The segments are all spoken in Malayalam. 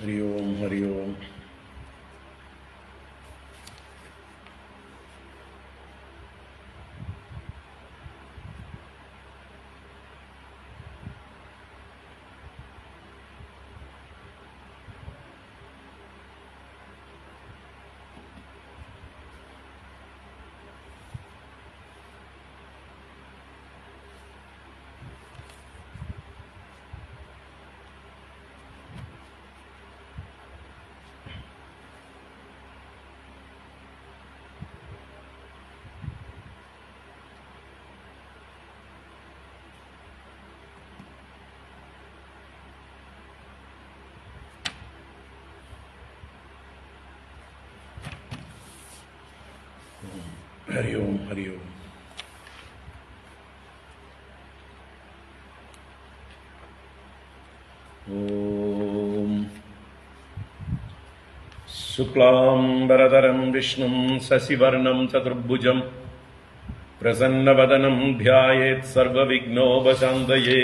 ഹരി ഓം ഹരി ഓം. ഹരി ഓം ഹരി ഓം. ഓം ശുക്ലാംബരധരം വിഷ്ണും ശശിവർണം ചതുർഭുജം പ്രസന്നവദനം ധ്യായേത് സർവവിഘ്നോപശാന്തയേ.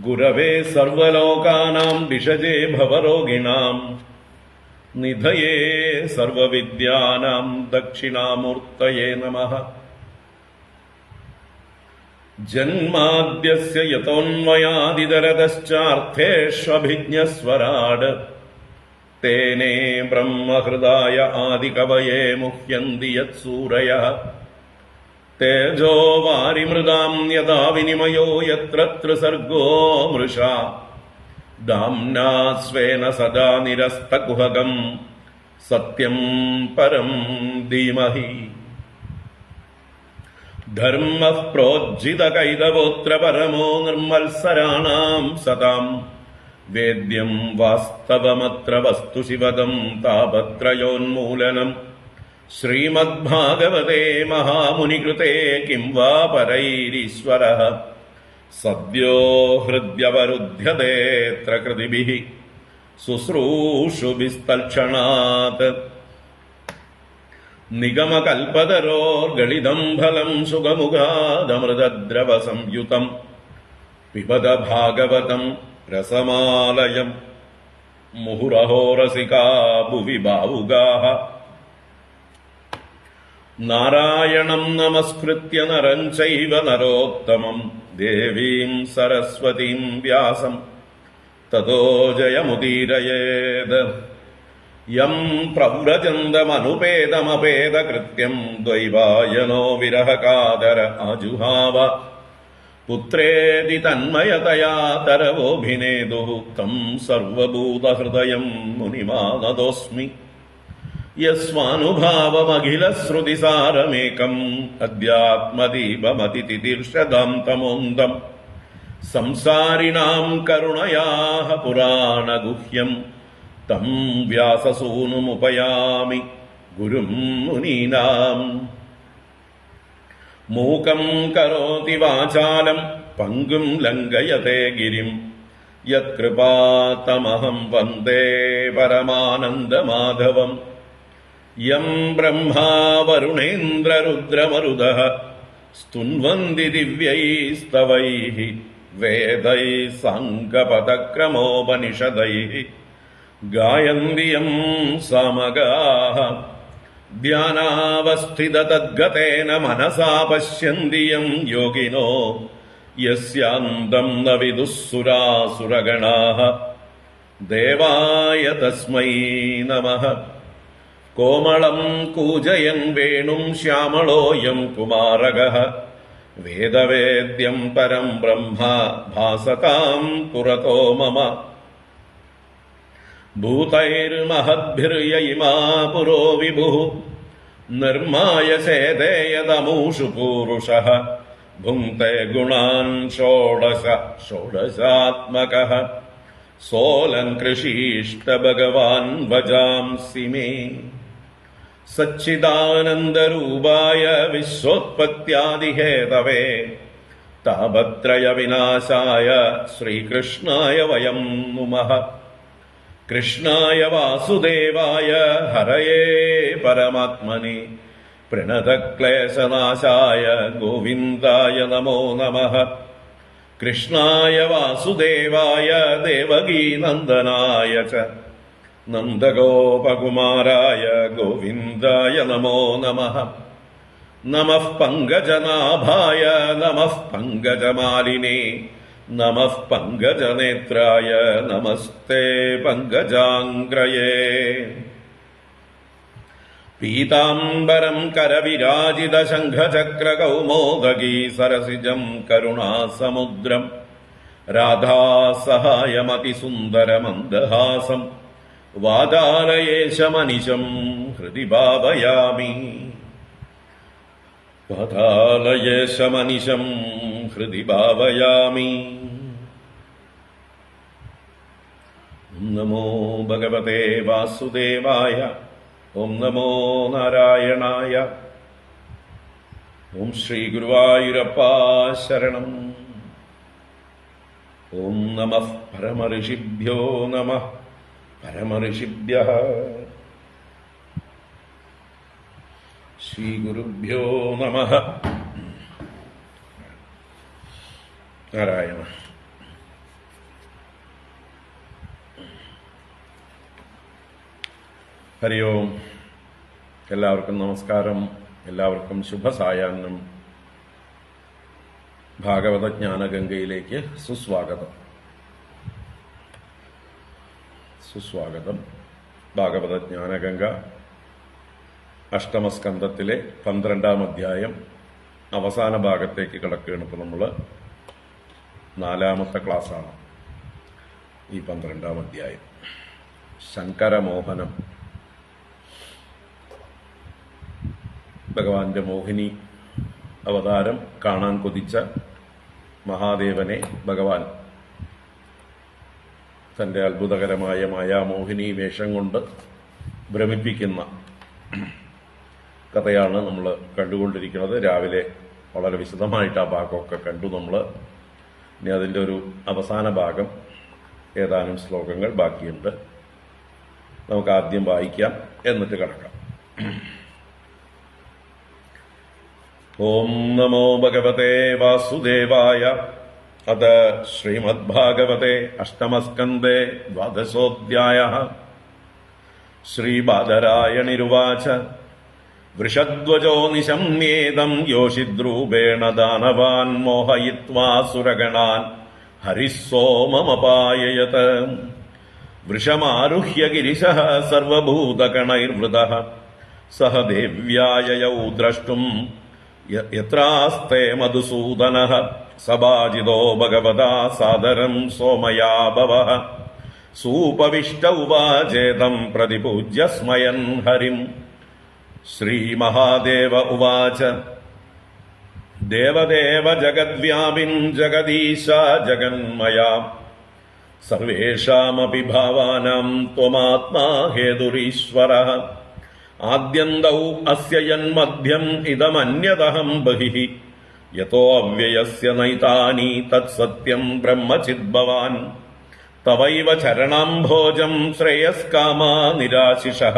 ഗുരവേ സർവലോകാനാം ഭിഷജേ ഭവരോഗിണാം നിധയേ സർവവിദ്യാനാം ദക്ഷിണാമൂർത്തയേ നമഃ. ജന്മാദ്യസ്യ യതോന്മയാദിതരതശ്ചാർത്ഥേഷ്വഭിജ്ഞസ്വരാട് തേനേ ബ്രഹ്മഹൃദായ ആദികവയേ മുഹ്യന്തി യത്സൂരയഃ. തേജോ വാരിമൃതാം യഥാ വിനിമയോ യത്ര ത്രിസർഗോ മൃഷാ ദാംനാ സ്വേന സദാ നിരസ്തകുഹകം സത്യം പരം ധീമഹി. ധർമ്മഃ പ്രോജ്ജിതകൈതവോത്ര പരമോ നിർമ്മത്സരാണാം സതാം. വേദ്യം വാസ്തവമത്ര വസ്തു ശിവദം താപത്രയോന്മൂലനം. ശ്രീമദ്ഭാഗവതേ മഹാമുനികൃതേ കിം വാ പരൈരീശ്വരഃ. സദ്യോ ഹൃദ്യവരുധ്യതേത്ര കൃതിഭിഃ ശുശ്രൂഷുഭിസ്തൽക്ഷണാത്. നിഗമകൽപതരോർഗളിതം ഫലം സുഖമുഖാദമൃതദ്രവ സംയുതം. പിബത ഭാഗവതം രസമാലയം മുഹുരഹോ രസികാ ഭുവി ഭാവുകാഃ. നാരായണം നമസ്കൃത്യ നരം ചൈവ നരോത്തമം ദേവീം സരസ്വതീം വ്യാസം തതോ ജയമുദീരയേത്. യം പ്രവ്രജന്തമനുപേതമപേതകൃത്യം ദ്വൈവായനോ വിരഹകാതര ആജുഹാവ. പുത്രേതി തന്മയതയാ തരവോഭിനേതുഃ തം സർവഭൂതഹൃദയം മുനിമാനതോസ്മി. യസ്വാനുഭാവമഖിലശ്രുതിസാരമേകം അധ്യാത്മദീപമതിതിതിർഷദാം തമോന്തം. സംസാരിണാം കരുണയാഃ പുരാണഗുഹ്യം തം വ്യാസസൂനുമുപയാമി ഗുരും മുനീനാം. മൂകം കരോതി വാചാലം പങ്കും ലംഘയതേ ഗിരിം. യത്കൃപാതമഹം വന്ദേ പരമാനന്ദമാധവം. യം ബ്രഹ്മാ വരുണേന്ദ്രരുദ്രമരുതഃ സ്തുന്വന്തി ദിവ്യൈസ്തവൈഃ വേദൈഃ സാംഗപദക്രമോപനിഷദൈഃ ഗായന്തി യം സാമഗാഃ. ധ്യാനാവസ്ഥിതതദ്ഗതേന മനസാ പശ്യന്തി യം യോഗിനോ യസ്യാന്തം ന വിദുഃ സുരാസുരഗണാഃ. ദേവായ തസ്മൈ നമഃ. കോമളം കൂജയൻ വേണും ശ്യാമളോയം കുമാരകഃ. വേദവേദ്യം പരം ബ്രഹ്മ ഭാസതാം പുരതോ മമ. ഭൂതൈർമഹദ്ഭിർയയിമാ പുരോ വിഭുഃ നിർമ്മായ ചേതേയതമൂഷു പൂരുഷഃ. ഭുങ്ക്തേ ഗുണാൻ ഷോഡശ ഷോഡശാത്മകഃ. സോലങ്കൃഷീഷ്ട ഭഗവാൻ ഭജാംസി മേ. സച്ചിദാനന്ദരൂപായ വിശ്വോത്പത്യാദിഹേതവേ താപത്രയ വിനാശായ ശ്രീകൃഷ്ണായ വയം നുമഃ. കൃഷ്ണായ വാസുദേവായ ഹരയേ പരമാത്മനി പ്രണതക്ലേശനാശായ ഗോവിന്ദായ നമോ നമഃ. കൃഷ്ണായ വാസുദേവായ ദേവകീനന്ദനായ ച നന്ദഗോപകുമാരായ ഗോവിന്ദായ നമോ നമഃ. നമഃ പങ്കജനാഭായ നമഃ പങ്കജമാലിനേ നമഃ പങ്കജനേത്രായ നമസ്തേ പങ്കജാംഗ്രയേ. പീതാംബരം കരവിരാജിത ശംഖചക്രകൗമോദഗീ സരസിജം കരുണാസമുദ്രം രാധാസഹായമതിസുന്ദരമന്ദഹാസം വാതാലയേശമനിശം ഹൃദി ഭാവയാമി. വാതാലയേശമനിശം ഹൃദി ഭാവയാമി. നമോ ഭഗവതേ വാസുദേവായ. ഓം നമോ നാരായണായ. ഓം ശ്രീ ഗുരുവായൂരപ്പ ശരണം. ഓം നമഃ പരമഋഷിഭ്യോ നമഃ പരമഋഷിഭ്യഃ. ശ്രീ ഗുരുഭ്യോ നമഃ. നാരായണ. ഹരി ഓം. എല്ലാവർക്കും നമസ്കാരം. എല്ലാവർക്കും ശുഭസായാഹ്നം. ഭാഗവത ജ്ഞാനഗംഗയിലേക്ക് സുസ്വാഗതം. സുസ്വാഗതം. ഭാഗവത ജ്ഞാനഗംഗ അഷ്ടമസ്കന്ധത്തിലെ 12-ാം അധ്യായം അവസാന ഭാഗത്തേക്ക് കിടക്കുകയാണ്. ഇപ്പോൾ നമ്മൾ 4-ാമത്തെ ക്ലാസ്സാണ് ഈ 12-ാം അധ്യായം. ശങ്കരമോഹനം. ഭഗവാന്റെ മോഹിനി അവതാരം കാണാൻ കൊതിച്ച മഹാദേവനെ ഭഗവാൻ തന്റെ അത്ഭുതകരമായ മായാമോഹിനി വേഷം കൊണ്ട് ഭ്രമിപ്പിക്കുന്ന കഥയാണ് നമ്മൾ കണ്ടുകൊണ്ടിരിക്കുന്നത്. രാവിലെ വളരെ വിശദമായിട്ട് ആ ഭാഗമൊക്കെ കണ്ടു നമ്മൾ. ഇനി അതിൻ്റെ ഒരു അവസാന ഭാഗം, ഏതാനും ശ്ലോകങ്ങൾ ബാക്കിയുണ്ട്. നമുക്ക് ആദ്യം വായിക്കാം, എന്നിട്ട് കിടക്കാം. ഓം നമോ ഭഗവതേ വാസുദേവായ. അത ശ്രീമദ്ഭാഗവതേ അഷ്ടമസ്കന്ധേ 12-ഓധ്യായഃ. ശ്രീബാദരായണിരുവാച. വൃഷധ്വജോ നിശമ്യേദം യോഷിദ്രൂപേണ ദാനവാൻ മോഹയിത്വാ സുരഗണാൻ ഹരിഃ സോമമപായയത്. വൃഷമാരുഹ്യ ഗിരിശഃ സർവഭൂതഗണൈർവൃതഃ സഹ ദേവ്യായയൗ ദ്രഷ്ടും യത്രാസ്തേ മധുസൂദനഃ. സഭാജിതോ ഭഗവതാ സാദരം സോമയാ ഭവഃ. സൂപവിഷ്ട ഉവാചേതം പ്രതിപൂജ്യ സ്മയൻ ഹരിം. ശ്രീമഹാദേവ ഉവാച. ദേവദേവ ജഗദ്വ്യാപിൻ ജഗദീശ ജഗന്മയാ. സർവേഷാമപി ഭാവാനാം ത്വമാത്മാ ഹേതുരീശ്വരഃ. ആദ്യന്തൗ അസ്യ യന്മധ്യം ഇദമന്യതഹം ബഹിഃ. യതോ അവ്യയസ്യ നൈതാനി തത്സത്യം ബ്രഹ്മചിദ്ഭവാൻ. തവൈവ ചരണാംഭോജം ശ്രേയസ്കാമാ നിരാശിഷഃ.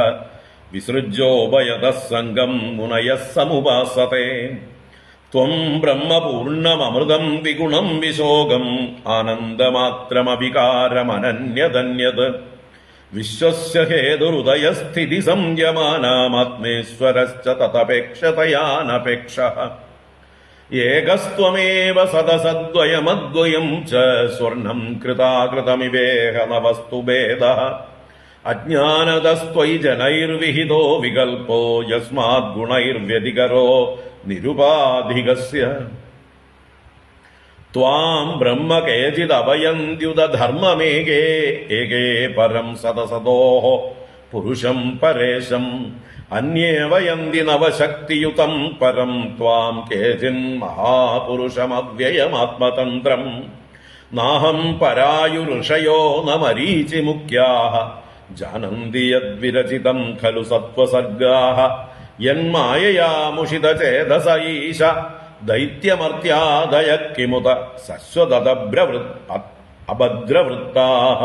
വിസൃജ്യോപയതഃ സംഗം മുനയഃ സമുപാസത്തെ. ത്വം ബ്രഹ്മപൂർണ്ണമമൃതം വിഗുണം വിശോകം ആനന്ദമാത്രമവികാരമനന്യതന്യത്. വിശ്വസ്യ ഹേതുരുദയസ്ഥിതി സംയമാനാമാത്മേശ്വരശ്ച തതപേക്ഷതയാനപേക്ഷഃ. ഏകസ്ത്വമേവ സദസദ്വയമദ്വയം ച സ്വർണം കൃതാകൃതമിവേഹ ന വസ്തുഭേദഃ. അജ്ഞാനതസ്ത്വയി ജനൈർവിഹിതോ വികൽപ്പോ യസ്മാദ്ഗുണൈർവ്യതികരോ നിരുപാധികസ്യ. ത്വാം ബ്രഹ്മ കേചിദവയന്ത്യുതധർമ്മമേകേ ഏകേ പരം സദസദോഃ പുരുഷം പരേശം. അന്യേ വയന്തി നവശക്തിയുതം പരം ത്വാം കേചിൻ മഹാപുരുഷമവ്യയമാത്മതന്ത്രം. നാഹം പരായുഋഷയോ ന മരീചിമുഖ്യാഃ. ജാനന്തി യദ്വിരചിതം ഖലു സത്വസർഗാഃ. യന്മായയാ മുഷിതചേതസ ഈശ ദൈത്യമർത്യാദയ കിമുത അഭദ്രവൃത്താഃ.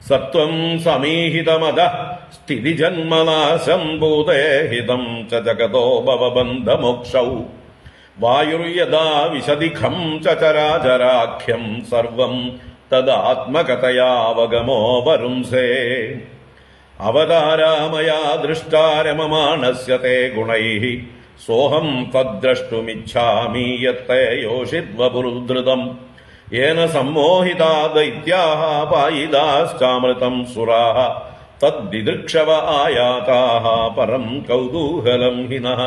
സത്വം സമീഹിതമദഃ സ്ഥിതിജന്മനാശം ഭൂതേഹിതം ച ജഗതോ ഭവബന്ധമോക്ഷൗ. വായുർയദാ വിശദിഖം ചരാചരാഖ്യം സർവം തദാത്മകതയാവഗമോ വരുംസേ അവതാരാമയാ ദൃഷ്ടാരമമാണസ്യ തേ ഗുണൈഃ സോഹം തദ്ദ്രഷ്ടുമിച്ഛാമി യത്തേ യോഷിദ്വപുരുധൃതം യേന സമ്മോഹിതാ ദൈത്യാഃ പായിതാശ്ചാമൃതം സുരാഃ തദ്ദിദൃക്ഷവ ആയാതാഃ പരം കൗതൂഹലം ഹിനഃ.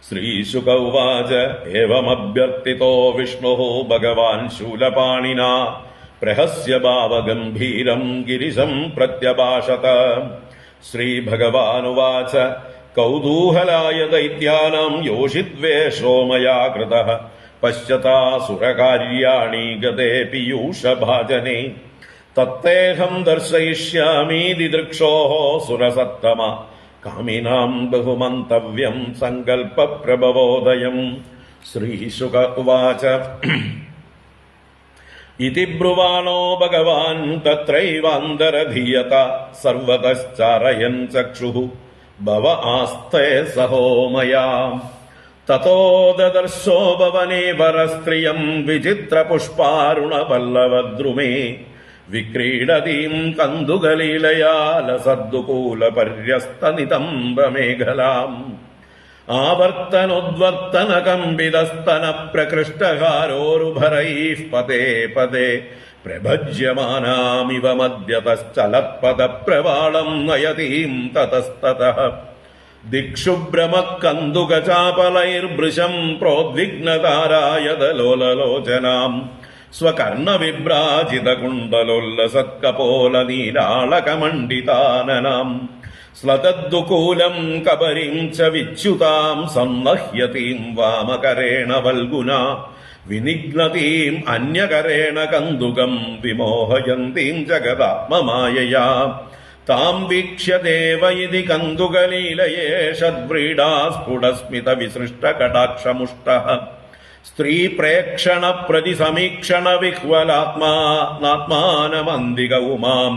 ശ്രീശുക ഉവാച ഏവമഭ്യർത്ഥിതോ വിഷ്ണുഃ ഭഗവാൻ ശൂലപാണിനാ പ്രഹസ്യ ഭാവഗംഭീരം ഗിരിശം പ്രത്യഭാഷത. ശ്രീഭഗവാനുവാച കൗതൂഹലായ ദൈത്യാനാം യോഷിദ്വേഷോ മയാ കൃതഃ പശ്യതാസുരകാര്യാണി ഗതേ പീയൂഷഭാജനേ തത്തേഹം ദർശയിഷ്യാമി ദിദൃക്ഷോഃ സുരസത്തമ കാമിനാം ബഹുമന്തവ്യം സങ്കൽപ്പപ്രഭവോദയം. ശ്രീശുക ഉവാച ഇതി ബ്രുവാണോ ഭഗവാൻ തത്രൈവാന്തരധീയത സർവതശ്ചാരയൻ ചക്ഷുഃ ഭവ ആസ്തേ സഹോ മയാ. തതോ ദദർശോ ഭവനേ വരസ്ത്രിയം വിചിത്രപുഷ്പാരുണപല്ലവദ്രുമേ വിക്രീഡതീം കന്ദുകലീലയാ ലസദ്ദുകൂലപര്യസ്തനിതംബമേഖലാം ആവർത്തനോദ്വർത്തനകമ്പിതസ്തന പ്രകൃഷ്ടഹാരോരുഭരൈഃ പദേ പദേ പ്രഭജ്യമാനാമിവ മദ്യതശ്ചലത്പദപ്രവാളം നയതീം തതസ്തതഃ ദിക്ഷുഭ്രമക്കന്ദുകചാപലൈർഭൃശം പ്രോദ്വിഗ്നതാരായതലോലലോചനാം സ്വകർണവിഭ്രാജിതകുണ്ടലോല്ലസത്കപോലനീലാളകമണ്ഡിതാനനാം സ്ലതദ്ദുകൂലം കബരീം ച വിച്യുതാം സംനഹ്യതീം വാമകരേണ വൽഗുനാ വിനിഘ്നതീം അന്യകരേണ കന്ദുകം വിമോഹയന്തീം ജഗദാത്മമായയാ താം വീക്ഷ്യ ദേവ ഇതി കന്ദുകലീലയേ ഷഡ്വ്രീഡാ സ്ഫുടസ്മിത വിസൃഷ്ട കടാക്ഷമുഷ്ടഃ സ്ത്രീപ്രേക്ഷണ പ്രതിസമീക്ഷണ വിഹ്വലാത്മാനാത്മാനമന്തിക ഉമാം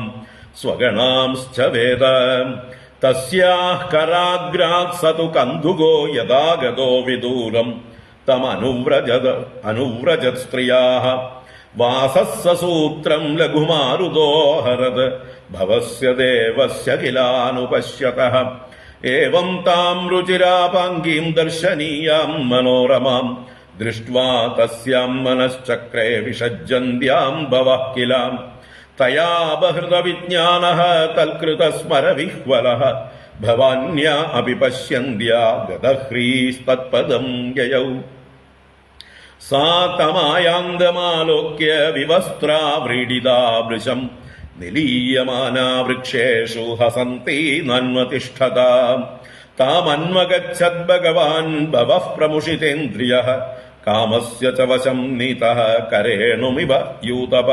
സ്വഗണാംശ്ച വേദ തസ്യാഃ കരാഗ്രാത് സതു കന്ദുകോ യഥാഗതോ വിദൂരം തമനുവ്രജത് സ്ത്രിയാഃ വാസഃ സസൂത്രം ലഘുമാരുതോ ഹരത് ഭവസ്യ ദേവസ്യ കിലാനുപശ്യതഃ ഏവം താം രുചിരാപാംഗീം ദർശനീയാം മനോരമാം ദൃഷ്ട്വാ തസ്യാം മനശ്ചക്രേ വിഷജ്ജന്ത്യാം ഭവഃ കിലാം തയാ ബഹൃത വിജ്ഞാനഃ തൽകൃതസ്മരവിഹ്വലഃ ഭവാന്യാ അപി പശ്യന്ത്യാ ഗതഹ്രീസ്തത്പദം യയൗ. സാ തമായാന്തമാലോക്യ വിവസ്ത്രാ വ്രീഡിതാ വൃശം നിലീയമാനാ വൃക്ഷേഷു ഹസന്തി നന്വതിഷ്ഠത താമന്വഗച്ഛദ് ഭഗവാൻ ഭവഃ പ്രമുഷിതേന്ദ്രിയഃ കാമസ്യ ച വശം നീതഃ കരേണുമിവ യൂതപ.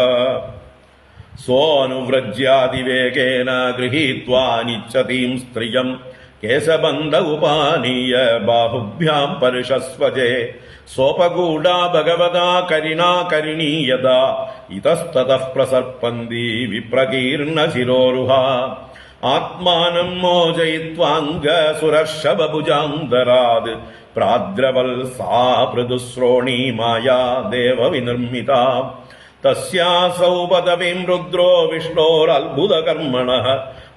സോനുവ്രജ്യാതിവേഗേന ഗൃഹീത്വാ നിച്ഛതീം സ്ത്രിയം കേശബന്ധ ഉപാനീയ ബാഹുഭ്യാം പരുഷസ്വജേ സോപഗൂഢാ ഭഗവതാ കരിണാ കരിണീയതാ ഇതസ്തതഃ പ്രസർപ്പന്തി വിപ്രകീർണ ശിരോരുഹാ ആത്മാനം മോചയിത്വാംഗസുരർഷഭുജാന്തരാത് പ്രാദ്രവൽ സാ പൃഥുശ്രോണീ മായാ ദേവവിനിർമ്മിതാ തസ്യാസൗ പദവീം രുദ്രോ വിഷ്ണോരത്ഭുതകർമ്മണഃ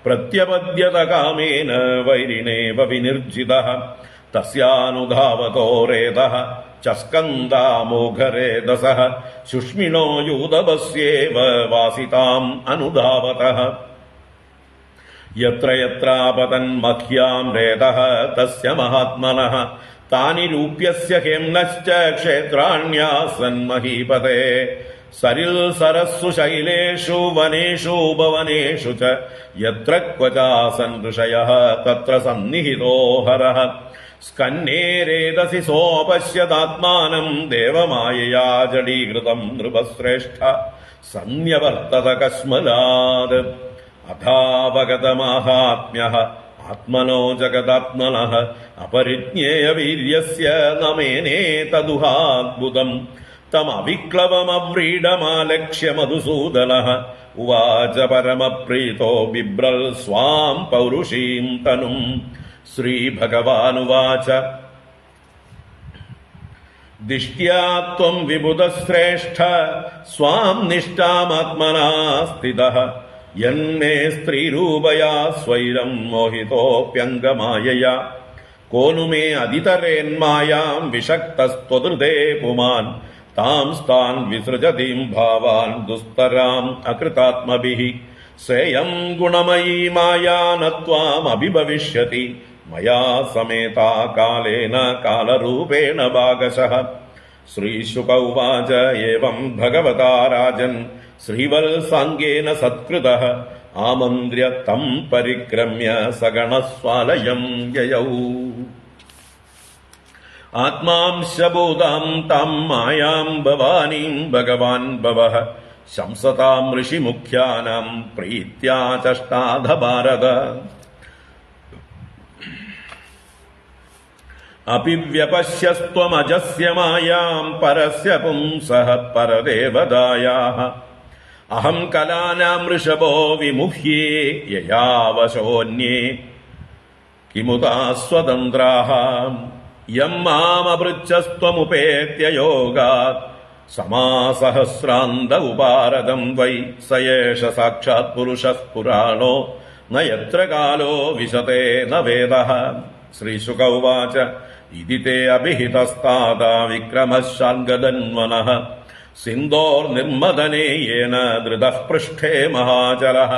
പ്രത്യപദ്യത കാമേന വൈരിണേവ വിനിർജിതഃ തസ്യാനുധാവതോ രേതഃ ചസ്കന്ദാമോഘരേതസഃ ശുഷ്മിണോ യൂതപസ്യേവ വാസിതാം അനുധാവതഃ യത്ര യത്രാപതൻ മഹ്യാം രേതഃ തസ്യ മഹാത്മനഃ താനി രൂപ്യസ്യ ഹേമ്നശ്ച ക്ഷേത്രാണ്യാസൻ മഹീപതേ സരിൽ സരസ്സു ശൈലേഷു വനേഷു ഭവനേഷു ച യത്ര ക്വചാസൻ ഋഷയഃ തത്ര സന്നിഹിതോ ഹരഃ സ്കന്നേ രേതസി സോപശ്യതാത്മാനം ദേവമായയാ ജഡീകൃതം നൃപശ്രേഷ്ഠ സന്യവർത്തത കസ്മലാത് അഥാവഗതമാഹാത്മ്യഃ ആത്മനോ ജഗദാത്മനഃ അപരിജ്ഞേയ വീര്യസ്യ നമേനേ തദുഹാദ്ഭുതം തമവിക്ലവമവ്രീഡമാലക്ഷ്യ മധുസൂദനഃ ഉവാച പരമപ്രീതോ ബിഭ്രൽ സ്വാം പൗരുഷീം തനും. ശ്രീഭഗവാനുവാച ദിഷ്ട്യാ ത്വം വിബുധശ്രേഷ്ഠ സ്വാം നിഷ്ഠാമാത്മനാ സ്ഥിതഃ യന്മേ സ്ത്രീരൂപയാ സ്വൈരം മോഹിതോപ്യംഗമായയാ കോനു മേ അതിതരേന്മായാം വിഷക്തസ്ത്വദൃതേ പുമാൻ താം സ്ഥാൻ വിസൃജതീം ഭാവാൻ ദുസ്തരാം അകൃതാത്മഭിഃ ശ്രേയം ഗുണമയീ മായാ ന ത്വാം അഭിഭവിഷ്യതി മയാ സമേതാ കാലേന കാലരൂപേണ ഭാഗശഃ. ശ്രീശുക ഉവാച ഏവം ഭഗവതാ രാജൻ ശ്രീവത്സാംഗേന സത്കൃതഃ ആമന്ത്ര്യ തം പരിക്രമ്യ സഗണസ്വാലയം യയൗ. ആത്മാംശബോധാം താം മായാം ഭവാനീം ഭഗവാൻ ഭവഃ ശംസതാം ഋഷിമുഖ്യാനാം പ്രീത്യാ ചഷ്ടാധ ഭാരത. അപിവ്യപശ്യസ്ത്വമജസ്യ മായാം പരസ്യ പുംസഃ പരദേവതായാഃ അഹം കലാനാം ഋഷഭോ വിമുഹ്യേ യയാവശോന്യേ കിമുതാ സ്വതന്ത്രാഃ യം മാമപൃച്ഛസ്ത്വമുപേത്യ യോഗാത് സമാസഹസ്രാന്ത ഉപാരതം വൈ സയേഷ സാക്ഷാത് പുരുഷഃ പുരാണോ ന യത്ര കാലോ വിശതേ ന വേദഃ. ശ്രീശുക ഉവാച ഇതി തേ അഭിഹിതസ്താദാ വിക്രമഃ ശാർഗദന്വനഃ സിന്ധോർനിർമ്മദനേ യേന ധൃതഃ പൃഷ്ഠേ മഹാചലഃ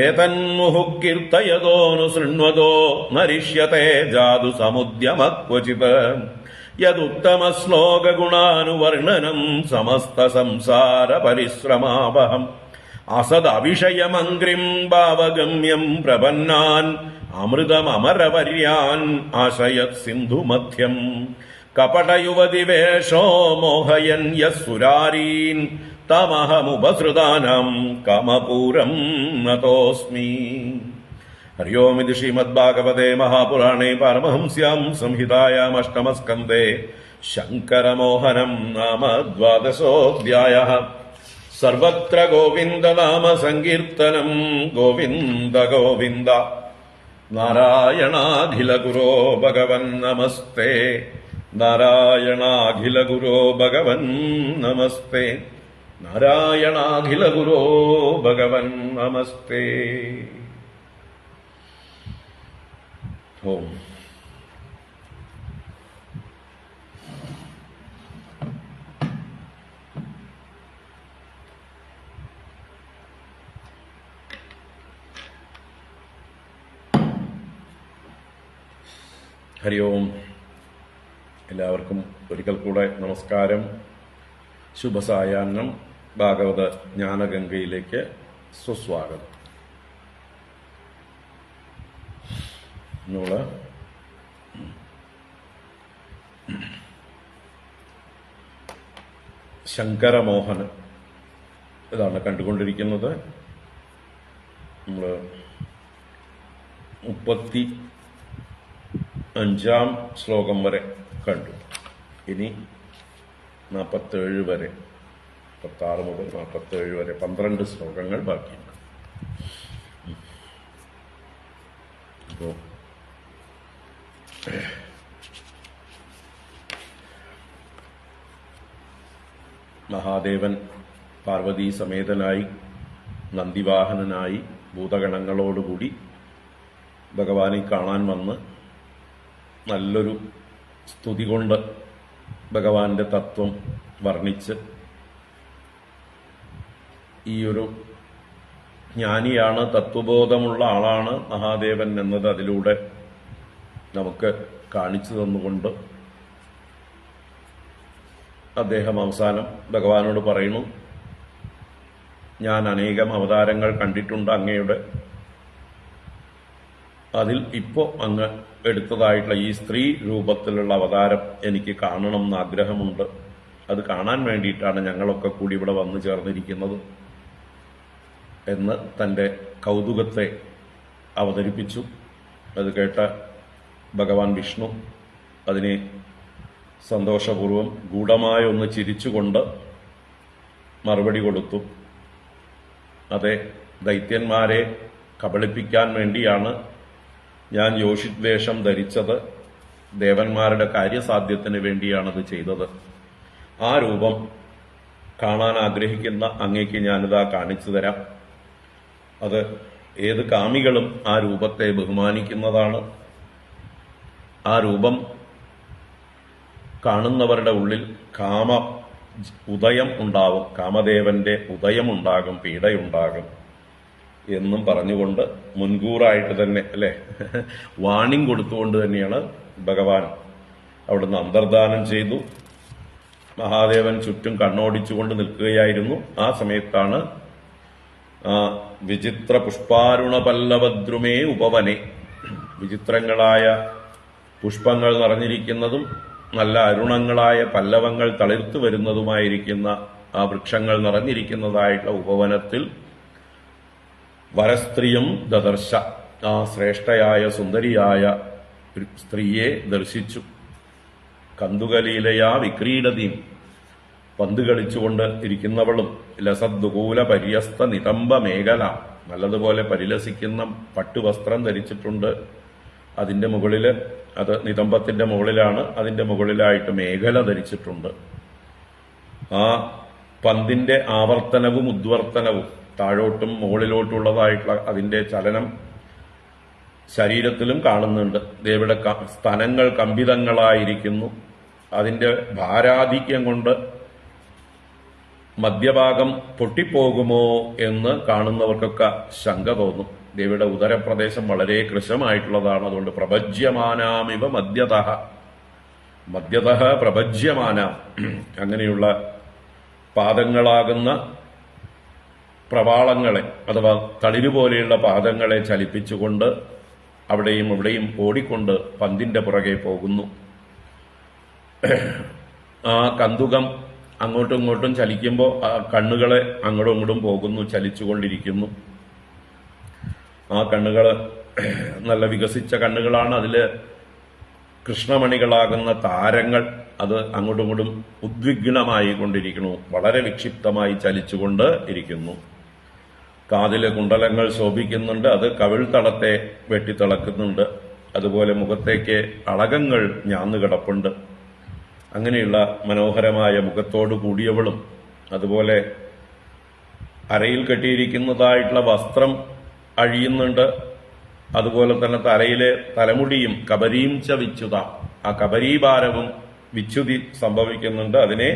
ഏതന്മുഹുഃ കീർത്തയതോനുശൃണ്വതോ നരിഷ്യത്തെ ജാതു സമുദ്യമഃ ക്വചിത് യദുത്തമശ്ലോകഗുണാനുവർണനം സമസ്ത സംസാര പരിശ്രമാവഹം അസദവിഷയമംഗ്രിം ഭാവഗമ്യം പ്രപന്നാൻ അമൃതമരവർയാൻ ആശയത് സിന്ധുമധ്യം കപടയുവതിവേഷോ മോഹയൻ യസ്സുരാരീൻ തമഹമുപസൃതാനാം കാമപൂരം നതോസ്മി. ഹരി ഓം. ഇത് ശ്രീമദ്ഭാഗവതേ മഹാപുരാണേ പാരമഹംസ്യാം സംഹിതായാം അഷ്ടമസ്കന്ധേ ശങ്കരമോഹനം നാമ ദ്വാദശോऽധ്യായഃ. സർവത്ര ഗോവിന്ദനാമ സങ്കീർത്തനം ഗോവിന്ദ ഗോവിന്ദ. നാരായണാഖില ഗുരോ ഭഗവൻ നമസ്തേ. നാരായണാഖില ഗുരോ ഭഗവൻ നമസ്തേ. നാരായണാഖില ഗുരോ ഭഗവൻ നമസ്തേ. ഓം. ഹരി ഓം. എല്ലാവർക്കും ഒരിക്കൽ കൂടെ നമസ്കാരം. ശുഭസായാഹ്നം. ഭാഗവത ജ്ഞാനഗംഗയിലേക്ക് സുസ്വാഗതം. നമ്മള് ശങ്കരമോഹനം ഇതാണ് കണ്ടുകൊണ്ടിരിക്കുന്നത്. നമ്മള് 35 ശ്ലോകം വരെ കണ്ടു. ഇനി 47 വരെ, 46 മുതൽ 47 വരെ 12 ശ്ലോകങ്ങൾ ബാക്കിയുണ്ട്. അപ്പോ മഹാദേവൻ പാർവതീ സമേതനായി നന്ദിവാഹനനായി ഭൂതഗണങ്ങളോടുകൂടി ഭഗവാനെ കാണാൻ വന്ന് നല്ലൊരു സ്തുതി കൊണ്ട് ഭഗവാന്റെ തത്വം വർണ്ണിച്ച് ഈ ഒരു ജ്ഞാനിയാണ്, തത്വബോധമുള്ള ആളാണ് മഹാദേവൻ എന്നത് അതിലൂടെ നമുക്ക് കാണിച്ചു തന്നുകൊണ്ട് അദ്ദേഹം അവസാനം ഭഗവാനോട് പറയുന്നു, ഞാൻ അനേകം അവതാരങ്ങൾ കണ്ടിട്ടുണ്ട് അങ്ങയുടെ, അതിൽ ഇപ്പോൾ അങ്ങ് എടുത്തതായിട്ടുള്ള ഈ സ്ത്രീ രൂപത്തിലുള്ള അവതാരം എനിക്ക് കാണണം എന്ന് ആഗ്രഹമുണ്ട്. അത് കാണാൻ വേണ്ടിയിട്ടാണ് ഞങ്ങളൊക്കെ കൂടി ഇവിടെ വന്നു ചേർന്നിരിക്കുന്നത് എന്ന് തൻ്റെ കൗതുകത്തെ അവതരിപ്പിച്ചു. അത് കേട്ട ഭഗവാൻ വിഷ്ണു അതിനെ സന്തോഷപൂർവം ഗൂഢമായ ഒന്ന് ചിരിച്ചുകൊണ്ട് മറുപടി കൊടുത്തു. അതെ, ദൈത്യന്മാരെ കബളിപ്പിക്കാൻ വേണ്ടിയാണ് ഞാൻ യോഷിത് വേഷം ധരിച്ചത്. ദേവന്മാരുടെ കാര്യസാധ്യത്തിന് വേണ്ടിയാണത് ചെയ്തത്. ആ രൂപം കാണാൻ ആഗ്രഹിക്കുന്ന അങ്ങേക്ക് ഞാനിതാ കാണിച്ചു തരാം. അത് ഏത് കാമികളും ആ രൂപത്തെ ബഹുമാനിക്കുന്നതാണ്. ആ രൂപം കാണുന്നവരുടെ ഉള്ളിൽ ഉദയം ഉണ്ടാവും, കാമദേവന്റെ ഉദയമുണ്ടാകും, പീഡയുണ്ടാകും എന്നും പറഞ്ഞുകൊണ്ട് മുൻകൂറായിട്ട് തന്നെ അല്ലെ വാണിംഗ് കൊടുത്തുകൊണ്ട് തന്നെയാണ് ഭഗവാൻ അവിടുന്ന് അന്തർധാനം ചെയ്തു. മഹാദേവൻ ചുറ്റും കണ്ണോടിച്ചുകൊണ്ട് നിൽക്കുകയായിരുന്നു. ആ സമയത്താണ് വിചിത്ര പുഷ്പാരുണ പല്ലവദ്രുമേ ഉപവനെ, വിചിത്രങ്ങളായ പുഷ്പങ്ങൾ നിറഞ്ഞിരിക്കുന്നതും നല്ല അരുണങ്ങളായ പല്ലവങ്ങൾ തളിർത്തു വരുന്നതുമായിരിക്കുന്ന ആ വൃക്ഷങ്ങൾ നിറഞ്ഞിരിക്കുന്നതായിട്ടുള്ള ഉപവനത്തിൽ വരസ്ത്രീയും ദദർശ, ആ ശ്രേഷ്ഠയായ സുന്ദരിയായ സ്ത്രീയെ ദർശിച്ചു. കന്തുകലീലയാ വിക്രീഡതീം, പന്ത് കളിച്ചുകൊണ്ട് ഇരിക്കുന്നവളും, ലസദ്ദുകൂല പര്യസ്ത നിതംബ മേഖല, നല്ലതുപോലെ പരിലസിക്കുന്ന പട്ടുവസ്ത്രം ധരിച്ചിട്ടുണ്ട്. അതിന്റെ മുകളില്, അത് നിതംബത്തിന്റെ മുകളിലാണ്, അതിന്റെ മുകളിലായിട്ട് മേഖല ധരിച്ചിട്ടുണ്ട്. ആ പന്തിന്റെ ആവർത്തനവും ഉദ്വർത്തനവും താഴോട്ടും മുകളിലോട്ടുള്ളതായിട്ടുള്ള അതിന്റെ ചലനം ശരീരത്തിലും കാണുന്നുണ്ട്. ദേവിയുടെ സ്തനങ്ങൾ കമ്പിതങ്ങളായിരിക്കുന്നു. അതിന്റെ ഭാരാധിക്യം കൊണ്ട് മധ്യഭാഗം പൊട്ടിപ്പോകുമോ എന്ന് കാണുന്നവർക്കൊക്കെ ശങ്ക തോന്നും. ദേവിയുടെ ഉദരപ്രദേശം വളരെ കൃശമായിട്ടുള്ളതാണ്. അതുകൊണ്ട് പ്രഭജ്യമാനാമിവ മധ്യതഃ പ്രഭജ്യമാന, അങ്ങനെയുള്ള പാദങ്ങളാകുന്ന പ്രവാളങ്ങളെ അഥവാ തളിരുപോലെയുള്ള പാദങ്ങളെ ചലിപ്പിച്ചുകൊണ്ട് അവിടെയും ഇവിടെയും ഓടിക്കൊണ്ട് പന്തിന്റെ പുറകെ പോകുന്നു. ആ കന്തുകം അങ്ങോട്ടും ഇങ്ങോട്ടും ചലിക്കുമ്പോൾ ആ കണ്ണുകളെ അങ്ങോട്ടും ഇങ്ങോട്ടും പോകുന്നു, ചലിച്ചുകൊണ്ടിരിക്കുന്നു. ആ കണ്ണുകൾ നല്ല വികസിച്ച കണ്ണുകളാണ്. അതില് കൃഷ്ണമണികളാകുന്ന താരങ്ങൾ അത് അങ്ങോട്ടും ഇങ്ങോട്ടും ഉദ്വിഗ്നമായി കൊണ്ടിരിക്കുന്നു, വളരെ വിക്ഷിപ്തമായി ചലിച്ചുകൊണ്ട് ഇരിക്കുന്നു. കാതിലെ കുണ്ടലങ്ങൾ ശോഭിക്കുന്നുണ്ട്, അത് കവിൾത്തളത്തെ വെട്ടിത്തിളക്കുന്നുണ്ട്. അതുപോലെ മുഖത്തേക്ക് അളകങ്ങൾ ഞാന്നു കിടപ്പുണ്ട്. അങ്ങനെയുള്ള മനോഹരമായ മുഖത്തോടു കൂടിയവളും, അതുപോലെ അരയിൽ കെട്ടിയിരിക്കുന്നതായിട്ടുള്ള വസ്ത്രം അഴിയുന്നുണ്ട്. അതുപോലെ തന്നെ തലയിലെ തലമുടിയും കബരീം ച വിച്യുത, ആ കബരീഭാരവും വിച്യുതി സംഭവിക്കുന്നുണ്ട്. അതിനെ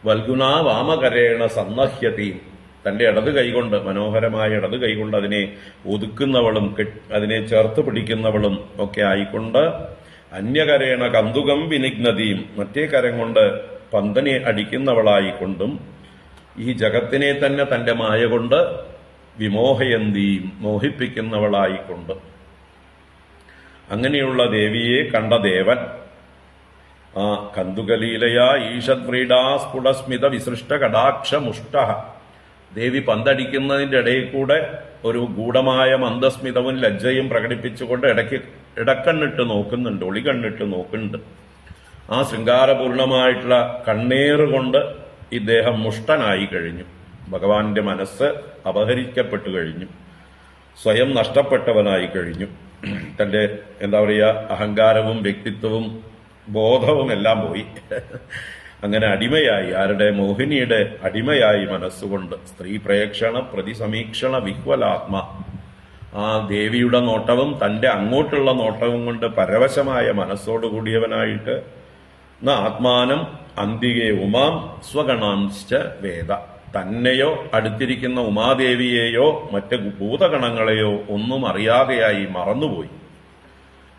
വൽഗുണാ വാമകരേണ സന്നഹ്യതീം, തന്റെ ഇടത് കൈകൊണ്ട്, മനോഹരമായ ഇടത് കൈകൊണ്ട് അതിനെ ഒതുക്കുന്നവളും അതിനെ ചേർത്ത് പിടിക്കുന്നവളും ഒക്കെ ആയിക്കൊണ്ട്, അന്യകരേണ കന്തുകം വിനിഗ്നതയും, മറ്റേ കരം കൊണ്ട് പന്തനെ അടിക്കുന്നവളായിക്കൊണ്ടും, ഈ ജഗത്തിനെ തന്നെ തന്റെ മായ കൊണ്ട് വിമോഹയന്തിയും, മോഹിപ്പിക്കുന്നവളായിക്കൊണ്ട്, അങ്ങനെയുള്ള ദേവിയെ കണ്ട ദേവൻ ആ കന്തുകലീലയാ ഈഷദ്വ്രീഡാ സ്ഫുടസ്മിത വിസൃഷ്ട കടാക്ഷമുഷ്ട, ദേവി പന്തടിക്കുന്നതിന്റെ ഇടയിൽ കൂടെ ഒരു ഗൂഢമായ മന്ദസ്മിതവും ലജ്ജയും പ്രകടിപ്പിച്ചുകൊണ്ട് ഇടക്കണ്ണിട്ട് നോക്കുന്നുണ്ട്, ഒളികണ്ണിട്ട് നോക്കുന്നുണ്ട്. ആ ശൃംഗാരപൂർണമായിട്ടുള്ള കണ്ണേറുകൊണ്ട് ഇദ്ദേഹം മുഷ്ടനായി കഴിഞ്ഞു. ഭഗവാന്റെ മനസ്സ് അപഹരിക്കപ്പെട്ടു കഴിഞ്ഞു, സ്വയം നഷ്ടപ്പെട്ടവനായി കഴിഞ്ഞു. തന്റെ എന്താ പറയുക, അഹങ്കാരവും വ്യക്തിത്വവും ബോധവും എല്ലാം പോയി. അങ്ങനെ അടിമയായി, ആരുടെ? മോഹിനിയുടെ അടിമയായി മനസ്സുകൊണ്ട്. സ്ത്രീ പ്രേക്ഷണ പ്രതിസമീക്ഷണ വിഹ്വലാത്മ, ആ ദേവിയുടെ നോട്ടവും തന്റെ അങ്ങോട്ടുള്ള നോട്ടവും കൊണ്ട് പരവശമായ മനസ്സോടുകൂടിയവനായിട്ട് ആത്മാനം അന്തികെ ഉമാം സ്വഗണാംശ്ച വേദ, തന്നെയോ അടുത്തിരിക്കുന്ന ഉമാദേവിയെയോ മറ്റ് ഭൂതഗണങ്ങളെയോ ഒന്നും അറിയാതെയായി മറന്നുപോയി.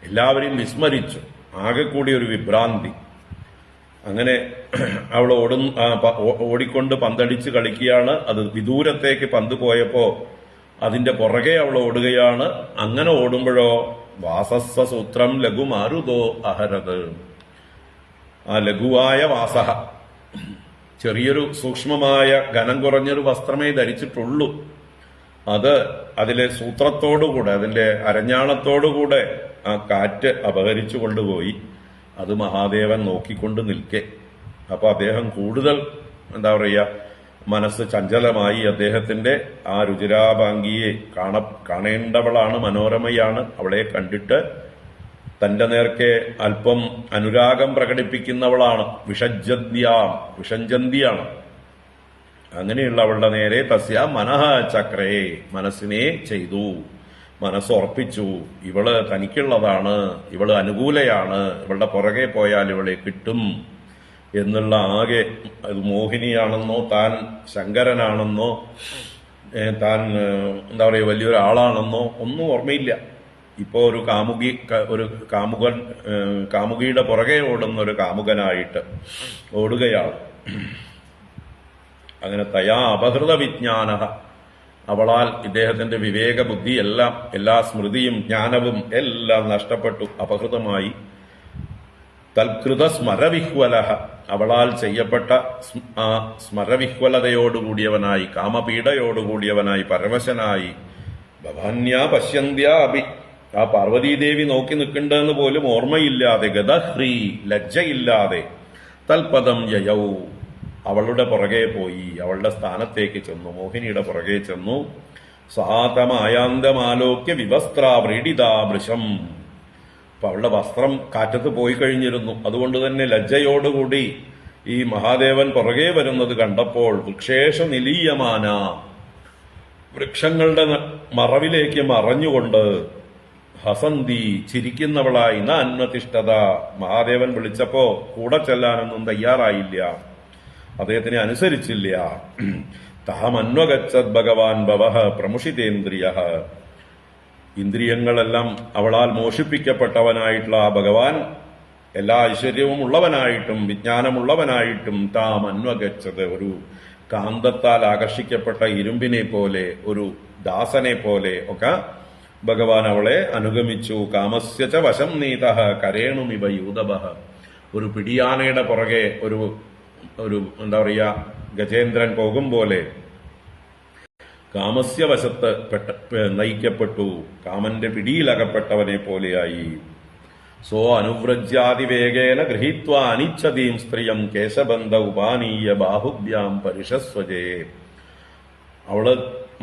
എല്ലാവരെയും വിസ്മരിച്ചു, ആകെ കൂടി ഒരു വിഭ്രാന്തി. അങ്ങനെ അവൾ ഓടിക്കൊണ്ട് പന്തടിച്ച് കളിക്കുകയാണ്. അത് വിദൂരത്തേക്ക് പന്ത് പോയപ്പോ അതിന്റെ പുറകെ അവൾ ഓടുകയാണ്. അങ്ങനെ ഓടുമ്പോഴോ വാസസ്വ സൂത്രം ലഘുമാരുതോ അഹരത്, ആ ലഘുവായ വാസഹ, ചെറിയൊരു സൂക്ഷ്മമായ ഘനം കുറഞ്ഞൊരു വസ്ത്രമേ ധരിച്ചിട്ടുള്ളൂ. അത് അതിലെ സൂത്രത്തോടുകൂടെ, അതിന്റെ അരഞ്ഞാണത്തോടുകൂടെ ആ കാറ്റ് അപഹരിച്ചു കൊണ്ടുപോയി. അത് മഹാദേവൻ നോക്കിക്കൊണ്ട് നിൽക്കെ. അപ്പൊ അദ്ദേഹം കൂടുതൽ എന്താ പറയുക, മനസ്സ് ചഞ്ചലമായി. അദ്ദേഹത്തിന്റെ ആ രുചിരാഭാംഗിയെ കാണേണ്ടവളാണ്, മനോരമയാണ്. അവളെ കണ്ടിട്ട് തന്റെ നേർക്കെ അല്പം അനുരാഗം പ്രകടിപ്പിക്കുന്നവളാണ്. വിഷഞ്ചന്തിയാണ്. അങ്ങനെയുള്ള അവളുടെ നേരെ തസ്യ മനഃ ചക്രേ, മനസ്സിനെ ചെയ്തു, മനസ്സുറപ്പിച്ചു. ഇവള് തനിക്കുള്ളതാണ്, ഇവള് അനുകൂലയാണ്, ഇവളുടെ പുറകെ പോയാൽ ഇവളെ കിട്ടും എന്നുള്ള ആകെ, അത് മോഹിനിയാണെന്നോ താൻ ശങ്കരനാണെന്നോ താൻ എന്താ പറയുക വലിയൊരാളാണെന്നോ ഒന്നും ഓർമ്മയില്ല. ഇപ്പോ ഒരു കാമുകിയുടെ പുറകെ ഓടുന്ന ഒരു കാമുകനായിട്ട് ഓടുകയാണ്. അങ്ങനെ തയാ അപഹൃത വിജ്ഞാന, അവളാൽ ഇദ്ദേഹത്തിന്റെ വിവേക ബുദ്ധി എല്ലാം, എല്ലാ സ്മൃതിയും ജ്ഞാനവും എല്ലാം നഷ്ടപ്പെട്ടു, അപഹൃതമായി. തൽകൃത സ്മരവിഹ്വല, അവളാൽ ചെയ്യപ്പെട്ട ആ സ്മരവിഹ്വലതയോടുകൂടിയവനായി, കാമപീഡയോടുകൂടിയവനായി, പരവശനായി. ഭവാന്യാ പശ്യന്ത്യാ അഭി, ആ പാർവതീദേവി നോക്കി നിൽക്കണ്ടെന്ന് പോലും ഓർമ്മയില്ലാതെ, ഗതഹ്രീ, ലജ്ജയില്ലാതെ, തൽപദം യയൗ, അവളുടെ പുറകെ പോയി, അവളുടെ സ്ഥാനത്തേക്ക് ചെന്നു, മോഹിനിയുടെ പുറകെ ചെന്നു. സാതമായാന്തമാലോക്യ വിവസ്ത്രാ വ്രീഡിതാ വൃശം, അപ്പൊ അവളുടെ വസ്ത്രം കാറ്റത്ത് പോയി കഴിഞ്ഞിരുന്നു. അതുകൊണ്ട് തന്നെ ലജ്ജയോടുകൂടി ഈ മഹാദേവൻ പുറകെ വരുന്നത് കണ്ടപ്പോൾ വൃക്ഷേഷ നിലീയമാന, വൃക്ഷങ്ങളുടെ മറവിലേക്ക് മറഞ്ഞുകൊണ്ട്, ഹസന്തി, ചിരിക്കുന്നവളായി, ന അന്വതിഷ്ഠത, മഹാദേവൻ വിളിച്ചപ്പോ കൂടെ ചെല്ലാനൊന്നും തയ്യാറായില്ല, അദ്ദേഹത്തിനെ അനുസരിച്ചില്ല. തഹമന്വഗച്ഛത് ഭഗവാൻ ഭവഃ പ്രമുഷിതേന്ദ്രിയ, ഇന്ദ്രിയങ്ങളെല്ലാം അവളാൽ മോഷിപ്പിക്കപ്പെട്ടവനായിട്ടുള്ള ആ ഭഗവാൻ എല്ലാ ഐശ്വര്യവും ഉള്ളവനായിട്ടും വിജ്ഞാനമുള്ളവനായിട്ടും താം അന്വഗച്ഛത്, ഒരു കാന്തത്താൽ ആകർഷിക്കപ്പെട്ട ഇരുമ്പിനെ പോലെ, ഒരു ദാസനെ പോലെ ഒക്കെ ഭഗവാൻ അവളെ അനുഗമിച്ചു. കാമസ്യച വശം നീതഃ കരേണുമിവ യൂതഭഃ, ഒരു പിടിയാനയുടെ പുറകെ ഒരു എന്താ പറയുക ഗജേന്ദ്രൻ പോകും പോലെ കാമസ്യ വശത്ത് നയിക്കപ്പെട്ടു, കാമന്റെ പിടിയിലകപ്പെട്ടവനെ പോലെയായി. സോ അനുവ്രജ്യാതിവേഗേന ഗൃഹീത്വാ അനിച്ഛതീം സ്ത്രീയം കേശബന്ധ ഉപാനീയ ബാഹുഭ്യാം പരിഷസ്വജേ, അവള്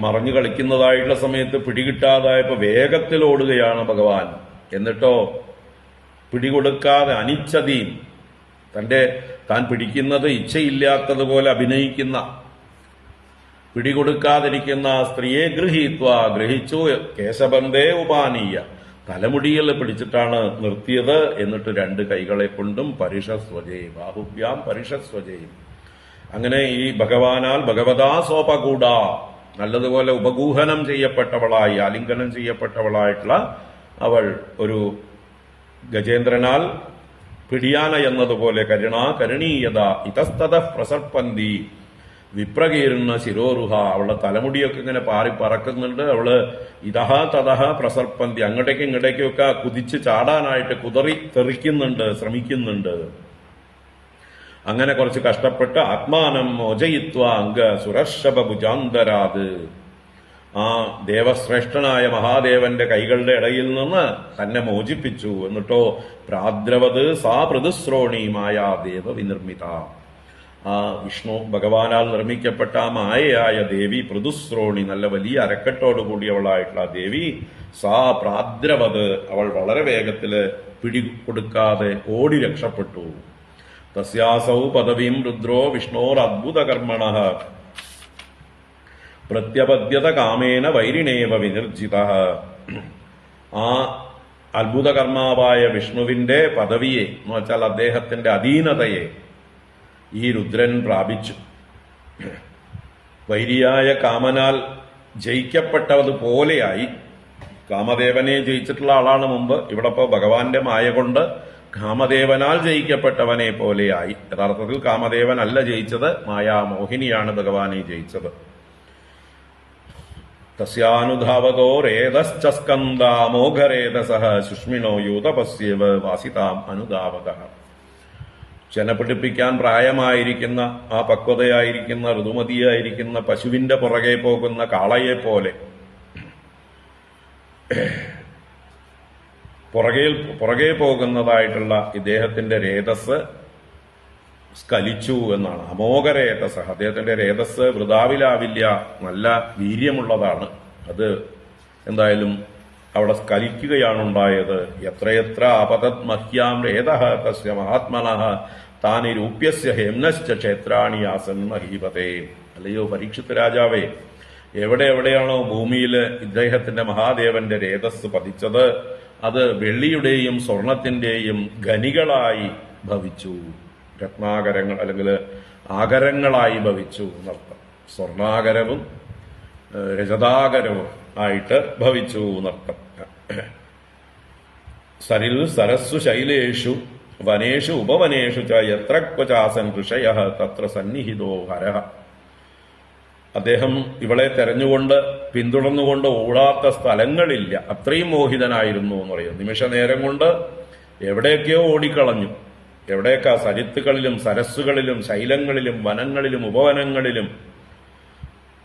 മറഞ്ഞു കളിക്കുന്നതായിട്ടുള്ള സമയത്ത് പിടികിട്ടാതായപ്പോ വേഗത്തിൽ ഓടുകയാണ് ഭഗവാൻ. എന്നിട്ടോ പിടികൊടുക്കാതെ അനിച്ഛതീം, താൻ പിടിക്കുന്നത് ഇച്ഛയില്ലാത്തതുപോലെ അഭിനയിക്കുന്ന, പിടികൊടുക്കാതിരിക്കുന്ന ആ സ്ത്രീയെ ഗ്രഹിച്ചു, കേശബന്ധേ ഉപാനീയ, തലമുടിയിൽ പിടിച്ചിട്ടാണ് നിർത്തിയത്. എന്നിട്ട് രണ്ട് കൈകളെ കൊണ്ടും പരിഷസ്വജേ, ബാഹുഭ്യാം പരിഷസ്വജയും. അങ്ങനെ ഈ ഭഗവാനാൽ ഭഗവതാ സോപകൂട, നല്ലതുപോലെ ഉപഗൂഹനം ചെയ്യപ്പെട്ടവളായി, ആലിംഗനം ചെയ്യപ്പെട്ടവളായിട്ടുള്ള അവൾ ഒരു ഗജേന്ദ്രനാൽ പിടിയാന എന്നതുപോലെ കരുണീയത ഇതസ്തത പ്രസർപ്പന്തി വിപ്രകീർണ ശിരോരുഹ, അവളുടെ തലമുടിയൊക്കെ ഇങ്ങനെ പാറി പറക്കുന്നുണ്ട്. അവള് ഇതഹ തതഹ പ്രസർപ്പന്തി, അങ്ങോട്ടേക്കും ഇങ്ങോട്ടേക്കും ഒക്കെ കുതിച്ച് ചാടാനായിട്ട് തെറിക്കുന്നുണ്ട്, ശ്രമിക്കുന്നുണ്ട്. അങ്ങനെ കുറച്ച് കഷ്ടപ്പെട്ട് ആത്മാനം മോചയിത്വ അംഗ സുരർഷഭ ഭുജാന്തരാത്, ആ ദേവശ്രേഷ്ഠനായ മഹാദേവന്റെ കൈകളുടെ ഇടയിൽ നിന്ന് തന്നെ മോചിപ്പിച്ചു. എന്നിട്ടോ പ്രാദ്രവത് സാ പൃഥുശ്രോണി മായാ ദേവ വിനിർമ്മിത, ആ വിഷ്ണു ഭഗവാനാൽ നിർമ്മിക്കപ്പെട്ട ആ മായയായ ദേവി പൃഥുശ്രോണി, നല്ല വലിയ അരക്കെട്ടോടുകൂടിയവളായിട്ടുള്ള ദേവി, സാ പ്രാദ്രവത്, അവൾ വളരെ വേഗത്തില് പിടികൊടുക്കാതെ ഓടി രക്ഷപ്പെട്ടു. തസ്യാസൗ പദവീം രുദ്രോ വിഷ്ണോർ അദ്ഭുതകർമ്മണഃ പ്രത്യപദ്യത കാമേന വൈരിണേവ വിനിർജിത, ആ അത്ഭുതകർമാവായ വിഷ്ണുവിന്റെ പദവിയെ എന്ന് വെച്ചാൽ അദ്ദേഹത്തിന്റെ അധീനതയെ ഈ രുദ്രൻ പ്രാപിച്ചു. വൈരിയായ കാമനാൽ ജയിക്കപ്പെട്ടതുപോലെയായി. കാമദേവനെ ജയിച്ചിട്ടുള്ള ആളാണ് മുമ്പ്, ഇവിടെ ഇപ്പോ ഭഗവാന്റെ മായ കൊണ്ട് കാമദേവനാൽ ജയിക്കപ്പെട്ടവനെ പോലെയായി. യഥാർത്ഥത്തിൽ കാമദേവൻ അല്ല ജയിച്ചത്, മായാമോഹിനിയാണ് ഭഗവാനെ ജയിച്ചത്. തസ്യാനുധാവതോ രേതശ്ച സ്കന്ദാമോഘരേതസഃ സുഷ്മിണോ യൂതപസ്യേവ വാസിതാം അനുധാവതഃ, ചെനപിടിപ്പിക്കാൻ പ്രായമായിരിക്കുന്ന ആ പക്വതയായിരിക്കുന്ന ഋതുമതിയായിരിക്കുന്ന പശുവിന്റെ പുറകെ പോകുന്ന കാളയെ പോലെ പുറകെ പോകുന്നതായിട്ടുള്ള ഇദ്ദേഹത്തിന്റെ രേതസ് സ്കലിച്ചു എന്നാണ്. അമോഘരേതസ്, അദ്ദേഹത്തിന്റെ രേതസ് വൃഥാവിലാവില്ല, നല്ല വീര്യമുള്ളതാണ്. അത് എന്തായാലും അവിടെ സ്കലിക്കുകയാണുണ്ടായത്. എത്രയെത്ര അപതത് മഹ്യാം രേതഃ തസ്യ മഹാത്മനഃ താനി രൂപ്യസ്യ ഹേംനശ്ച ക്ഷേത്രാണി ആസൻ മഹീപതേ. അല്ലയോ പരീക്ഷിത് രാജാവേ, എവിടെ എവിടെയാണോ ഭൂമിയിൽ ഇദ്ദേഹത്തിന്റെ മഹാദേവന്റെ രേതസ് പതിച്ചത്, അത് വെള്ളിയുടെയും സ്വർണത്തിന്റെയും ഖനികളായി ഭവിച്ചു. രത്നാകരങ്ങൾ അല്ലെങ്കിൽ ആകരങ്ങളായി ഭവിച്ചു എന്നർത്ഥം. സ്വർണാകരവും രജതാകരവും ആയിട്ട് ഭവിച്ചു എന്നർത്ഥം. സരിൽ സരസ്സു ശൈലേഷു വനേഷു ഉപവനേഷു ച യത്ര ക്വചാസൻ ഋഷയഃ തത്ര സന്നിഹിതോ ഹരഃ. അദ്ദേഹം ഇവളെ തെരഞ്ഞുകൊണ്ട് പിന്തുടർന്നുകൊണ്ട് ഓടാത്ത സ്ഥലങ്ങളില്ല. അത്രയും മോഹിതനായിരുന്നു എന്ന് പറയുന്നത്. നിമിഷ നേരം കൊണ്ട് എവിടെയൊക്കെയോ ഓടിക്കളഞ്ഞു. എവിടെയൊക്കെ സരിത്തുകളിലും സരസ്സുകളിലും ശൈലങ്ങളിലും വനങ്ങളിലും ഉപവനങ്ങളിലും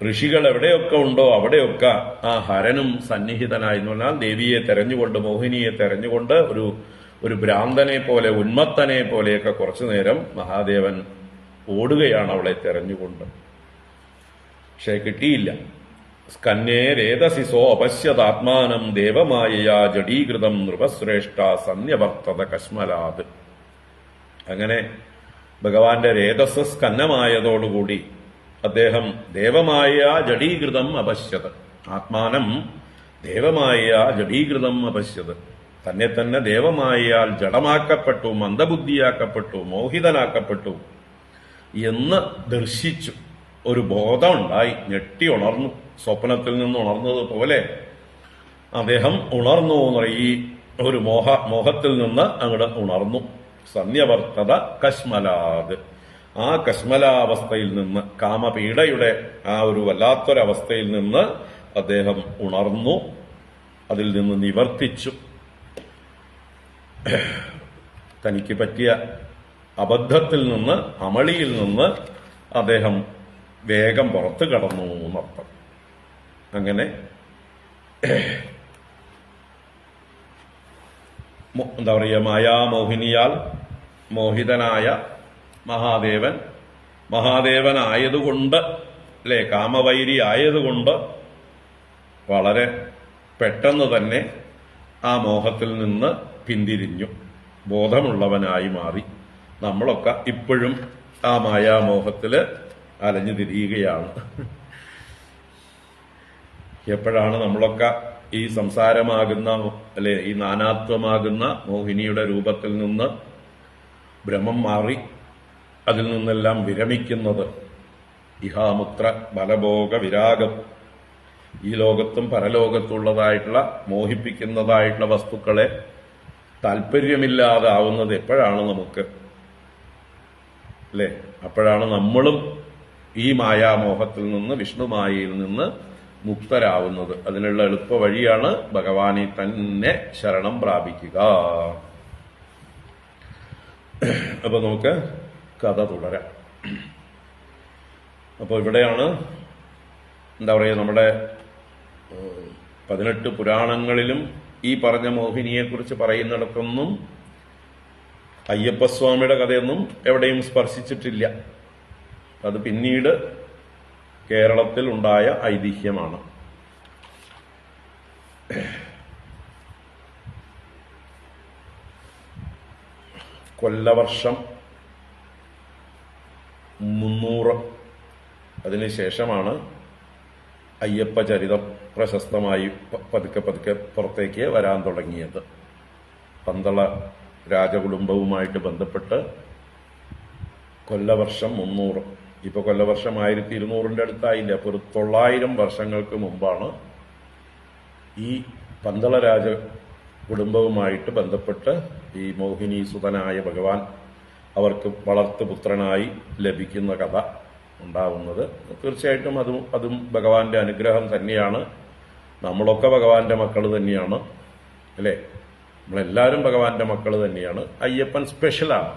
ഋഷികൾ എവിടെയൊക്കെ ഉണ്ടോ അവിടെയൊക്കെ ആ ഹരനും സന്നിഹിതനായി എന്ന് പറഞ്ഞാൽ ദേവിയെ തെരഞ്ഞുകൊണ്ട്, മോഹിനിയെ തെരഞ്ഞുകൊണ്ട് ഒരു ഭ്രാന്തനെ പോലെ, ഉന്മത്തനെ പോലെയൊക്കെ കുറച്ചു നേരം മഹാദേവൻ ഓടുകയാണ് അവളെ തെരഞ്ഞുകൊണ്ട്. പക്ഷെ കിട്ടിയില്ല. സ്കന്നേ രേതസിസോ അപശ്യതാത്മാനം ദേവമായയാ ജഡീകൃതം നൃപശ്രേഷ്ഠ സന്യവർത്തത കശ്മലാത്. അങ്ങനെ ഭഗവാന്റെ രേതസ് സ്കന്നമായതോടുകൂടി അദ്ദേഹം ദേവമായ ജഡീകൃതം അപശ്യത്. ആത്മാനം ദേവമായ ജഡീകൃതം അപശ്യത്. തന്നെ തന്നെ ദേവമായാൽ ജഡമാക്കപ്പെട്ടു, മന്ദബുദ്ധിയാക്കപ്പെട്ടു, മോഹിതനാക്കപ്പെട്ടു എന്ന് ദർശിച്ചു. ഒരു ബോധമുണ്ടായി, ഞെട്ടി ഉണർന്നു. സ്വപ്നത്തിൽ നിന്ന് ഉണർന്നതുപോലെ അദ്ദേഹം ഉണർന്നു എന്ന് ഈ ഒരു മോഹത്തിൽ നിന്ന് അങ്ങോട്ട് ഉണർന്നു. സന്യവർത്തത കശ്മലാത്. ആ കശ്മലാവസ്ഥയിൽ നിന്ന്, കാമപീഡയുടെ ആ ഒരു വല്ലാത്തൊരവസ്ഥയിൽ നിന്ന് അദ്ദേഹം ഉണർന്നു. അതിൽ നിന്ന് നിവർത്തിച്ചു. തനിക്ക് പറ്റിയ അബദ്ധത്തിൽ നിന്ന്, അമളിയിൽ നിന്ന് അദ്ദേഹം വേഗം പുറത്തു കടന്നു എന്നർത്ഥം. അങ്ങനെ എന്താ പറയുക, മായാമോഹിനിയാൽ മോഹിതനായ മഹാദേവനായതുകൊണ്ട്, അല്ലെ, കാമവൈരി ആയതുകൊണ്ട് വളരെ പെട്ടെന്ന് തന്നെ ആ മോഹത്തിൽ നിന്ന് പിന്തിരിഞ്ഞു, ബോധമുള്ളവനായി മാറി. നമ്മളൊക്കെ ഇപ്പോഴും ആ മായാമോഹത്തില് അലഞ്ഞു തിരിയുകയാണ്. എപ്പോഴാണ് നമ്മളൊക്കെ ഈ സംസാരമാകുന്ന, അല്ലെ, ഈ നാനാത്വമാകുന്ന മോഹിനിയുടെ രൂപത്തിൽ നിന്ന് ഭ്രമം മാറി അതിൽ നിന്നെല്ലാം വിരമിക്കുന്നത്? ഇഹാമുത്ര ബലഭോഗ വിരാഗം, ഈ ലോകത്തും പരലോകത്തുള്ളതായിട്ടുള്ള മോഹിപ്പിക്കുന്നതായിട്ടുള്ള വസ്തുക്കളെ താല്പര്യമില്ലാതാവുന്നത് എപ്പോഴാണ് നമുക്ക്, അല്ലെ? അപ്പോഴാണ് നമ്മളും ഈ മായാമോഹത്തിൽ നിന്ന്, വിഷ്ണുമായയിൽ നിന്ന് മുക്തരാവുന്നത്. അതിനുള്ള എളുപ്പ വഴിയാണ് ഭഗവാനെ തന്നെ ശരണം പ്രാപിക്കുക. അപ്പൊ നമുക്ക് കഥ തുടരാം. അപ്പൊ ഇവിടെയാണ് എന്താ പറയുക, നമ്മുടെ 18 പുരാണങ്ങളിലും ഈ പറഞ്ഞ മോഹിനിയെക്കുറിച്ച് പറയുന്നിടത്തൊന്നും അയ്യപ്പസ്വാമിയുടെ കഥയൊന്നും എവിടെയും സ്പർശിച്ചിട്ടില്ല. അത് പിന്നീട് കേരളത്തിൽ ഉണ്ടായ ഐതിഹ്യമാണ്. കൊല്ലവർഷം 300 അതിനുശേഷമാണ് അയ്യപ്പ ചരിതം പ്രശസ്തമായി പതുക്കെ പതുക്കെ പുറത്തേക്ക് വരാൻ തുടങ്ങിയത്. പന്തള രാജകുടുംബവുമായിട്ട് ബന്ധപ്പെട്ട് കൊല്ലവർഷം 300. ഇപ്പൊ കൊല്ലവർഷം 1200 അടുത്തായില്ല. അപ്പോൾ 900 വർഷങ്ങൾക്ക് മുമ്പാണ് ഈ പന്തള രാജ കുടുംബവുമായിട്ട് ബന്ധപ്പെട്ട് ഈ മോഹിനി സുതനായ ഭഗവാൻ അവർക്ക് വളർത്തുപുത്രനായി ലഭിക്കുന്ന കഥ ഉണ്ടാവുന്നത്. തീർച്ചയായിട്ടും അതും ഭഗവാന്റെ അനുഗ്രഹം തന്നെയാണ്. നമ്മളൊക്കെ ഭഗവാന്റെ മക്കൾ തന്നെയാണ്, അല്ലേ? നമ്മളെല്ലാവരും ഭഗവാന്റെ മക്കൾ തന്നെയാണ്. അയ്യപ്പൻ സ്പെഷ്യലാണ്.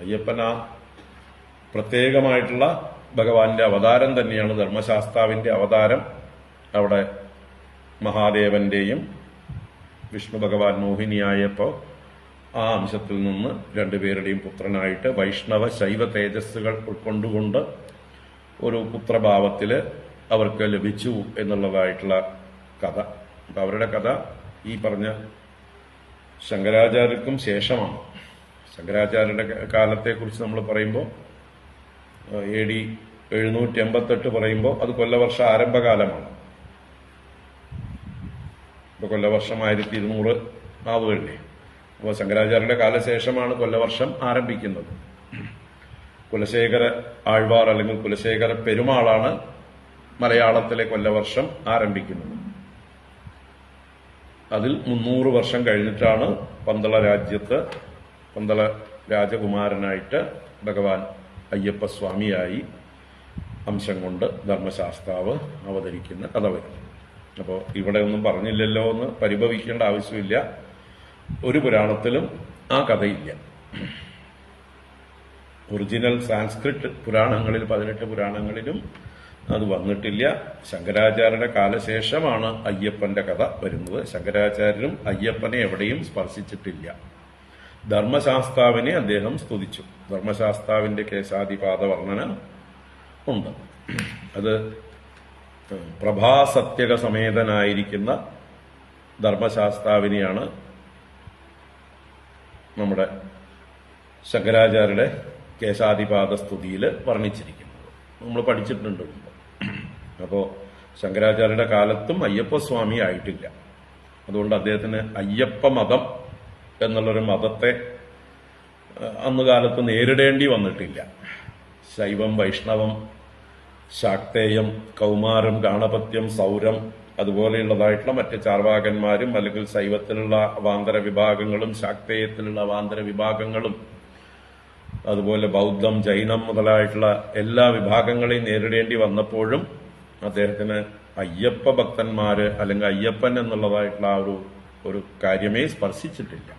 അയ്യപ്പൻ ആ പ്രത്യേകമായിട്ടുള്ള ഭഗവാന്റെ അവതാരം തന്നെയാണ്. ധർമ്മശാസ്താവിന്റെ അവതാരം. അവിടെ മഹാദേവന്റെയും വിഷ്ണു ഭഗവാൻ മോഹിനിയായപ്പോൾ ആ അംശത്തിൽ നിന്ന് രണ്ടുപേരുടെയും പുത്രനായിട്ട് വൈഷ്ണവ ശൈവ തേജസ്സുകൾ ഉൾക്കൊണ്ടുകൊണ്ട് ഒരു പുത്രഭാവത്തില് അവർക്ക് ലഭിച്ചു എന്നുള്ളതായിട്ടുള്ള കഥ. അപ്പൊ അവരുടെ കഥ ഈ പറഞ്ഞ ശങ്കരാചാര്യർക്കും ശേഷമാണ്. ശങ്കരാചാര്യരുടെ കാലത്തെക്കുറിച്ച് നമ്മൾ പറയുമ്പോൾ AD 788 പറയുമ്പോൾ അത് കൊല്ലവർഷ ആരംഭകാലമാണ്. ഇപ്പൊ കൊല്ലവർഷം 1200 ആവുകയല്ലേ. അപ്പോൾ ശങ്കരാചാര്യരുടെ കാലശേഷമാണ് കൊല്ലവർഷം ആരംഭിക്കുന്നത്. കുലശേഖര ആഴ്വാർ അല്ലെങ്കിൽ കുലശേഖര പെരുമാളാണ് മലയാളത്തിലെ കൊല്ലവർഷം ആരംഭിക്കുന്നത്. അതിൽ 300 വർഷം കഴിഞ്ഞിട്ടാണ് പന്തള രാജ്യത്ത് പന്തള രാജകുമാരനായിട്ട് ഭഗവാൻ അയ്യപ്പസ്വാമിയായി അംശം കൊണ്ട് ധർമ്മശാസ്താവ് അവതരിക്കുന്ന കഥ വരും. അപ്പോൾ ഇവിടെ ഒന്നും പറഞ്ഞില്ലല്ലോ എന്ന് പരിഭവിക്കേണ്ട ആവശ്യമില്ല. ഒരു പുരാണത്തിലും ആ കഥയില്ല. ഒറിജിനൽ സാൻസ്ക്രിറ്റ് പുരാണങ്ങളിൽ 18 പുരാണങ്ങളിലും അത് വന്നിട്ടില്ല. ശങ്കരാചാര്യരുടെ കാലശേഷമാണ് അയ്യപ്പന്റെ കഥ വരുന്നത്. ശങ്കരാചാര്യരും അയ്യപ്പനെ എവിടെയും സ്പർശിച്ചിട്ടില്ല. ധർമ്മശാസ്താവിനെ അദ്ദേഹം സ്തുതിച്ചു. ധർമ്മശാസ്താവിന്റെ കേശാദിപാത വർണ്ണന ഉണ്ട്. അത് പ്രഭാസത്യക സമേതനായിരിക്കുന്ന ധർമ്മശാസ്താവിനെയാണ് നമ്മുടെ ശങ്കരാചാര്യരുടെ കേശാദിപാത സ്തുതിയിൽ വർണ്ണിച്ചിരിക്കുന്നത്. നമ്മൾ പഠിച്ചിട്ടുണ്ട്. അപ്പോൾ ശങ്കരാചാര്യരുടെ കാലത്തും അയ്യപ്പസ്വാമി ആയിട്ടില്ല. അതുകൊണ്ട് അദ്ദേഹത്തിന് അയ്യപ്പ മതം എന്നുള്ളൊരു മതത്തെ അന്ന് കാലത്ത് നേരിടേണ്ടി വന്നിട്ടില്ല. ശൈവം, വൈഷ്ണവം, ശാക്തേയം, കൗമാരം, ഗാണപത്യം, സൗരം അതുപോലെയുള്ളതായിട്ടുള്ള മറ്റ് ചാർവാകന്മാരും അല്ലെങ്കിൽ ശൈവത്തിലുള്ള അവാന്തര വിഭാഗങ്ങളും ശാക്തേയത്തിലുള്ള അവാന്തര വിഭാഗങ്ങളും അതുപോലെ ബൗദ്ധം, ജൈനം മുതലായിട്ടുള്ള എല്ലാ വിഭാഗങ്ങളെയും നേരിടേണ്ടി വന്നപ്പോഴും അദ്ദേഹത്തിന് അയ്യപ്പ ഭക്തന്മാര് അല്ലെങ്കിൽ അയ്യപ്പൻ എന്നുള്ളതായിട്ടുള്ള ആ ഒരു കാര്യമേ സ്പർശിച്ചിട്ടില്ല.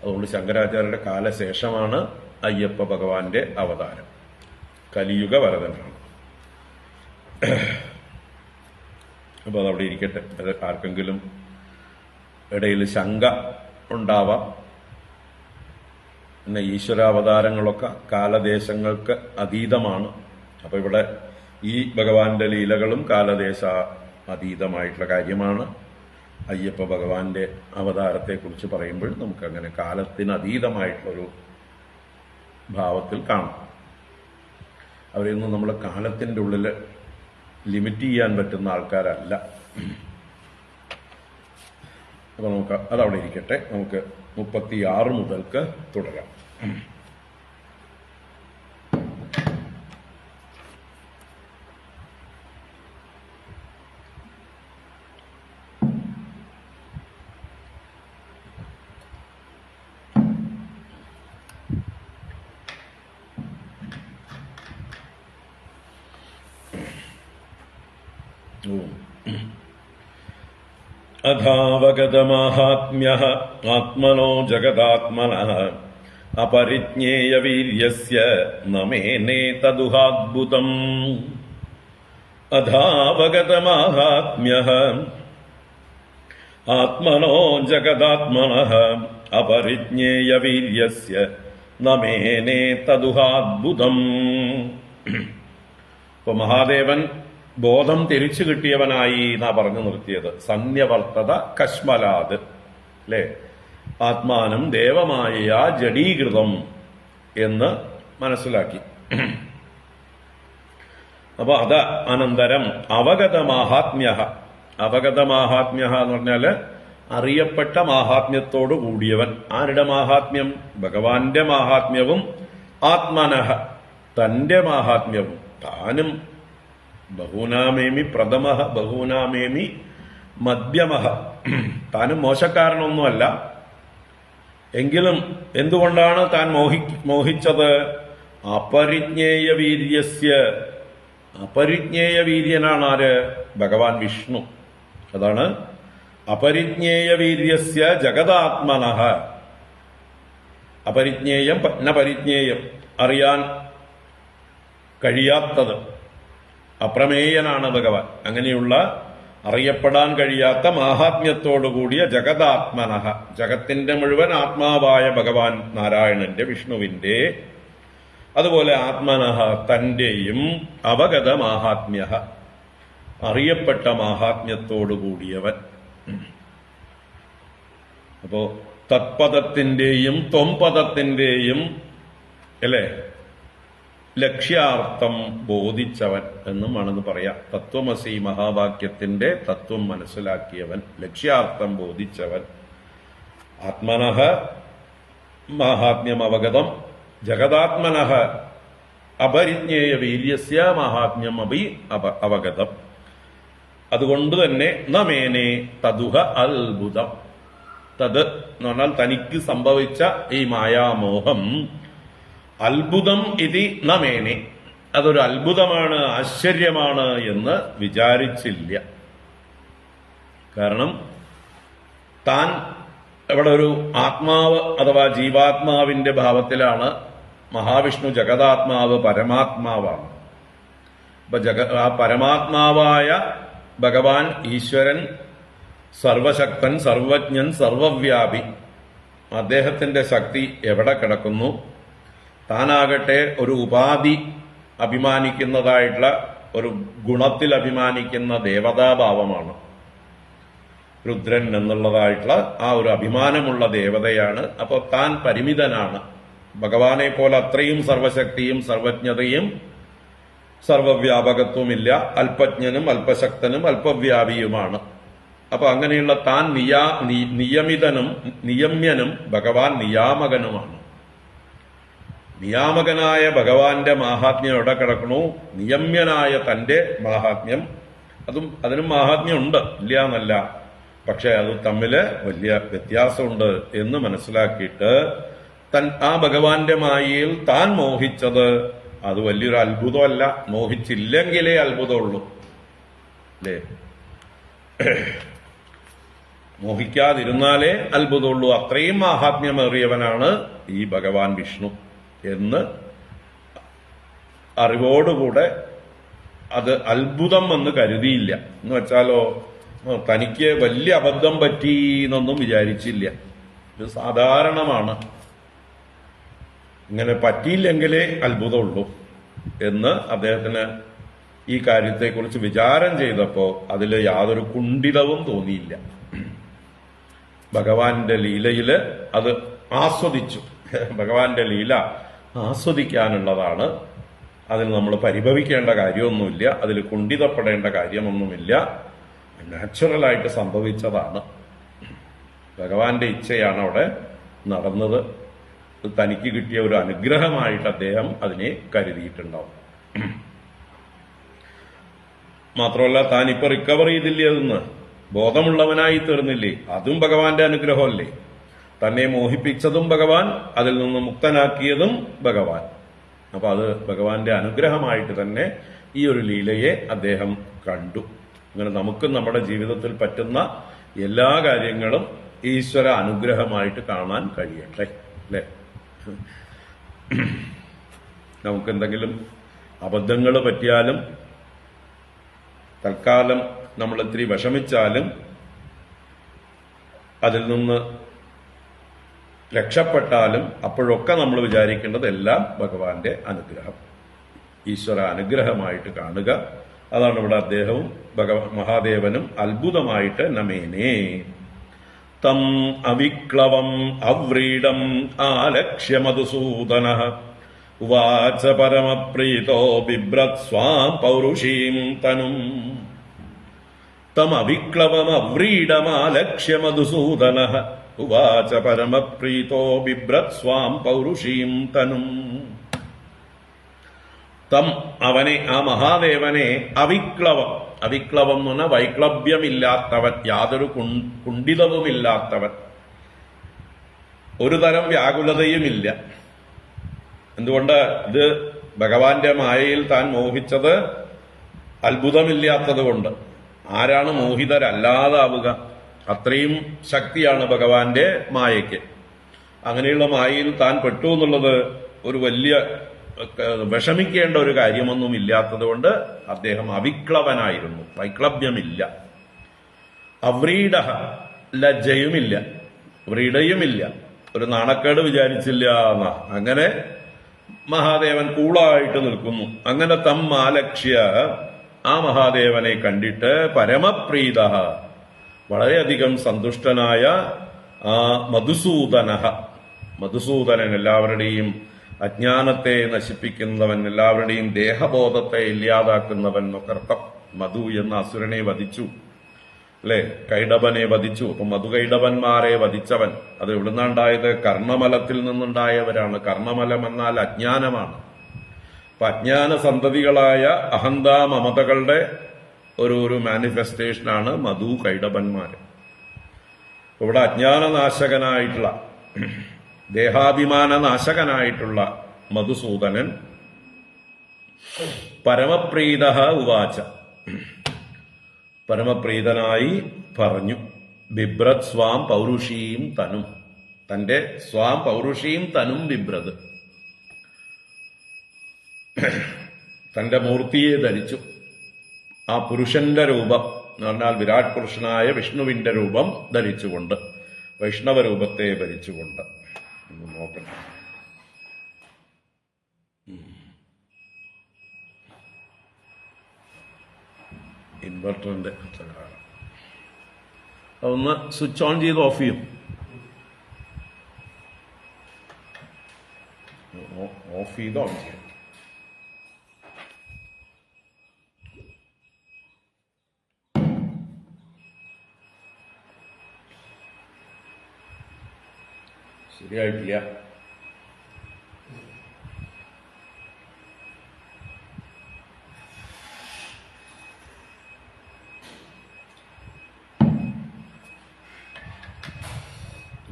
അതുകൊണ്ട് ശങ്കരാചാര്യരുടെ കാലശേഷമാണ് അയ്യപ്പ ഭഗവാന്റെ അവതാരം. കലിയുഗ വരദനാണ്. അപ്പൊ അതവിടെ ഇരിക്കട്ടെ. അത് ആർക്കെങ്കിലും ഇടയിൽ ശങ്ക ഉണ്ടാവാം. പിന്നെ ഈശ്വരാവതാരങ്ങളൊക്കെ കാലദേശങ്ങൾക്ക് അതീതമാണ്. അപ്പൊ ഇവിടെ ഈ ഭഗവാന്റെ ലീലകളും കാലദേശ അതീതമായിട്ടുള്ള കാര്യമാണ്. അയ്യപ്പ ഭഗവാന്റെ അവതാരത്തെക്കുറിച്ച് പറയുമ്പോൾ നമുക്കങ്ങനെ കാലത്തിനതീതമായിട്ടുള്ളൊരു ഭാവത്തിൽ കാണാം. അവരെയൊന്നും നമ്മൾ കാലത്തിന്റെ ഉള്ളിൽ ലിമിറ്റ് ചെയ്യാൻ പറ്റുന്ന ആൾക്കാരല്ല. അപ്പൊ നമുക്ക് അതവിടെ ഇരിക്കട്ടെ. നമുക്ക് 36 മുതൽക്ക് തുടരാം. അഥാവഗതമാഹാത്മ്യഃ ആത്മനോ ജഗദാത്മനഃ അപരിജ്ഞേയവീര്യസ്യ നമേനേ തദുഹാദ്ഭുതം. അഥാവഗതമാഹാത്മ്യഃ ആത്മനോ ജഗദാത്മനഃ അപരിജ്ഞേയവീര്യസ്യ നമേനേ തദുഹാദ്ഭുതം. ഇപ്പൊ മഹാദേവൻ ബോധം തിരിച്ചു കിട്ടിയവനായി എന്നാ പറഞ്ഞു നിർത്തിയത്. സന്യവർത്തത കശ്മലാത് അല്ലെ, ആത്മാനം ദേവമായ ജഡീകൃതം എന്ന് മനസ്സിലാക്കി. അപ്പൊ അത് അനന്തരം അവഗതമാഹാത്മ്യ. അവഗതമാഹാത്മ്യ എന്ന് പറഞ്ഞാല് അറിയപ്പെട്ട മാഹാത്മ്യത്തോടു കൂടിയവൻ. ആരുടെ മാഹാത്മ്യം? ഭഗവാന്റെ മാഹാത്മ്യവും ആത്മനഃ തന്റെ മാഹാത്മ്യവും. താനും ബഹൂനാമേമി പ്രഥമഃ ബഹൂനാമേമി മധ്യമഃ. താനും മോശക്കാരനൊന്നുമല്ല. എങ്കിലും എന്തുകൊണ്ടാണ് താൻ മോഹിച്ചത്? അപരിജ്ഞേയ വീര്യസ്യ. അപരിജ്ഞേയ വീര്യനാണ് ആര്? ഭഗവാൻ വിഷ്ണു. അതാണ് അപരിജ്ഞേയ വീര്യസ്യ ജഗദാത്മനഃ. അപരിജ്ഞേയം ന പരിജ്ഞേയം, അറിയാൻ കഴിയാത്തത്. അപ്രമേയനാണ് ഭഗവാൻ. അങ്ങനെയുള്ള അറിയപ്പെടാൻ കഴിയാത്ത മാഹാത്മ്യത്തോടുകൂടിയ ജഗദാത്മനഃ, ജഗത്തിന്റെ മുഴുവൻ ആത്മാവായ ഭഗവാൻ നാരായണന്റെ, വിഷ്ണുവിന്റെ, അതുപോലെ ആത്മനഃ തന്റെയും അവഗത മാഹാത്മ്യ, അറിയപ്പെട്ട മാഹാത്മ്യത്തോടുകൂടിയവൻ. അപ്പോ തത്പദത്തിന്റെയും ത്വംപദത്തിന്റെയും അല്ലേ ലക്ഷ്യാർത്ഥം ബോധിച്ചവൻ എന്നും ആണെന്ന് പറയാം. തത്വമസി മഹാവാക്യത്തിന്റെ തത്വം മനസ്സിലാക്കിയവൻ, ലക്ഷ്യാർത്ഥം ബോധിച്ചവൻ. ആത്മനഃ മാഹാത്മ്യം അവഗതം ജഗദാത്മനഃ അപരിജ്ഞേയ വീര്യസ്യ മാഹാത്മ്യം അഭി അവഗതം. അതുകൊണ്ട് തന്നെ നമേനെ തതുഹ അത്ഭുതം. തത് എന്ന് പറഞ്ഞാൽ തനിക്ക് സംഭവിച്ച ഈ മായാമോഹം അത്ഭുതം ഇതി നമേനെ, അതൊരു അത്ഭുതമാണ്, ആശ്ചര്യമാണ് എന്ന് വിചാരിച്ചില്ല. കാരണം താൻ ഇവിടെ ഒരു ആത്മാവ് അഥവാ ജീവാത്മാവിന്റെ ഭാവത്തിലാണ്. മഹാവിഷ്ണു ജഗതാത്മാവ് പരമാത്മാവാണ്. അപ്പൊ ആ പരമാത്മാവായ ഭഗവാൻ ഈശ്വരൻ സർവശക്തൻ, സർവജ്ഞൻ, സർവവ്യാപി. അദ്ദേഹത്തിന്റെ ശക്തി എവിടെ കിടക്കുന്നു? താനാകട്ടെ ഒരു ഉപാധി അഭിമാനിക്കുന്നതായിട്ടുള്ള ഒരു ഗുണത്തിൽ അഭിമാനിക്കുന്ന ദേവതാഭാവമാണ്. രുദ്രൻ എന്നുള്ളതായിട്ടുള്ള ആ ഒരു അഭിമാനമുള്ള ദേവതയാണ്. അപ്പോൾ താൻ പരിമിതനാണ്. ഭഗവാനെ പോലെ അത്രയും സർവശക്തിയും സർവജ്ഞതയും സർവവ്യാപകത്വമില്ല. അല്പജ്ഞനും അല്പശക്തനും അല്പവ്യാപിയുമാണ്. അപ്പൊ അങ്ങനെയുള്ള താൻ നിയമിതനും നിയമ്യനും ഭഗവാൻ നിയാമകനുമാണ്. നിയാമകനായ ഭഗവാന്റെ മാഹാത്മ്യം എവിടെ കിടക്കണു? നിയമ്യനായ തന്റെ മാഹാത്മ്യം. അതിനും മാഹാത്മ്യമുണ്ട്, ഇല്ല എന്നല്ല. പക്ഷെ അത് തമ്മില് വലിയ വ്യത്യാസമുണ്ട് എന്ന് മനസ്സിലാക്കിയിട്ട് ആ ഭഗവാന്റെ മായയിൽ താൻ മോഹിച്ചത് അത് വലിയൊരു അത്ഭുതമല്ല. മോഹിച്ചില്ലെങ്കിലേ അത്ഭുതമുള്ളൂ, അല്ലേ? മോഹിക്കാതിരുന്നാലേ അത്ഭുതമുള്ളൂ. അത്രയും മാഹാത്മ്യമേറിയവനാണ് ഈ ഭഗവാൻ വിഷ്ണു എന്ന് അറിവോടുകൂടെ അത് അത്ഭുതം എന്ന് കരുതിയില്ല. എന്ന് വെച്ചാലോ തനിക്ക് വലിയ അബദ്ധം പറ്റി എന്നൊന്നും വിചാരിച്ചില്ല. ഇത് സാധാരണമാണ്. ഇങ്ങനെ പറ്റിയില്ലെങ്കിലേ അത്ഭുതമുള്ളൂ എന്ന് അദ്ദേഹത്തിന് ഈ കാര്യത്തെക്കുറിച്ച് വിചാരം ചെയ്തപ്പോ അതിൽ യാതൊരു കുണ്ഠിതവും തോന്നിയില്ല. ഭഗവാന്റെ ലീലയില് അത് ആസ്വദിച്ചു. ഭഗവാന്റെ ലീല ആസ്വദിക്കാനുള്ളതാണ്. അതിൽ നമ്മൾ പരിഭവിക്കേണ്ട കാര്യമൊന്നുമില്ല, അതിൽ കുണ്ഠിതപ്പെടേണ്ട കാര്യമൊന്നുമില്ല. നാച്ചുറലായിട്ട് സംഭവിച്ചതാണ്. ഭഗവാന്റെ ഇച്ഛയാണ് അവിടെ നടന്നത്. തനിക്ക് കിട്ടിയ ഒരു അനുഗ്രഹമായിട്ട് അദ്ദേഹം അതിനെ കരുതിയിട്ടുണ്ടാവും. മാത്രമല്ല താനിപ്പോ റിക്കവർ ചെയ്തില്ലേ, അതെന്ന് ബോധമുള്ളവനായി തീർന്നില്ലേ, അതും ഭഗവാന്റെ അനുഗ്രഹമല്ലേ. തന്നെ മോഹിപ്പിച്ചതും ഭഗവാൻ, അതിൽ നിന്ന് മുക്തനാക്കിയതും ഭഗവാൻ. അപ്പൊ അത് ഭഗവാന്റെ അനുഗ്രഹമായിട്ട് തന്നെ ഈ ഒരു ലീലയെ അദ്ദേഹം കണ്ടു. അങ്ങനെ നമുക്കും നമ്മുടെ ജീവിതത്തിൽ പറ്റുന്ന എല്ലാ കാര്യങ്ങളും ഈശ്വര അനുഗ്രഹമായിട്ട് കാണാൻ കഴിയട്ടെ, അല്ലേ? നമുക്കെന്തെങ്കിലും അബദ്ധങ്ങൾ പറ്റിയാലും തൽക്കാലം നമ്മൾ ഇത്തിരി വിഷമിച്ചാലും അതിൽ നിന്ന് രക്ഷപ്പെട്ടാലും അപ്പോഴൊക്കെ നമ്മൾ വിചാരിക്കേണ്ടത് എല്ലാം ഭഗവാന്റെ അനുഗ്രഹം, ഈശ്വര അനുഗ്രഹമായിട്ട് കാണുക. അതാണ് ഇവിടെ അദ്ദേഹവും മഹാദേവനും അത്ഭുതമായിട്ട് നമേനേ തം അവിക്ലവം അവ്രീഡം ആലക്ഷ്യ മധുസൂദനഃ ഉവാച പരമപ്രീതോ ബിഭ്രത് സ്വാം പൗരുഷീം തനും. തം അവിക്ലവം അവ്രീഡമാലക്ഷ്യ മധുസൂദനഃ ഉവാച പരമപ്രീതോ ബിഭ്രത് സ്വാം പൗരുഷീം തനും. തം അവനെ, ആ മഹാദേവനെ, അവിക്ലവം, അവിക്ലവം എന്ന് പറഞ്ഞാൽ വൈക്ലഭ്യമില്ലാത്തവൻ, യാതൊരു കുണ്ഠിതവുമില്ലാത്തവൻ, ഒരു തരം വ്യാകുലതയുമില്ല. എന്തുകൊണ്ട്? ഇത് ഭഗവാന്റെ മായയിൽ താൻ മോഹിച്ചത് അത്ഭുതമില്ലാത്തത് കൊണ്ട്. ആരാണ് മോഹിതരല്ലാതാവുക? അത്രയും ശക്തിയാണ് ഭഗവാന്റെ മായയ്ക്ക്. അങ്ങനെയുള്ള മായയിൽ താൻ പെട്ടു എന്നുള്ളത് ഒരു വലിയ വിഷമിക്കേണ്ട ഒരു കാര്യമൊന്നും ഇല്ലാത്തത് കൊണ്ട് അദ്ദേഹം അവിക്ലവനായിരുന്നു, വൈക്ലഭ്യമില്ല. അവ്രീഡ, ലജ്ജയുമില്ല, വ്രീഡയുമില്ല, ഒരു നാണക്കേട് വിചാരിച്ചില്ല എന്നാ. അങ്ങനെ മഹാദേവൻ കൂളായിട്ട് നിൽക്കുന്നു. അങ്ങനെ തം ആലക്ഷ്യ, ആ മഹാദേവനെ കണ്ടിട്ട് പരമപ്രീത, വളരെയധികം സന്തുഷ്ടനായ മധുസൂദന, മധുസൂദനൻ, എല്ലാവരുടെയും അജ്ഞാനത്തെ നശിപ്പിക്കുന്നവൻ, എല്ലാവരുടെയും ദേഹബോധത്തെ ഇല്ലാതാക്കുന്നവൻ എന്നൊക്കെ അർത്ഥം. മധു എന്ന അസുരനെ വധിച്ചു, അല്ലെ, കൈടബനെ വധിച്ചു. അപ്പൊ മധുകൈടബന്മാരെ വധിച്ചവൻ, അത് എവിടുന്നുണ്ടായത്? കർണമലത്തിൽ നിന്നുണ്ടായവരാണ്. കർണമലം എന്നാൽ അജ്ഞാനമാണ്. അപ്പൊ അജ്ഞാന സന്തതികളായ അഹന്താ മമതകളുടെ ഒരു മാനിഫെസ്റ്റേഷനാണ് മധു കൈടബന്മാര്. ഇവിടെ അജ്ഞാനനാശകനായിട്ടുള്ള, ദേഹാഭിമാന നാശകനായിട്ടുള്ള മധുസൂദനൻ പരമപ്രീത ഉവാച, പരമപ്രീതനായി പറഞ്ഞു. ബിഭ്രത് സ്വാം പൗരുഷീം തനും, തന്റെ സ്വാം പൗരുഷീം തനും ബിഭ്രത്, തന്റെ മൂർത്തിയെ ധരിച്ചു. ആ പുരുഷന്റെ രൂപം എന്ന് പറഞ്ഞാൽ വിരാട് പുരുഷനായ വിഷ്ണുവിന്റെ രൂപം ധരിച്ചുകൊണ്ട്, വൈഷ്ണവ രൂപത്തെ ഭരിച്ചുകൊണ്ട്. നോക്കണം, ഇൻവെർട്ടറിന്റെ അതൊന്ന് സ്വിച്ച് ഓൺ ചെയ്ത് ഓഫ് ചെയ്യും. ഓഫ് ചെയ്ത് ഓൺ ചെയ്യും. ശരിയായിട്ടില്ല.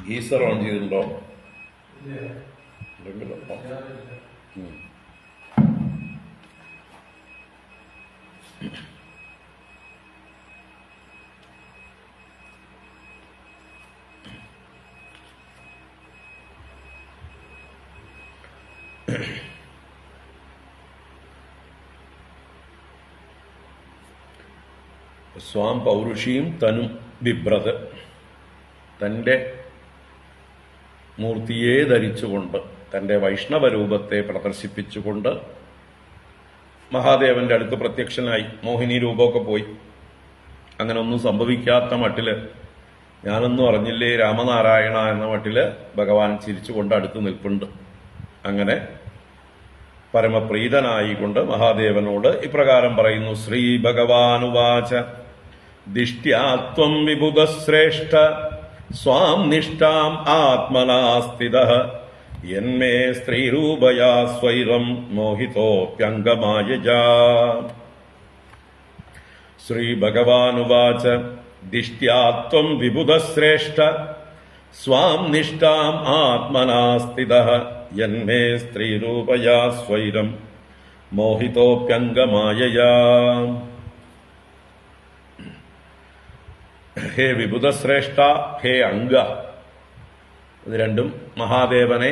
ഗീസർ ഓൺ ചെയ്തിട്ടുണ്ടോ? സ്വാം പൗരുഷീം തനും ബിഭ്രത്, തന്റെ മൂർത്തിയെ ധരിച്ചുകൊണ്ട്, തന്റെ വൈഷ്ണവ രൂപത്തെ പ്രദർശിപ്പിച്ചുകൊണ്ട് മഹാദേവന്റെ അടുത്ത് പ്രത്യക്ഷനായി. മോഹിനി രൂപമൊക്കെ പോയി. അങ്ങനെ ഒന്നും സംഭവിക്കാത്ത മട്ടില്, ഞാനൊന്നും അറിഞ്ഞില്ലേ രാമനാരായണ എന്ന മട്ടില് ഭഗവാൻ ചിരിച്ചുകൊണ്ട് അടുത്ത് നിൽപ്പുണ്ട്. അങ്ങനെ പരമപ്രീതനായിക്കൊണ്ട് മഹാദേവനോട് ഇപ്രകാരം പറയുന്നു. ശ്രീ ഭഗവാനുവാച ദിഷ്ട്യാത്വം വിബുധശ്രേഷ്ഠ സ്വാം നിഷ്ഠാം ആത്മനാ സ്ഥിതഃ യന്മേ സ്ത്രീരൂപയാ സ്വൈരം മോഹിതോപ്യംഗമായയാ. ശ്രീ ഭഗവാനുവാച ദിഷ്ട്യാത്വം വിബുധശ്രേഷ്ഠ സ്വാം നിഷ്ഠാം ആത്മനാ സ്ഥിതഃ യന്മേ സ്ത്രീരൂപയാ സ്വൈരം മോഹിതോപ്യംഗമായയാ. ഹേ വിബുധശ്രേഷ്ഠ, ഹേ അംഗ, ഇത് രണ്ടും മഹാദേവനെ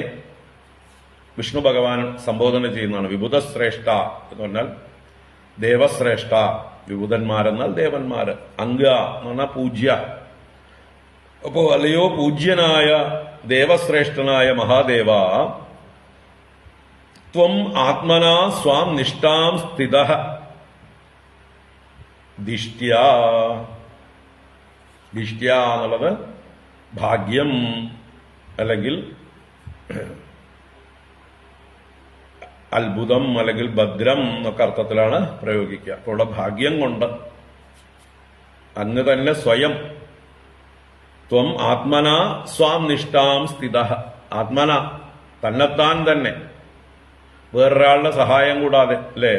വിഷ്ണു ഭഗവാൻ സംബോധന ചെയ്യുന്നതാണ്. വിബുധശ്രേഷ്ഠ എന്ന് പറഞ്ഞാൽ ദേവശ്രേഷ്ഠ, വിബുധന്മാരെന്നാൽ ദേവന്മാര്, അംഗ എന്ന് പറഞ്ഞാൽ പൂജ്യ. അപ്പോ അല്ലയോ പൂജ്യനായ ദേവശ്രേഷ്ഠനായ മഹാദേവ, ത്വം ആത്മനാ സ്വാം നിഷ്ഠാം സ്ഥിതഃ ദിഷ്ട്യാ. ദിഷ്ട്യ എന്നുള്ളത് ഭാഗ്യം അല്ലെങ്കിൽ അത്ഭുതം അല്ലെങ്കിൽ ഭദ്രം എന്നൊക്കെ അർത്ഥത്തിലാണ് പ്രയോഗിക്കുക. അപ്പോൾ ഇവിടെ ഭാഗ്യം കൊണ്ട് അങ്ങ് തന്നെ സ്വയം ത്വം ആത്മന സ്വാം നിഷ്ഠാം സ്ഥിതഃ, ആത്മന തന്നെത്താൻ തന്നെ, വേറൊരാളുടെ സഹായം കൂടാതെ, അല്ലേ,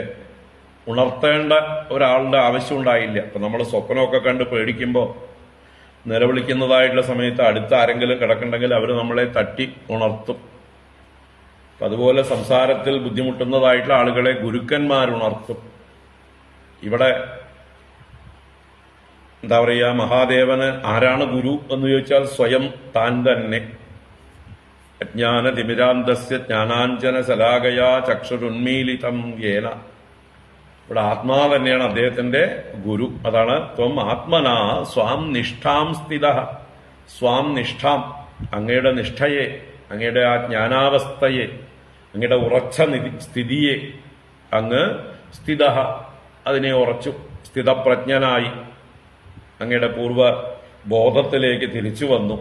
ഉണർത്തേണ്ട ഒരാളുടെ ആവശ്യം ഉണ്ടായില്ല. അപ്പൊ നമ്മൾ സ്വപ്നമൊക്കെ കണ്ട് പേടിക്കുമ്പോൾ നിലവിളിക്കുന്നതായിട്ടുള്ള സമയത്ത് അടുത്ത് ആരെങ്കിലും കിടക്കുന്നുണ്ടെങ്കിൽ അവർ നമ്മളെ തട്ടി ഉണർത്തും. അതുപോലെ സംസാരത്തിൽ ബുദ്ധിമുട്ടുന്നതായിട്ടുള്ള ആളുകളെ ഗുരുക്കന്മാരുണർത്തും. ഇവിടെ എന്താ പറയുക, മഹാദേവന് ആരാണ് ഗുരു എന്ന് ചോദിച്ചാൽ സ്വയം താൻ തന്നെ. അജ്ഞാന തിമിരാന്തസ്യ ജ്ഞാനാഞ്ജന ശലാകയാ ചക്ഷുരുന്മീലിതം യേന. ഇവിടെ ആത്മാവ് തന്നെയാണ് അദ്ദേഹത്തിന്റെ ഗുരു. അതാണ് ത്വം ആത്മനാ സ്വാം നിഷ്ഠാം സ്ഥിതഃ. സ്വാം നിഷ്ഠാം, അങ്ങയുടെ നിഷ്ഠയെ, അങ്ങയുടെ ആ ജ്ഞാനാവസ്ഥയെ, അങ്ങയുടെ ഉറച്ച സ്ഥിതിയെ അങ്ങ് സ്ഥിതഃ, അതിനെ ഉറച്ചു, സ്ഥിതപ്രജ്ഞനായി അങ്ങയുടെ പൂർവ്വ ബോധത്തിലേക്ക് തിരിച്ചു വന്നു.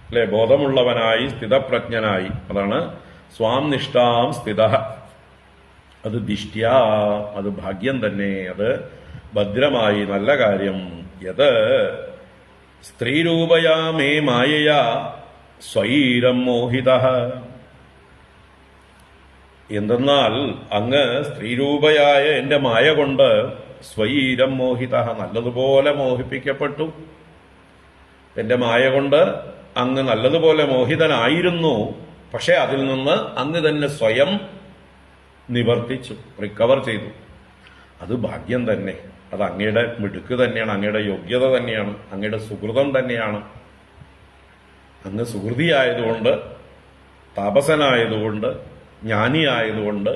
അല്ലെ? ബോധമുള്ളവനായി സ്ഥിതപ്രജ്ഞനായി. അതാണ് സ്വാം നിഷ്ഠാം സ്ഥിത. അത് ദിഷ്ട്യാ, അത് ഭാഗ്യം തന്നെ, അത് ഭദ്രമായി, നല്ല കാര്യം. യത് സ്ത്രീരൂപയാ മേ മായയാ സ്വൈരം മോഹിത. എന്തെന്നാൽ അങ്ങ് സ്ത്രീരൂപയായ എന്റെ മായ കൊണ്ട് സ്വൈരം മോഹിത, നല്ലതുപോലെ മോഹിപ്പിക്കപ്പെട്ടു. എന്റെ മായ കൊണ്ട് അങ്ങ് നല്ലതുപോലെ മോഹിതനായിരുന്നു. പക്ഷെ അതിൽ നിന്ന് അങ്ങ് തന്നെ സ്വയം നിവർത്തിച്ചു, റിക്കവർ ചെയ്തു. അത് ഭാഗ്യം തന്നെ, അത് അങ്ങയുടെ മിടുക്ക് തന്നെയാണ്, അങ്ങയുടെ യോഗ്യത തന്നെയാണ്, അങ്ങയുടെ സുഹൃതം തന്നെയാണ്. അങ്ങ് സുഹൃതിയായതുകൊണ്ട്, താപസനായതുകൊണ്ട്, ജ്ഞാനിയായതുകൊണ്ട്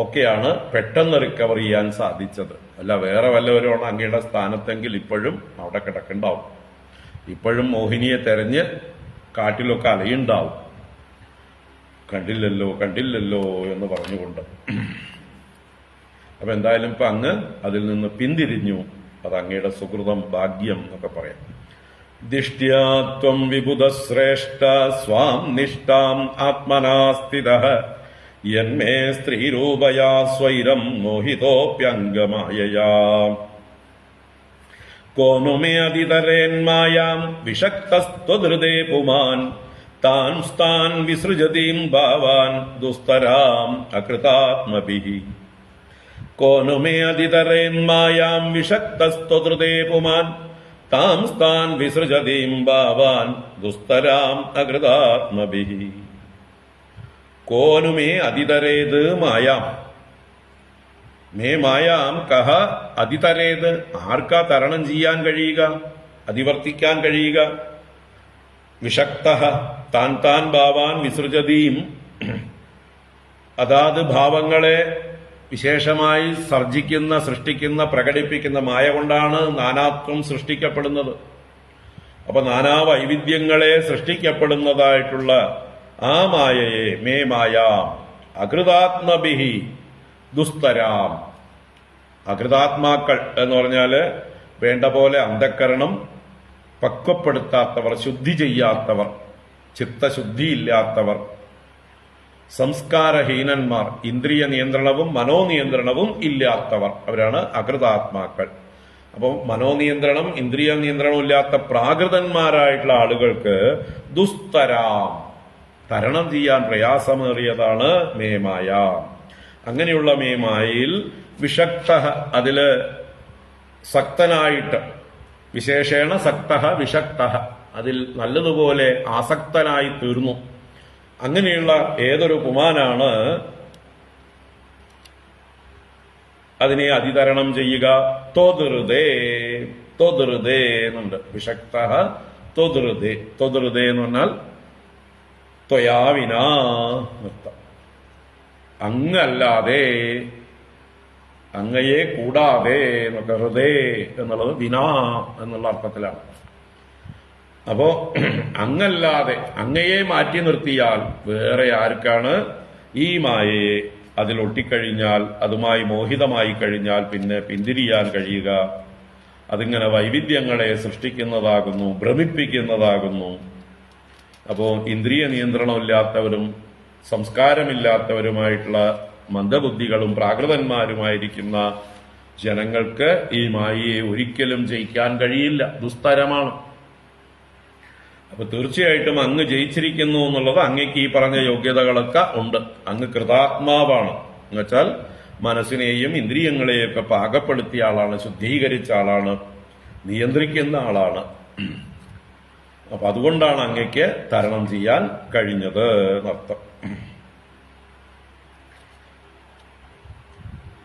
ഒക്കെയാണ് പെട്ടെന്ന് റിക്കവർ ചെയ്യാൻ സാധിച്ചത്. അല്ല വേറെ വല്ലവരുമാണ് അങ്ങയുടെ സ്ഥാനത്തെങ്കിൽ ഇപ്പോഴും അവിടെ കിടക്കുന്നുണ്ടാവും. ഇപ്പോഴും മോഹിനിയെ തെരഞ്ഞ് കാട്ടിലൊക്കെ അലയുണ്ടാവും, കണ്ടില്ലല്ലോ കണ്ടില്ലല്ലോ എന്ന് പറഞ്ഞുകൊണ്ട്. അപ്പൊ എന്തായാലും ഇപ്പൊ അങ്ങ് അതിൽ നിന്ന് പിന്തിരിഞ്ഞു. അത് അങ്ങയുടെ സുഹൃതം, ഭാഗ്യം എന്നൊക്കെ പറയാം. ദിഷ്ട്യാത്വം വിബുധശ്രേഷ്ഠ സ്വാം നിഷ്ഠാം ആത്മനാ സ്ഥിതഃ യന്മേ സ്ത്രീരൂപയാ സ്വൈരം മോഹിതോപ്യംഗമായയാ കോനു മേ അതിതരേന്മായാം വിഷക്തസ്ത്വധൃതേ പുമാൻ താൻ സ്ഥാൻ വിസൃജതീം ഭാവാൻ ദുസ്തരാം അകൃതാത്മഭിഃ. കോനു മേ അതിതരേന്മായാം വിഷക്തസ്ത്വധൃതേ പുമാൻ താം സ്ഥാൻ വിസൃജതീം ഭാവാൻ ദുസ്തരാം അകൃതാത്മഭിഃ. കോനുമേ അതിതരേത് മായാം, മേ മായാം കഹ അതിതരേത്, ആർക്കാ തരണം ചെയ്യാൻ കഴിയുക, അതിവർത്തിക്കാൻ കഴിയുക. വിഷക്ത താൻ താൻ ഭാവാൻ വിസൃജതീം, അതാത് ഭാവങ്ങളെ വിശേഷമായി സർജിക്കുന്ന, സൃഷ്ടിക്കുന്ന, പ്രകടിപ്പിക്കുന്ന മായ കൊണ്ടാണ് നാനാത്വം സൃഷ്ടിക്കപ്പെടുന്നത്. അപ്പൊ നാനാ വൈവിധ്യങ്ങളെ സൃഷ്ടിക്കപ്പെടുന്നതായിട്ടുള്ള ആ മായയെ മേ മായാം അകൃതാത്മഭിഹി ദുസ്തരാം. അകൃതാത്മാക്കൾ എന്ന് പറഞ്ഞാല് വേണ്ട പോലെ അന്ധക്കരണം പക്വപ്പെടുത്താത്തവർ, ശുദ്ധി ചെയ്യാത്തവർ, ചിത്തശുദ്ധിയില്ലാത്തവർ, സംസ്കാരഹീനന്മാർ, ഇന്ദ്രിയ നിയന്ത്രണവും മനോനിയന്ത്രണവും ഇല്ലാത്തവർ, അവരാണ് അകൃതാത്മാക്കൾ. അപ്പം മനോനിയന്ത്രണം, ഇന്ദ്രിയ നിയന്ത്രണവും ഇല്ലാത്ത പ്രാകൃതന്മാരായിട്ടുള്ള ആളുകൾക്ക് ദുസ്തരാം, തരണം ചെയ്യാൻ പ്രയാസമേറിയതാണ് മേമായ. അങ്ങനെയുള്ള മേമായയിൽ വിഷക്ത, അതില് സക്തനായിട്ട്, വിശേഷേണ സക്ത വിഷക്ത, അതിൽ നല്ലതുപോലെ ആസക്തനായി തീർന്നു. അങ്ങനെയുള്ള ഏതൊരു പുമാനാണ് അതിനെ അതിതരണം ചെയ്യുക. ത്വധൃതേ, ത്വധൃതേ എന്നുണ്ട്. വിഷക്ത ത്വധൃതേ, ത്വധൃതേ എന്ന് പറഞ്ഞാൽ ത്വയാവിനാ നൃത്തം, അങ്ങല്ലാതെ, അങ്ങയെ കൂടാതെ എന്നൊക്കെ. ഹൃദേ എന്നുള്ളത് വിനാ എന്നുള്ള അർത്ഥത്തിലാണ്. അപ്പോ അങ്ങല്ലാതെ, അങ്ങയെ മാറ്റി നിർത്തിയാൽ വേറെ ആർക്കാണ് ഈ മായയെ അതിലൊട്ടിക്കഴിഞ്ഞാൽ, അതുമായി മോഹിതമായി കഴിഞ്ഞാൽ പിന്നെ പിന്തിരിയാൻ കഴിയുക? അതിങ്ങനെ വൈവിധ്യങ്ങളെ സൃഷ്ടിക്കുന്നതാകുന്നു, ഭ്രമിപ്പിക്കുന്നതാകുന്നു. അപ്പോ ഇന്ദ്രിയ നിയന്ത്രണമില്ലാത്തവരും സംസ്കാരമില്ലാത്തവരുമായിട്ടുള്ള മന്ദബുദ്ധികളും പ്രാകൃതന്മാരുമായിരിക്കുന്ന ജനങ്ങൾക്ക് ഈ മായയെ ഒരിക്കലും ജയിക്കാൻ കഴിയില്ല, ദുസ്തരമാണ്. അപ്പൊ തീർച്ചയായിട്ടും അങ്ങ് ജയിച്ചിരിക്കുന്നു എന്നുള്ളത് അങ്ങേക്ക് ഈ പറഞ്ഞ യോഗ്യതകളൊക്കെ ഉണ്ട്. അങ്ങ് കൃതാത്മാവാണ്, എന്നുവെച്ചാൽ മനസ്സിനെയും ഇന്ദ്രിയങ്ങളെയും ഒക്കെ പാകപ്പെടുത്തിയ ആളാണ്, ശുദ്ധീകരിച്ച ആളാണ്, നിയന്ത്രിക്കുന്ന ആളാണ്. അപ്പൊ അതുകൊണ്ടാണ് അങ്ങയ്ക്ക് തരണം ചെയ്യാൻ കഴിഞ്ഞത് എന്നർത്ഥം.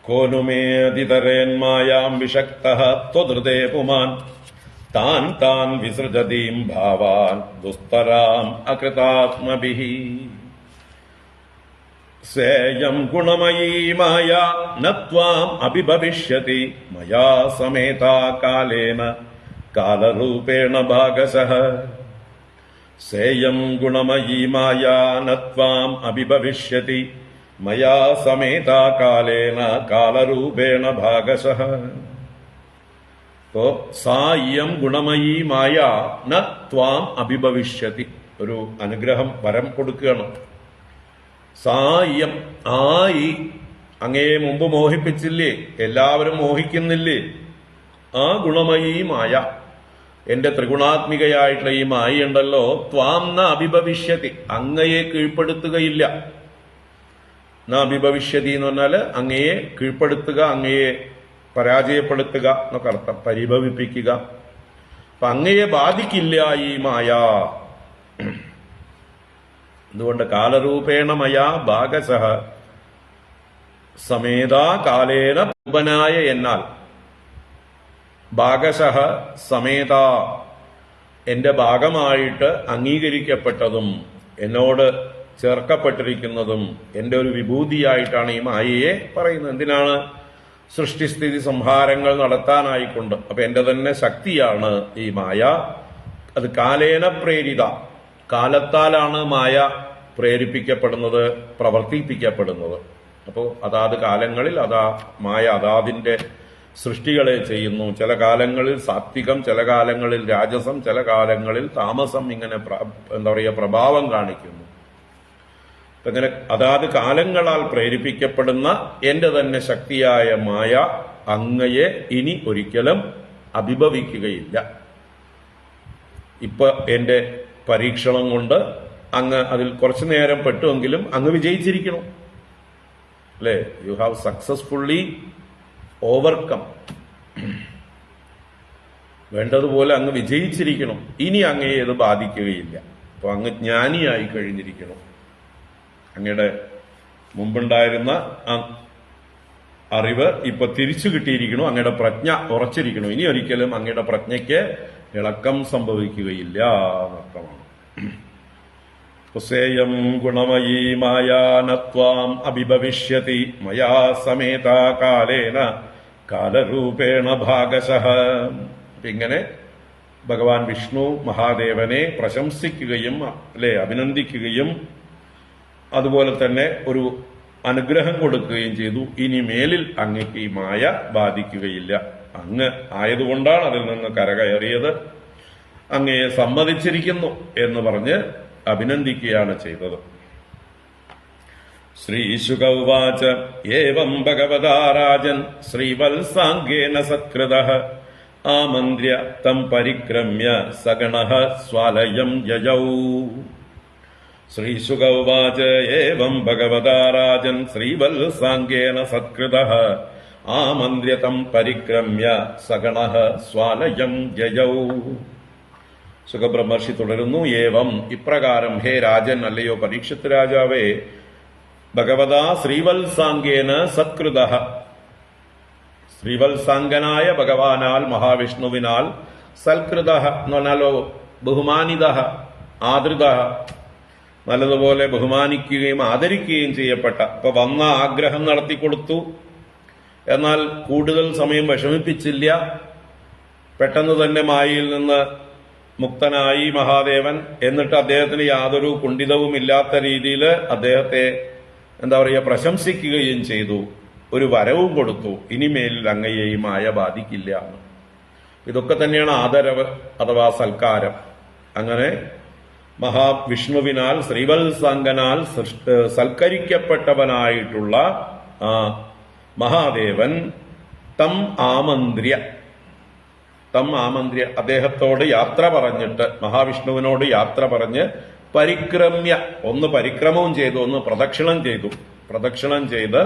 കോനുമേതിതരേന്മായാം വിഷക്തഃ ത്വധൃതേ പുമാൻ താൻ താൻ വിസൃജതീം ഭാവാൻ ദുസ്തരാം അകൃതാത്മഭിഃ. സേയം ഗുണമയീ മായ ന ത്വാം അഭിഭവിഷ്യതി മയാ സമേതാ കാലേന കാലരൂപേണ ഭാഗശഃ. സേയം ഗുണമയീ മായ ന ത്വാം അഭിഭവിഷ്യതി മയാ സമേതാ കാലേന കാലരൂപേണ ഭാഗശഃ. അപ്പോ സാ ഇയം ഗുണമയീ മായ ന ത്വാം അഭിഭവിഷ്യതി. ഒരു അനുഗ്രഹം വരം കൊടുക്കുകയാണ്. സാ ഇയം, ആ ഈ അങ്ങയെ മുമ്പ് മോഹിപ്പിച്ചില്ലേ, എല്ലാവരും മോഹിക്കുന്നില്ലേ, ആ ഗുണമയീ മായ, എന്റെ ത്രിഗുണാത്മികയായിട്ടുള്ള ഈ മായ ഉണ്ടല്ലോ, ത്വാം ന അഭിഭവിഷ്യതി, അങ്ങയെ കീഴ്പ്പെടുത്തുകയില്ല. ന അഭിഭവിഷ്യതി എന്ന് പറഞ്ഞാല് അങ്ങയെ കീഴ്പ്പെടുത്തുക, അങ്ങയെ പരാജയപ്പെടുത്തുക എന്നൊക്കെ അർത്ഥം, പരിഭവിപ്പിക്കുക. അപ്പൊ അങ്ങയെ ബാധിക്കില്ല ഈ മായ. എന്തുകൊണ്ട്? കാലരൂപേണ മയാ ഭാഗശഃ സമേതാ കാലേന ഉപനായ എന്നാൽ ഭാഗശഃ സമേത, എന്റെ ഭാഗമായിട്ട് അംഗീകരിക്കപ്പെട്ടതും എന്നോട് ചേർക്കപ്പെട്ടിരിക്കുന്നതും എന്റെ ഒരു വിഭൂതിയായിട്ടാണ് ഈ മായയെ പറയുന്നത്. എന്തിനാണ്? സൃഷ്ടിസ്ഥിതി സംഹാരങ്ങൾ നടത്താനായിക്കൊണ്ട്. അപ്പൊ എന്റെ തന്നെ ശക്തിയാണ് ഈ മായ. അത് കാലേന പ്രേരിത, കാലത്താലാണ് മായ പ്രേരിപ്പിക്കപ്പെടുന്നത്, പ്രവർത്തിപ്പിക്കപ്പെടുന്നത്. അപ്പോൾ അതാത് കാലങ്ങളിൽ മായ അതാതിന്റെ സൃഷ്ടികളെ ചെയ്യുന്നു. ചില കാലങ്ങളിൽ സാത്വികം, ചില കാലങ്ങളിൽ രാജസം, ചില കാലങ്ങളിൽ താമസം, ഇങ്ങനെ എന്താ പറയുക, പ്രഭാവം കാണിക്കുന്നു. അങ്ങനെ അതാത് കാലങ്ങളാൽ പ്രേരിപ്പിക്കപ്പെടുന്ന എന്റെ തന്നെ ശക്തിയായ മായ അങ്ങയെ ഇനി ഒരിക്കലും അഭിഭവിക്കുകയില്ല. ഇപ്പൊ എന്റെ പരീക്ഷണം കൊണ്ട് അങ്ങ് അതിൽ കുറച്ചു നേരം പെട്ടുവെങ്കിലും അങ്ങ് വിജയിച്ചിരിക്കണം, അല്ലേ? You have successfully overcome. വേണ്ടതുപോലെ അങ്ങ് വിജയിച്ചിരിക്കണം. ഇനി അങ്ങയെ ഇത് ബാധിക്കുകയില്ല. അപ്പൊ അങ്ങ് ജ്ഞാനിയായി കഴിഞ്ഞിരിക്കണം. അങ്ങയുടെ മുമ്പുണ്ടായിരുന്ന അറിവ് ഇപ്പൊ തിരിച്ചു കിട്ടിയിരിക്കണം. അങ്ങയുടെ പ്രജ്ഞ ഉറച്ചിരിക്കണം. ഇനി ഒരിക്കലും അങ്ങയുടെ പ്രജ്ഞയ്ക്ക് ഇളക്കം സംഭവിക്കുകയില്ല എന്നർത്ഥമാണ്. കുസേയം ഗുണമയീ മായാനത്വാം അഭിഭവിഷ്യതി മയാ സമേത കാലേന കാലരൂപേണ ഭാഗശഃ. ഇങ്ങനെ ഭഗവാൻ വിഷ്ണു മഹാദേവനെ പ്രശംസിക്കുകയും അഭിനന്ദിക്കുകയും അതുപോലെ തന്നെ ഒരു അനുഗ്രഹം കൊടുക്കുകയും ചെയ്തു. ഇനി മേലിൽ അങ്ങക്ക് ഈ മായ ബാധിക്കുകയില്ല. അങ്ങ് ആയതുകൊണ്ടാണ് അതിൽ നിന്ന് കരകയറിയത്, അങ്ങയെ സമ്മതിച്ചിരിക്കുന്നു എന്ന് പറഞ്ഞ് അഭിനന്ദിക്കുകയാണ് ചെയ്തത്. ശ്രീശുക ഉവാച ഏവം ഭഗവതാ രാജൻ ശ്രീവത്സാംഗേന സത്കൃതഃ ആമന്ത്ര്യ തം പരിക്രമ്യ സഗണഃ സ്വാലയം യയൗ. ശ്രീശുക ഉവാച ഏവം ഭഗവതാ രാജൻ ശ്രീവത്സാംഗേന സത്കൃതഃ ആമന്ത്ര്യ തം പരിക്രമ്യ സഗണഃ സ്വാലയം യയൗ. സുഖബ്രഹ്മർഷി തുടരുന്നു. ഏവം, ഇപ്രകാരം, ഹേ രാജൻ, അല്ലയോ പരീക്ഷിത് രാജാവേ, ഭഗവതാ ശ്രീവത്സാംഗേന സത്കൃതഃ, ശ്രീവത്സാംഗനായ ഭഗവാനാൽ, മഹാവിഷ്ണുവിനാൽ, സൽകൃതഃ എന്ന് പറഞ്ഞാലോ ബഹുമാനിതഃ, ആദൃതഃ, നല്ലതുപോലെ ബഹുമാനിക്കുകയും ആദരിക്കുകയും ചെയ്യപ്പെട്ട. ഇപ്പൊ വന്ന ആഗ്രഹം നടത്തിക്കൊടുത്തു, എന്നാൽ കൂടുതൽ സമയം വിഷമിപ്പിച്ചില്ല. പെട്ടെന്ന് തന്നെ മായയിൽ നിന്ന് മുക്തനായി മഹാദേവൻ. എന്നിട്ട് അദ്ദേഹത്തിന് യാതൊരു കുണ്ഠിതവും ഇല്ലാത്ത രീതിയിൽ അദ്ദേഹത്തെ പ്രശംസിക്കുകയും ചെയ്തു. ഒരു വരവും കൊടുത്തു, ഇനിമേലിൽ അങ്ങയെ ഈ മായ ബാധിക്കില്ല. ഇതൊക്കെ തന്നെയാണ് ആദരവ് അഥവാ സൽക്കാരം. അങ്ങനെ മഹാവിഷ്ണുവിനാൽ, ശ്രീവത്സാംഗനാൽ സൽക്കരിക്കപ്പെട്ടവനായിട്ടുള്ള മഹാദേവൻ തം ആമന്ത്ര്യ, അദ്ദേഹത്തോട് യാത്ര പറഞ്ഞിട്ട്, മഹാവിഷ്ണുവിനോട് യാത്ര പറഞ്ഞ്, പരിക്രമ്യ, ഒന്ന് പരിക്രമവും ചെയ്തു, ഒന്ന് പ്രദക്ഷിണം ചെയ്ത്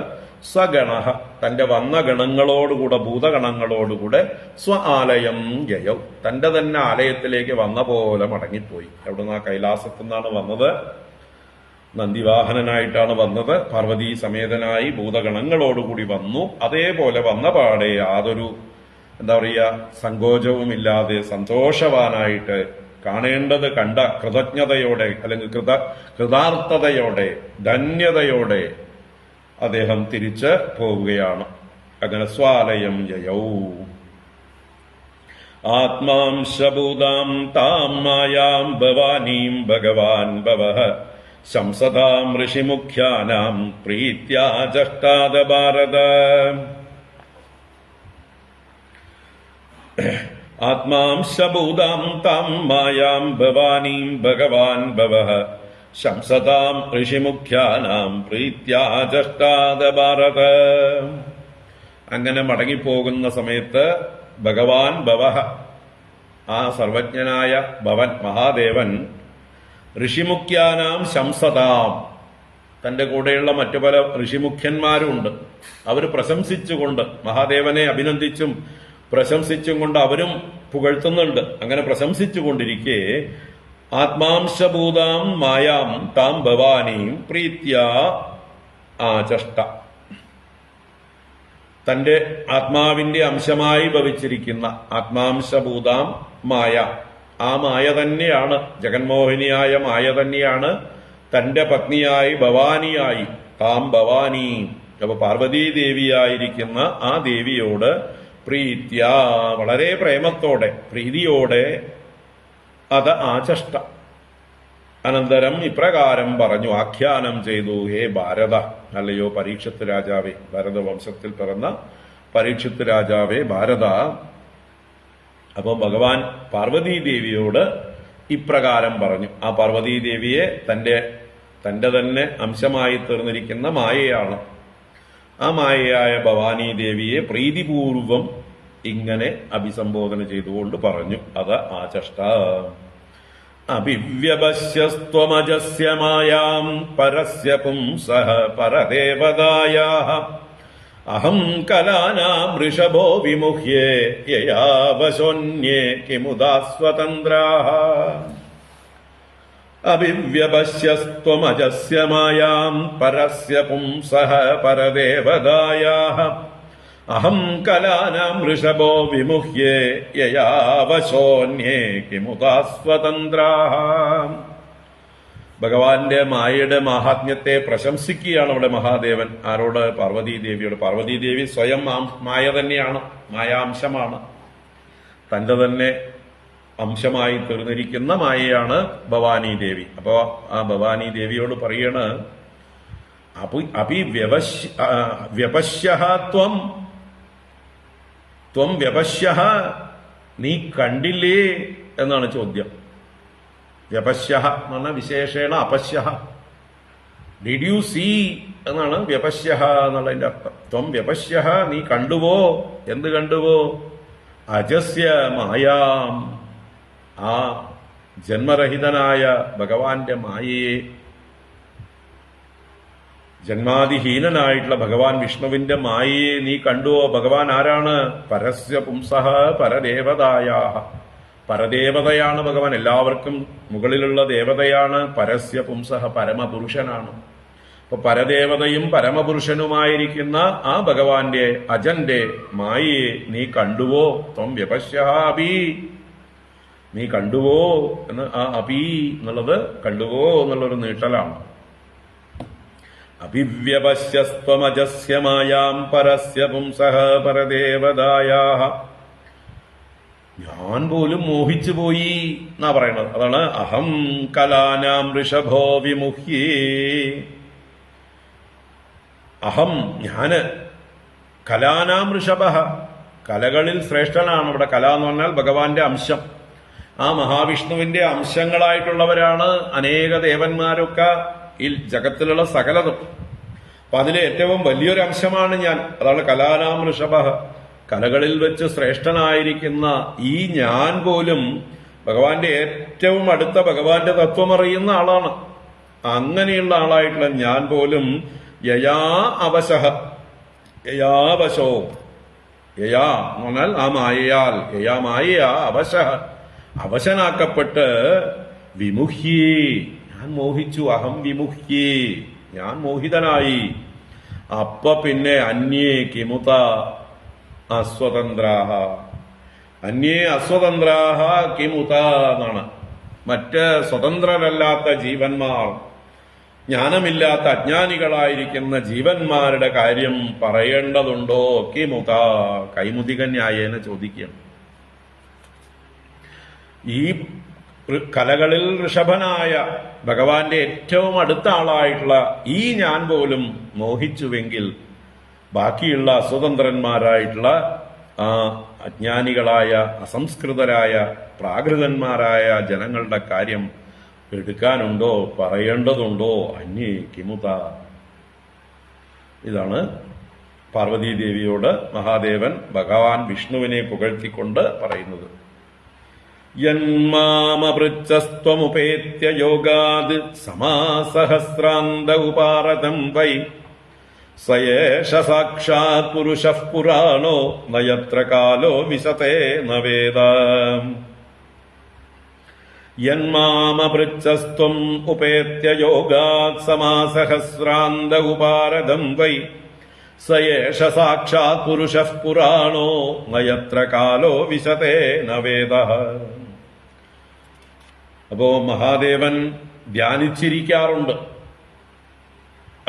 സഗണഃ, തന്റെ വന്ന ഗണങ്ങളോടുകൂടെ, ഭൂതഗണങ്ങളോടുകൂടെ, സ്വ ആലയം ജയൗ, തന്റെ തന്നെ ആലയത്തിലേക്ക് വന്ന പോലെ മടങ്ങിപ്പോയി. എവിടുന്ന? കൈലാസത്തു നിന്നാണ് വന്നത്, നന്ദിവാഹനനായിട്ടാണ് വന്നത്. പാർവതീ സമേതനായി ഭൂതഗണങ്ങളോടുകൂടി വന്നു. അതേപോലെ വന്ന പാടെ യാതൊരു സങ്കോചവുമില്ലാതെ സന്തോഷവാനായിട്ട്, കാണേണ്ടത് കണ്ട കൃതജ്ഞതയോടെ, അല്ലെങ്കിൽ കൃതാർത്ഥതയോടെ, ധന്യതയോടെ അദ്ദേഹം തിരിച്ച് പോവുകയാണ്. അങ്ങനെ സ്വാലയം ജയൗ. ആത്മാംശഭൂതാം താം മായാം ഭവാനീം ഭഗവാൻ ഭവഃ ശംസതാം ഋഷിമുഖ്യാനാം പ്രീത്യാ ജഷ്ടാദ ഭാരത. ആത്മാംശഭൂതാം താം മായാം ഭവാനീം ഭഗവാൻ ഭവഃ ശംസതാം ഋഷിമുഖ്യാനാം പ്രീത്യാചഷ്ടാദ ഭാരത. അങ്ങനെ മടങ്ങിപ്പോകുന്ന സമയത്ത് ഭഗവാൻ ഭവഃ, ആ സർവജ്ഞനായ ഭവൻ മഹാദേവൻ, ഋഷിമുഖ്യാനാം ശംസതാം, തന്റെ കൂടെയുള്ള മറ്റു പല ഋഷിമുഖ്യന്മാരുമുണ്ട്, അവർ പ്രശംസിച്ചുകൊണ്ട് മഹാദേവനെ അഭിനന്ദിച്ചും പ്രശംസിച്ചും കൊണ്ട് അവരും പുകഴ്ത്തുന്നുണ്ട്. അങ്ങനെ പ്രശംസിച്ചുകൊണ്ടിരിക്കെ ആത്മാംശഭൂതാം മായാം താം ഭവാനീം പ്രീത്യ ആചഷ്ട, തന്റെ ആത്മാവിന്റെ അംശമായി ഭവിച്ചിരിക്കുന്ന ആത്മാംശഭൂതാം മായ, ആ മായ തന്നെയാണ്, ജഗന്മോഹിനിയായ മായ തന്നെയാണ് തന്റെ പത്നിയായി ഭവാനിയായി, താം ഭവാനി, അപ്പൊ പാർവതീദേവിയായിരിക്കുന്ന ആ ദേവിയോട് പ്രീത്യ, വളരെ പ്രേമത്തോടെ പ്രീതിയോടെ അത് ആചഷ്ട. അനന്തരം ഇപ്രകാരം പറഞ്ഞു, ആഖ്യാനം ചെയ്തു, ഹേ ഭാരത, അല്ലയോ പരീക്ഷിത്ത് രാജാവേ, ഭരതവംശത്തിൽ പിറന്ന പരീക്ഷിത്ത് രാജാവേ ഭാരത. അപ്പോൾ ഭഗവാൻ പാർവതീദേവിയോട് ഇപ്രകാരം പറഞ്ഞു. ആ പാർവതീദേവിയെ തന്റെ തന്നെ അംശമായി തീർന്നിരിക്കുന്ന മായയാണ്. ആ മായയായ ഭവാനി ദേവിയെ പ്രീതിപൂർവം ഇങ്ങനെ അഭിസംബോധന ചെയ്തുകൊണ്ട് പറഞ്ഞു, അത് ആചഷ്ട. അഭിവ്യപശ്യസ്ത്വമജസ്യ മായാം പരസ്യ പുംസഃ പരദേവതായാഃ അഹം കലാനാം വൃഷഭോ വിമുഹ്യേ യയാ വശോന്യേ കിമുദാ സ്വതന്ത്രാഃ. അഭിവ്യപശ്യസ്ത്വമജസ്യ മായാം പരസ്യ പുംസഃ പരദേവതായാഃ അഹം കലാനാം വൃഷഭോ വിമുഹ്യേ യയാ വശോന്യേ കിമുദാ സ്വതന്ത്രാഃ. ഭഗവാന്റെ മായയുടെ മാഹാത്മ്യത്തെ പ്രശംസിക്കുകയാണ് അവിടെ മഹാദേവൻ. ആരോട്? പാർവതീദേവിയോട്. പാർവതീദേവി സ്വയം മായ തന്നെയാണ്, മായാംശമാണ്, തന്റെ തന്നെ അംശമായി തീർന്നിരിക്കുന്ന മായയാണ് ഭവാനി ദേവി. അപ്പോ ആ ഭവാനി ദേവിയോട് പറയണ, വ്യപശ്യഃ ത്വം വ്യപശ്യഃ, നീ കണ്ടില്ലേ എന്നാണ് ചോദ്യം. വ്യപശ്യഃ എന്ന് പറഞ്ഞാൽ വിശേഷേണ അപശ്യഃ, ഡിഡ് യു സീ എന്നാണ് വ്യപശ്യഃ എന്നുള്ളതിന്റെ അർത്ഥം. ത്വം വ്യപശ്യഃ, നീ കണ്ടുവോ? എന്ത് കണ്ടുവോ? അജസ്യ മായാം, ആ ജന്മരഹിതനായ ഭഗവാന്റെ മായയെ, ജന്മാതിഹീനനായിട്ടുള്ള ഭഗവാൻ വിഷ്ണുവിന്റെ മായയെ നീ കണ്ടുവോ? ഭഗവാൻ ആരാണ്? പരസ്യ പുംസഃ പരദേവതായാഃ, പരദേവതയാണ് ഭഗവാൻ, എല്ലാവർക്കും മുകളിലുള്ള ദേവതയാണ്. പരസ്യ പുംസഃ, പരമപുരുഷനാണ്. അപ്പൊ പരദേവതയും പരമപുരുഷനുമായിരിക്കുന്ന ആ ഭഗവാന്റെ അജന്റെ മായയെ നീ കണ്ടുവോ? ത്വം വ്യപശ്യഃ അഭി, നീ കണ്ടുവോ എന്ന്, ആ അഭി എന്നുള്ളത് കണ്ടുവോ എന്നുള്ളൊരു നീട്ടലാണ്. അഭിവ്യപശ്യസ്ത്വമജസ്യ മായാം പരസ്യ പുംസഃ പരദേവതായാഃ, ഞാൻ പോലും മോഹിച്ചു പോയി എന്നാ പറയണത്. അതാണ് അഹം കലാനാം ഋഷഭോ വിമുഹ്യേ. അഹം, ഞാന്, കലാനാം ഋഷഭഃ, കലകളിൽ ശ്രേഷ്ഠനാണ്. ഇവിടെ കല എന്ന് പറഞ്ഞാൽ ഭഗവാന്റെ അംശം. ആ മഹാവിഷ്ണുവിന്റെ അംശങ്ങളായിട്ടുള്ളവരാണ് അനേക ദേവന്മാരൊക്കെ ഈ ജഗത്തിലുള്ള സകലതും. അപ്പൊ അതിലെ ഏറ്റവും വലിയൊരു അംശമാണ് ഞാൻ. അതാണ് കലാനാം ഋഷഭഃ, കലകളിൽ വെച്ച് ശ്രേഷ്ഠനായിരിക്കുന്ന ഈ ഞാൻ പോലും ഭഗവാന്റെ ഏറ്റവും അടുത്ത ഭഗവാന്റെ തത്വമറിയുന്ന ആളാണ്. അങ്ങനെയുള്ള ആളായിട്ടുള്ള ഞാൻ പോലും യയാ അവശഃ, യയാവശോ, യയാ എന്ന് പറഞ്ഞാൽ ആ മായയാൽ, യയാ മായയാ അവശഃ, അവശനാക്കപ്പെട്ട്, വിമുഹ്യേ, ഞാൻ മോഹിച്ചു, അഹം വിമുഹ്യേ, ഞാൻ മോഹിതനായി. അപ്പ പിന്നെ അന്യേ കിമുത അസ്വതന്ത്രാഹ, അന്യേ അസ്വതന്ത്രാഹ കിമുത എന്നാണ്. മറ്റ് സ്വതന്ത്രരല്ലാത്ത ജീവന്മാർ, ജ്ഞാനമില്ലാത്ത അജ്ഞാനികളായിരിക്കുന്ന ജീവന്മാരുടെ കാര്യം പറയേണ്ടതുണ്ടോ? കിമുത, കൈമുതിക ന്യായേന ചോദിക്കുകയാണ്. ഈ കലകളിൽ ഋഷഭനായ ഭഗവാന്റെ ഏറ്റവും അടുത്ത ആളായിട്ടുള്ള ഈ ഞാൻ പോലും മോഹിച്ചുവെങ്കിൽ ബാക്കിയുള്ള അസ്വതന്ത്രന്മാരായിട്ടുള്ള അജ്ഞാനികളായ അസംസ്കൃതരായ പ്രാകൃതന്മാരായ ജനങ്ങളുടെ കാര്യം എടുക്കാനുണ്ടോ, പറയേണ്ടതുണ്ടോ? അന്യേ കിമുത. ഇതാണ് പാർവതീദേവിയോട് മഹാദേവൻ ഭഗവാൻ വിഷ്ണുവിനെ പുകഴ്ത്തിക്കൊണ്ട് പറയുന്നത്. യന്മാമപൃച്ഛസ്ത്വമുപേത്യ യോഗാത് സമാസഹസ്രാന്ത ഉപാരതം വൈ സയേഷ സാക്ഷാത് പുരുഷഃ പുരാണോ നയത്ര കാലോ വിശതേ ന വേദ. യന്മാമപൃച്ഛസ്ത്വം ഉപേത്യ യോഗാത് സമാസഹസ്രാന്ത ഉപാരതം വൈ സയേഷ സാക്ഷാത് പുരുഷഃ പുരാണോ നയത്ര കാലോ വിശതേ ന വേദ. അപ്പോ മഹാദേവൻ ധ്യാനിച്ചിരിക്കാറുണ്ട്.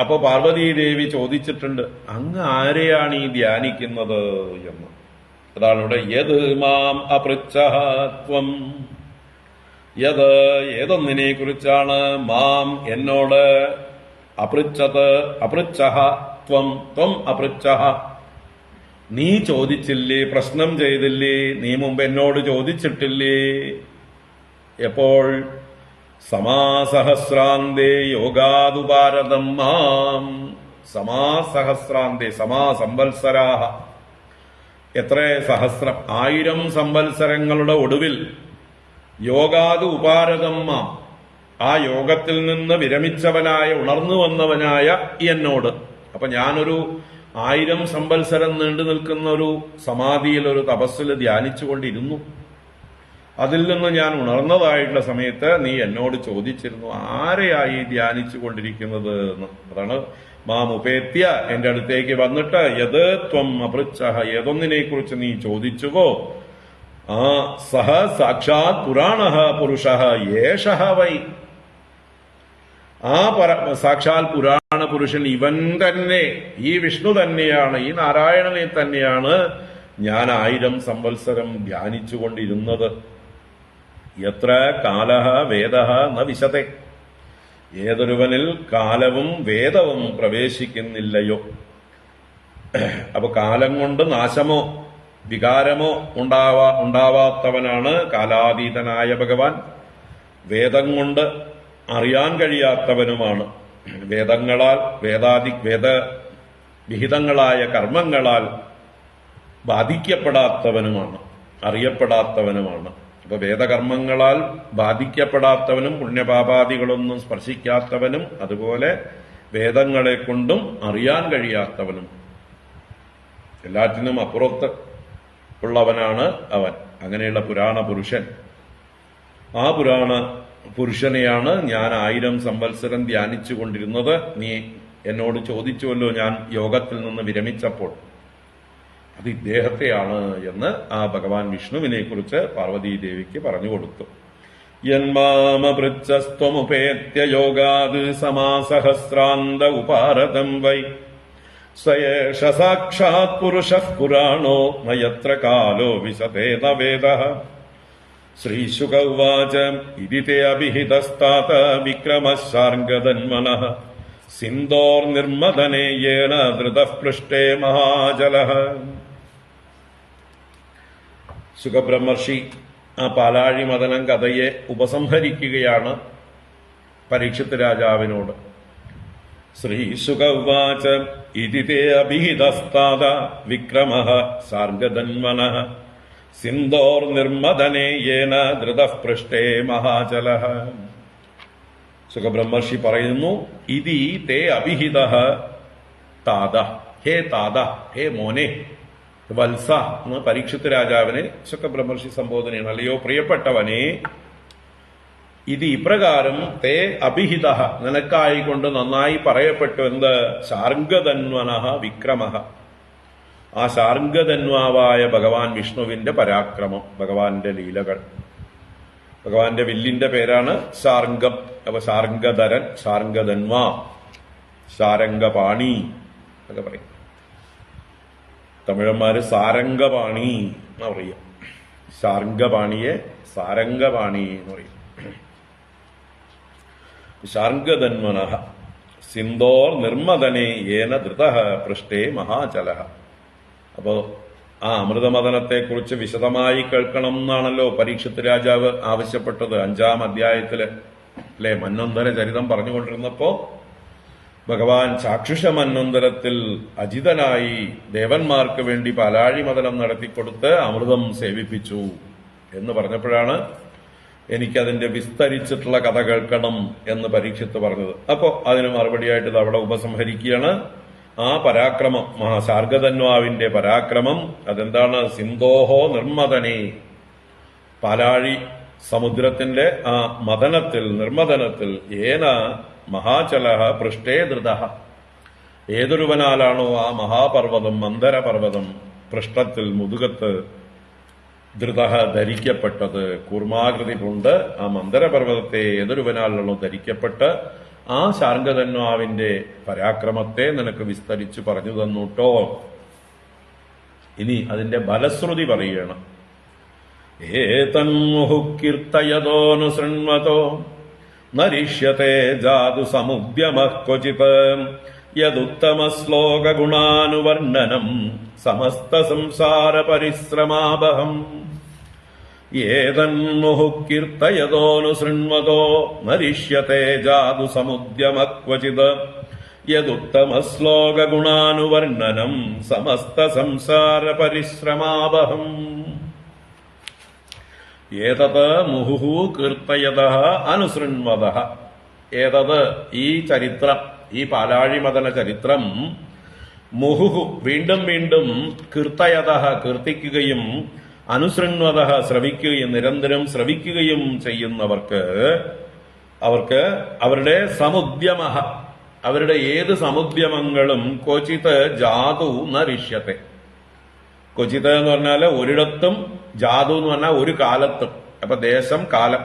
അപ്പോ പാർവതീദേവി ചോദിച്ചിട്ടുണ്ട്, അങ്ങ് ആരെയാണ് ഈ ധ്യാനിക്കുന്നത് എന്ന്. അതാണ് ഇവിടെ യത് മാം അപൃച്ഛഃ ത്വം. യത് ഏതൊന്നിനെ കുറിച്ചാണ്, മാം എന്നോട്, അപൃച്ഛത് അപൃച്ഛഃ ത്വം ത്വം അപൃച്ഛഃ നീ ചോദിച്ചില്ലേ, പ്രശ്നം ചെയ്തില്ലേ, നീ മുമ്പ് എന്നോട് ചോദിച്ചിട്ടില്ലേ. എപ്പോൾ? സമാസഹസ്രാന്തേ യോഗാദുപാരതം മാം. സമാസഹസ്രാന്തേ, സമാസംവത്സരാഹ, എത്ര സഹസ്രം, 1000 സംവത്സരങ്ങളുടെ ഒടുവിൽ യോഗാദു ഉപാരതം മാം, ആ യോഗത്തിൽ നിന്ന് വിരമിച്ചവനായ ഉണർന്നു വന്നവനായ എന്നോട്. അപ്പൊ ഞാനൊരു 1000 സംവത്സരം നീണ്ടു നിൽക്കുന്ന ഒരു സമാധിയിൽ, ഒരു തപസ്സിൽ ധ്യാനിച്ചുകൊണ്ടിരുന്നു. അതിൽ നിന്ന് ഞാൻ ഉണർന്നതായിട്ടുള്ള സമയത്ത് നീ എന്നോട് ചോദിച്ചിരുന്നു, ആരെയായി ധ്യാനിച്ചു കൊണ്ടിരിക്കുന്നത് എന്ന്. അതാണ് മാം ഉപേത്യ, എന്റെ അടുത്തേക്ക് വന്നിട്ട് യത് ത്വം അപൃച്ഛഃ, ഏതൊന്നിനെ കുറിച്ച് നീ ചോദിച്ചുവോ, ആ സഹ സാക്ഷാത് പുരാണഃ പുരുഷഃ യേഷഃ വൈ. ആ സാക്ഷാൽ പുരാണ പുരുഷൻ ഇവൻ തന്നെ, ഈ വിഷ്ണു തന്നെയാണ്, ഈ നാരായണനെ തന്നെയാണ് ഞാൻ 1000 സംവത്സരം ധ്യാനിച്ചുകൊണ്ടിരുന്നത്. എത്ര കാലഃ വേദഃ ന വിശതേ, ഏതൊരുവനിൽ കാലവും വേദവും പ്രവേശിക്കുന്നില്ലയോ. അപ്പൊ കാലം കൊണ്ട് നാശമോ വികാരമോ ഉണ്ടാവാത്തവനാണ് കാലാതീതനായ ഭഗവാൻ. വേദം കൊണ്ട് അറിയാൻ കഴിയാത്തവനുമാണ്. വേദങ്ങളാൽ വേദവിഹിതങ്ങളായ കർമ്മങ്ങളാൽ ബാധിക്കപ്പെടാത്തവനുമാണ്, അറിയപ്പെടാത്തവനുമാണ്. അപ്പൊ വേദകർമ്മങ്ങളാൽ ബാധിക്കപ്പെടാത്തവനും പുണ്യപാപാദികളൊന്നും സ്പർശിക്കാത്തവനും അതുപോലെ വേദങ്ങളെ കൊണ്ടും അറിയാൻ കഴിയാത്തവനും എല്ലാറ്റിനും അപ്പുറത്ത് ഉള്ളവനാണ് അവൻ. അങ്ങനെയുള്ള പുരാണ പുരുഷൻ, ആ പുരാണ പുരുഷനെയാണ് ഞാൻ 1000 സംവത്സരം ധ്യാനിച്ചു കൊണ്ടിരുന്നത്. നീ എന്നോട് ചോദിച്ചുവല്ലോ ഞാൻ യോഗത്തിൽ നിന്ന് വിരമിച്ചപ്പോൾ, അത് ഇദ്ദേഹത്തെയാണ് എന്ന് ആ ഭഗവാൻ വിഷ്ണുവിനെ കുറിച്ച് പാർവതീദേവിക്ക് പറഞ്ഞു കൊടുത്തു. യന്മാമപൃച്ഛസ്ത്വമുപേത്യ യോഗാത് സമാസഹസ്രാന്ത ഉപാരതം വൈ സയേഷ സാക്ഷാത് പുരുഷഃ പുരാണോ നയത്ര കാലോ വിശതേ ന വേദഃ. ശ്രീശുക ഉവാച ഇതി തേ അഭിഹിതസ്താത വിക്രമഃ ശാർംഗധന്വനഃ സിന്ധോർനിർമ്മദനേ യേന ധൃതഃ പൃഷ്ഠേ മഹാജലഃ. സുഖബ്രഹ്മർഷി ആ പാലാഴി മദനം കഥയെ ഉപസംഹരിക്കുകയാണ് പരീക്ഷിത് രാജാവിനോട്. ശ്രീശുക ഉവാച ഇതി തേ അഭിഹിതസ്താത വിക്രമഃ ശാർംഗധന്വനഃ സിന്ധോർനിർമ്മദനേ യേന ധൃതഃ പൃഷ്ഠേ മഹാജലഃ. സുഖബ്രഹ്മർഷി പറയുന്നു, ഇതി തേ അഭിഹിതഃ താത, ഹേ താത, ഹേ മോനെ, വത്സ എന്ന് പരീക്ഷിത് രാജാവിനെ സുഖബ്രഹ്മർഷി സംബോധനയാണ്. അല്ലയോ പ്രിയപ്പെട്ടവനെ, ഇത് ഇപ്രകാരം തേ അഭിഹിതഃ, നിനക്കായിക്കൊണ്ട് നന്നായി പറയപ്പെട്ടു. എന്ത്? ശാർംഗധന്വനഃ വിക്രമഃ, ആ ശാർംഗധന്വാവായ ഭഗവാൻ വിഷ്ണുവിന്റെ പരാക്രമം, ഭഗവാന്റെ ലീലകൾ. ഭഗവാന്റെ വില്ലിന്റെ പേരാണ് ശാർംഗം. അപ്പൊ ശാർംഗധരൻ, ശാർംഗധന്വ, ശാരംഗപാണി എന്നൊക്കെ പറയും. തമിഴന്മാര് സാരംഗപാണി എന്ന് പറയും. ശാർംഗപാണിയെ സാരംഗപാണി എന്ന് പറയും. ശാർംഗധന്വനഃ സിന്ധോർ നിർമ്മദനേ യേന ധൃതഃ പൃഷ്ഠേ മഹാജലഃ. അപ്പോ ആ അമൃതമദനത്തെക്കുറിച്ച് വിശദമായി കേൾക്കണം എന്നാണല്ലോ പരീക്ഷിത്ത് രാജാവ് ആവശ്യപ്പെട്ടത് 5-ാം അധ്യായത്തില്. അല്ലെ, മന്വന്തര ചരിതം പറഞ്ഞുകൊണ്ടിരുന്നപ്പോ ഭഗവാൻ ചാക്ഷുഷ മന്വന്തരത്തിൽ അജിതനായി ദേവന്മാർക്ക് വേണ്ടി പാലാഴി മദനം നടത്തിക്കൊടുത്ത് അമൃതം സേവിപ്പിച്ചു എന്ന് പറഞ്ഞപ്പോഴാണ് എനിക്കതിന്റെ വിസ്തരിച്ചിട്ടുള്ള കഥ കേൾക്കണം എന്ന് പരീക്ഷിത്ത് പറഞ്ഞത്. അപ്പോ അതിന് മറുപടിയായിട്ട് ഇത് അവിടെ ഉപസംഹരിക്കുകയാണ്. ആ പരാക്രമം, മഹാശാർഗധന്വാവിന്റെ പരാക്രമം അതെന്താണ്? സിന്ധോഹോ നിർമ്മദനേ, പാലാഴി സമുദ്രത്തിന്റെ ആ മദനത്തിൽ, നിർമ്മദനത്തിൽ, ഏന മഹാചലഹ പൃഷ്ഠേ ധൃതഃ, ഏതൊരുവനാലാണോ ആ മഹാപർവ്വതം, മന്ദരപർവ്വതം പൃഷ്ഠത്തിൽ, മുതുകത്ത് ധൃതഃ ധരിക്കപ്പെട്ടത്, കൂർമാകൃതി കൊണ്ട് ആ മന്ദരപർവ്വതത്തെ ഏതൊരുവനാലാണോ ധരിക്കപ്പെട്ട് ആ ശാർഗധന്വാവിന്റെ പരാക്രമത്തെ നിനക്ക് വിസ്തരിച്ചു പറഞ്ഞു തന്നുട്ടോ. ഇനി ബലശ്രുതി പറയുകയാണ്. ഏതന്മുഹു കീർത്തയതോനുശൃണ്വതോ നരിഷ്യത്തെ ജാതു സമുദ്യമഃ ക്വചിത് യദുത്തമശ്ലോകഗുണാനുവർണ്ണനം സമസ്ത സംസാര പരിശ്രമാപഹം. ഏതന്മുഹു കീർത്തയതോനുശൃണ്വതോ നരിഷ്യത്തെ ജാതു സമുദ്യമഃ ക്വചിത് യദുത്തമശ്ലോകഗുണാനുവർണ്ണനം സമസ്ത സംസാര പരിശ്രമാപഹം. ഏതത് മുഹുഹു കീർത്തയതഃ അനുശൃണ്വതഃ. ഏതത് ഈ ചരിത്രം, ഈ പാലാഴി മദന ചരിത്രം, മുഹുഹു വീണ്ടും വീണ്ടും, കീർത്തയതഃ കീർത്തിക്കുകയും, അനുശൃണ്വതഃ ശ്രവിക്കുകയും, നിരന്തരം ശ്രവിക്കുകയും ചെയ്യുന്നവർക്ക്, അവർക്ക് അവരുടെ സമുദ്യമഃ, അവരുടെ ഏത് സമുദ്യമങ്ങളും ക്വചിത് ജാതു നരിഷ്യത്തെ. ക്വചിത് എന്ന് പറഞ്ഞാൽ ഒരിടത്തും, ജാതു എന്ന് പറഞ്ഞാൽ ഒരു കാലത്തും. അപ്പൊ ദേശം, കാലം.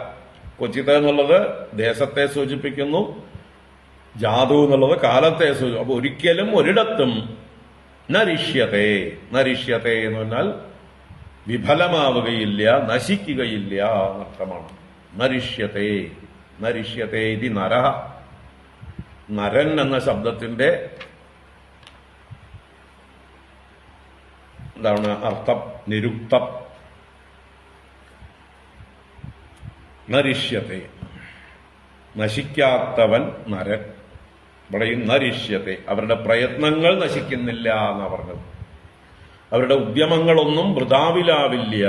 ക്വചിത് എന്നുള്ളത് ദേശത്തെ സൂചിപ്പിക്കുന്നു, ജാതു എന്നുള്ളത് കാലത്തെ സൂചിപ്പിക്കുന്നു. അപ്പൊ ഒരിക്കലും ഒരിടത്തും നരിഷ്യത്തെ, നരിഷ്യത്തെ എന്ന് പറഞ്ഞാൽ വിഫലമാവുകയില്ല, നശിക്കുകയില്ല എന്നർത്ഥമാണ്. നരിഷ്യത്തെ, നരിഷ്യത്തെ ഇതി നരഹ. നരൻ എന്ന ശബ്ദത്തിന്റെ എന്താണ് അർത്ഥം? നിരുക്തം. നരിഷ്യത്തെ, നശിക്കാത്തവൻ നരൻ. ഇവിടെയും നരിഷ്യത്തെ, അവരുടെ പ്രയത്നങ്ങൾ നശിക്കുന്നില്ല എന്നാ പറഞ്ഞത്. അവരുടെ ഉദ്യമങ്ങളൊന്നും വൃഥാവിലാവില്ല.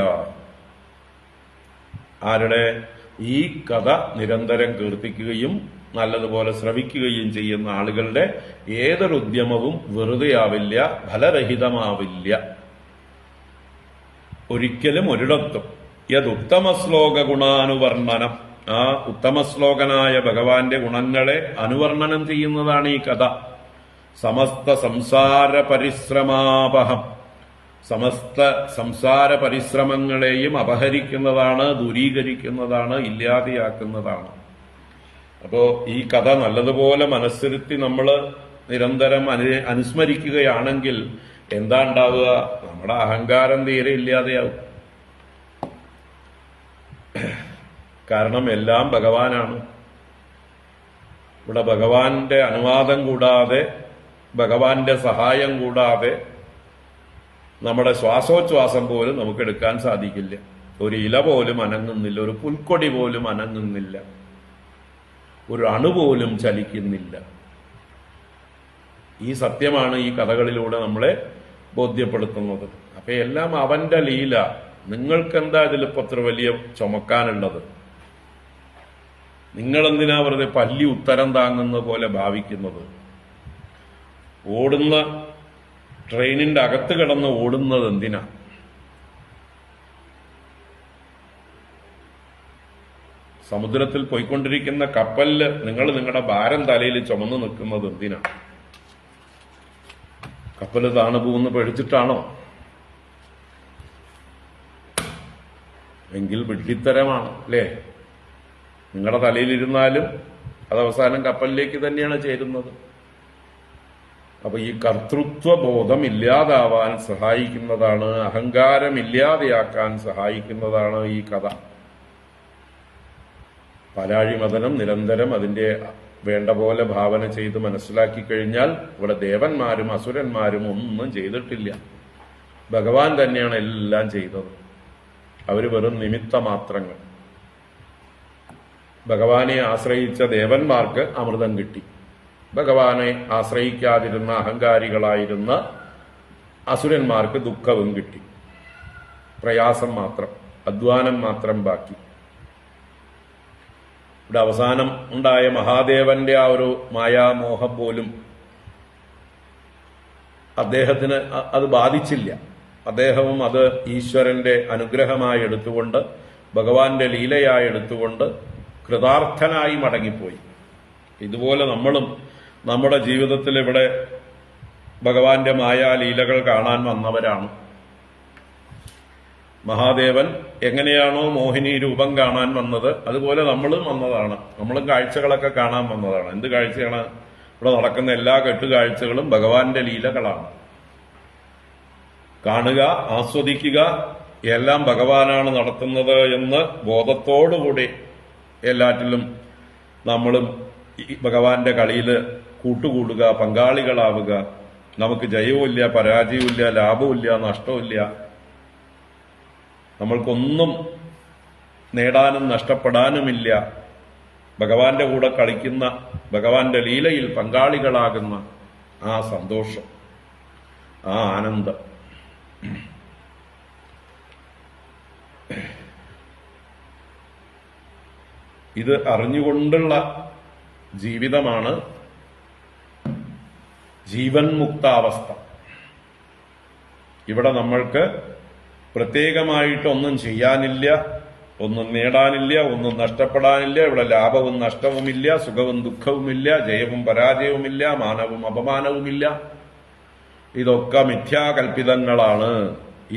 ആരുടെ? ഈ കഥ നിരന്തരം കീർത്തിക്കുകയും നല്ലതുപോലെ ശ്രവിക്കുകയും ചെയ്യുന്ന ആളുകളുടെ ഏതൊരു ഉദ്യമവും വെറുതെയാവില്ല, ഫലരഹിതമാവില്ല ഒരിക്കലും ഒരിടത്തും. യത് ഉത്തമശ്ലോക ഗുണാനുവർണ്ണനം, ആ ഉത്തമശ്ലോകനായ ഭഗവാന്റെ ഗുണങ്ങളെ അനുവർണ്ണനം ചെയ്യുന്നതാണ് ഈ കഥ. സമസ്ത സംസാര പരിശ്രമാപഹം, സമസ്ത സംസാര പരിശ്രമങ്ങളെയും അപഹരിക്കുന്നതാണ്, ദൂരീകരിക്കുന്നതാണ്, ഇല്ലാതെയാക്കുന്നതാണ്. അപ്പോ ഈ കഥ നല്ലതുപോലെ മനസ്സിരുത്തി നമ്മൾ നിരന്തരം അനുസ്മരിക്കുകയാണെങ്കിൽ എന്താ ഉണ്ടാവുക? നമ്മുടെ അഹങ്കാരം തീരെ ഇല്ലാതെയാവും. കാരണം എല്ലാം ഭഗവാനാണ്. ഇവിടെ ഭഗവാന്റെ അനുവാദം കൂടാതെ, ഭഗവാന്റെ സഹായം കൂടാതെ നമ്മുടെ ശ്വാസോച്ഛ്വാസം പോലും നമുക്ക് എടുക്കാൻ സാധിക്കില്ല. ഒരു ഇല പോലും അനങ്ങുന്നില്ല, ഒരു പുൽക്കൊടി പോലും അനങ്ങുന്നില്ല, ഒരു അണുപോലും ചലിക്കുന്നില്ല. ഈ സത്യമാണ് ഈ കഥകളിലൂടെ നമ്മളെ ബോധ്യപ്പെടുത്തുന്നത്. അപ്പൊ എല്ലാം അവന്റെ ലീല. നിങ്ങൾക്കെന്താ ഇതിലിപ്പോ അത്ര വലിയ ചുമക്കാനുള്ളത്? നിങ്ങളെന്തിനാ വെറുതെ പല്ലി ഉത്തരം താങ്ങുന്ന പോലെ ഭാവിക്കുന്നത്? ഓടുന്ന ട്രെയിനിന്റെ അകത്ത് കിടന്ന് ഓടുന്നത് എന്തിനാ? സമുദ്രത്തിൽ പോയിക്കൊണ്ടിരിക്കുന്ന കപ്പലില് നിങ്ങൾ നിങ്ങളുടെ ഭാരം തലയിൽ ചുമന്ന് നിൽക്കുന്നത് എന്തിനാ? കപ്പല് താണു പോകുന്ന പേടിച്ചിട്ടാണോ? എങ്കിൽ വിഡ്ഢിത്തരമാണ്, അല്ലേ? നിങ്ങളുടെ തലയിലിരുന്നാലും അത് അവസാനം കപ്പലിലേക്ക് തന്നെയാണ് ചേരുന്നത്. അപ്പൊ ഈ കർത്തൃത്വബോധം ഇല്ലാതാവാൻ സഹായിക്കുന്നതാണ്, അഹങ്കാരം ഇല്ലാതെയാക്കാൻ സഹായിക്കുന്നതാണ് ഈ കഥ. പാലാഴി മദനം നിരന്തരം അതിന്റെ വേണ്ട പോലെ ഭാവന ചെയ്ത് മനസ്സിലാക്കി കഴിഞ്ഞാൽ ഇവിടെ ദേവന്മാരും അസുരന്മാരും ഒന്നും ചെയ്തിട്ടില്ല. ഭഗവാൻ തന്നെയാണ് എല്ലാം ചെയ്തത്. അവർ വെറും നിമിത്ത മാത്രങ്ങൾ. ഭഗവാനെ ആശ്രയിച്ച ദേവന്മാർക്ക് അമൃതം കിട്ടി. ഭഗവാനെ ആശ്രയിക്കാതിരുന്ന അഹങ്കാരികളായിരുന്ന അസുരന്മാർക്ക് ദുഃഖവും കിട്ടി. പ്രയാസം മാത്രം, അധ്വാനം മാത്രം ബാക്കി. ഇവിടെ അവസാനം ഉണ്ടായ മഹാദേവന്റെ ആ ഒരു മായാമോഹം പോലും അദ്ദേഹത്തിന് അത് ബാധിച്ചില്ല. അദ്ദേഹവും അത് ഈശ്വരന്റെ അനുഗ്രഹമായി എടുത്തുകൊണ്ട്, ഭഗവാന്റെ ലീലയായി എടുത്തുകൊണ്ട് കൃതാർത്ഥനായി മടങ്ങിപ്പോയി. ഇതുപോലെ നമ്മളും നമ്മുടെ ജീവിതത്തിൽ ഇവിടെ ഭഗവാന്റെ മായാലീലകൾ കാണാൻ വന്നവരാണ്. മഹാദേവൻ എങ്ങനെയാണോ മോഹിനി രൂപം കാണാൻ വന്നത്, അതുപോലെ നമ്മളും വന്നതാണ്. നമ്മളും കാഴ്ചകളൊക്കെ കാണാൻ വന്നതാണ്. എന്ത് കാഴ്ചയാണ്? ഇവിടെ നടക്കുന്ന എല്ലാ കെട്ടുകാഴ്ചകളും ഭഗവാന്റെ ലീലകളാണ്. കാണുക, ആസ്വദിക്കുക, എല്ലാം ഭഗവാനാണ് നടത്തുന്നത് എന്ന് ബോധത്തോടുകൂടി എല്ലാറ്റിലും നമ്മളും ഭഗവാന്റെ കളിയിൽ കൂട്ടുകൂടുക, പങ്കാളികളാവുക. നമുക്ക് ജയവുമില്ല, പരാജയവുമില്ല, ലാഭവുമില്ല, നഷ്ടവുമില്ല. നമ്മൾക്കൊന്നും നേടാനും നഷ്ടപ്പെടാനുമില്ല. ഭഗവാന്റെ കൂടെ കളിക്കുന്ന, ഭഗവാന്റെ ലീലയിൽ പങ്കാളികളാകുന്ന ആ സന്തോഷം, ആ ആനന്ദം. ഇത് അറിഞ്ഞുകൊണ്ടുള്ള ജീവിതമാണ് ജീവൻ മുക്താവസ്ഥ. ഇവിടെ നമ്മൾക്ക് പ്രത്യേകമായിട്ടൊന്നും ചെയ്യാനില്ല, ഒന്നും നേടാനില്ല, ഒന്നും നഷ്ടപ്പെടാനില്ല. ഇവിടെ ലാഭവും നഷ്ടവുമില്ല, സുഖവും ദുഃഖവുമില്ല, ജയവും പരാജയവുമില്ല, മാനവും അപമാനവുമില്ല. ഇതൊക്കെ മിഥ്യാകൽപ്പിതങ്ങളാണ്.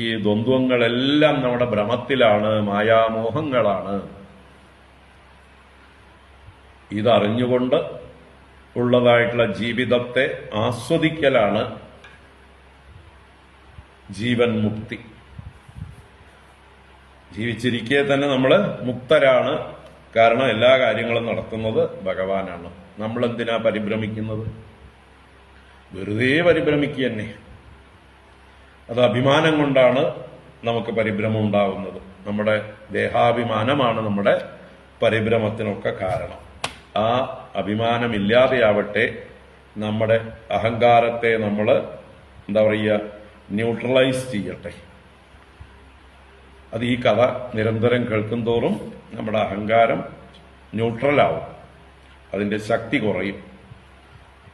ഈ ദ്വന്ദ്വങ്ങളെല്ലാം നമ്മുടെ ഭ്രമത്തിലാണ്, മായാമോഹങ്ങളാണ്. ഇതറിഞ്ഞുകൊണ്ട് ഉള്ളതായിട്ടുള്ള ജീവിതത്തെ ആസ്വദിക്കലാണ് ജീവൻ മുക്തി. ജീവിച്ചിരിക്കെ തന്നെ നമ്മൾ മുക്തരാണ്. കാരണം എല്ലാ കാര്യങ്ങളും നടത്തുന്നത് ഭഗവാനാണ്. നമ്മളെന്തിനാ പരിഭ്രമിക്കുന്നത്? വെറുതെ പരിഭ്രമിക്കുക തന്നെ. അത് അഭിമാനം കൊണ്ടാണ് നമുക്ക് പരിഭ്രമം ഉണ്ടാവുന്നത്. നമ്മുടെ ദേഹാഭിമാനമാണ് നമ്മുടെ പരിഭ്രമത്തിനൊക്കെ കാരണം. ആ അഭിമാനമില്ലാതെയാവട്ടെ. നമ്മുടെ അഹങ്കാരത്തെ നമ്മൾ ന്യൂട്രലൈസ് ചെയ്യട്ടെ. അത് ഈ കഥ നിരന്തരം കേൾക്കുന്തോറും നമ്മുടെ അഹങ്കാരം ന്യൂട്രലാവും, അതിന്റെ ശക്തി കുറയും,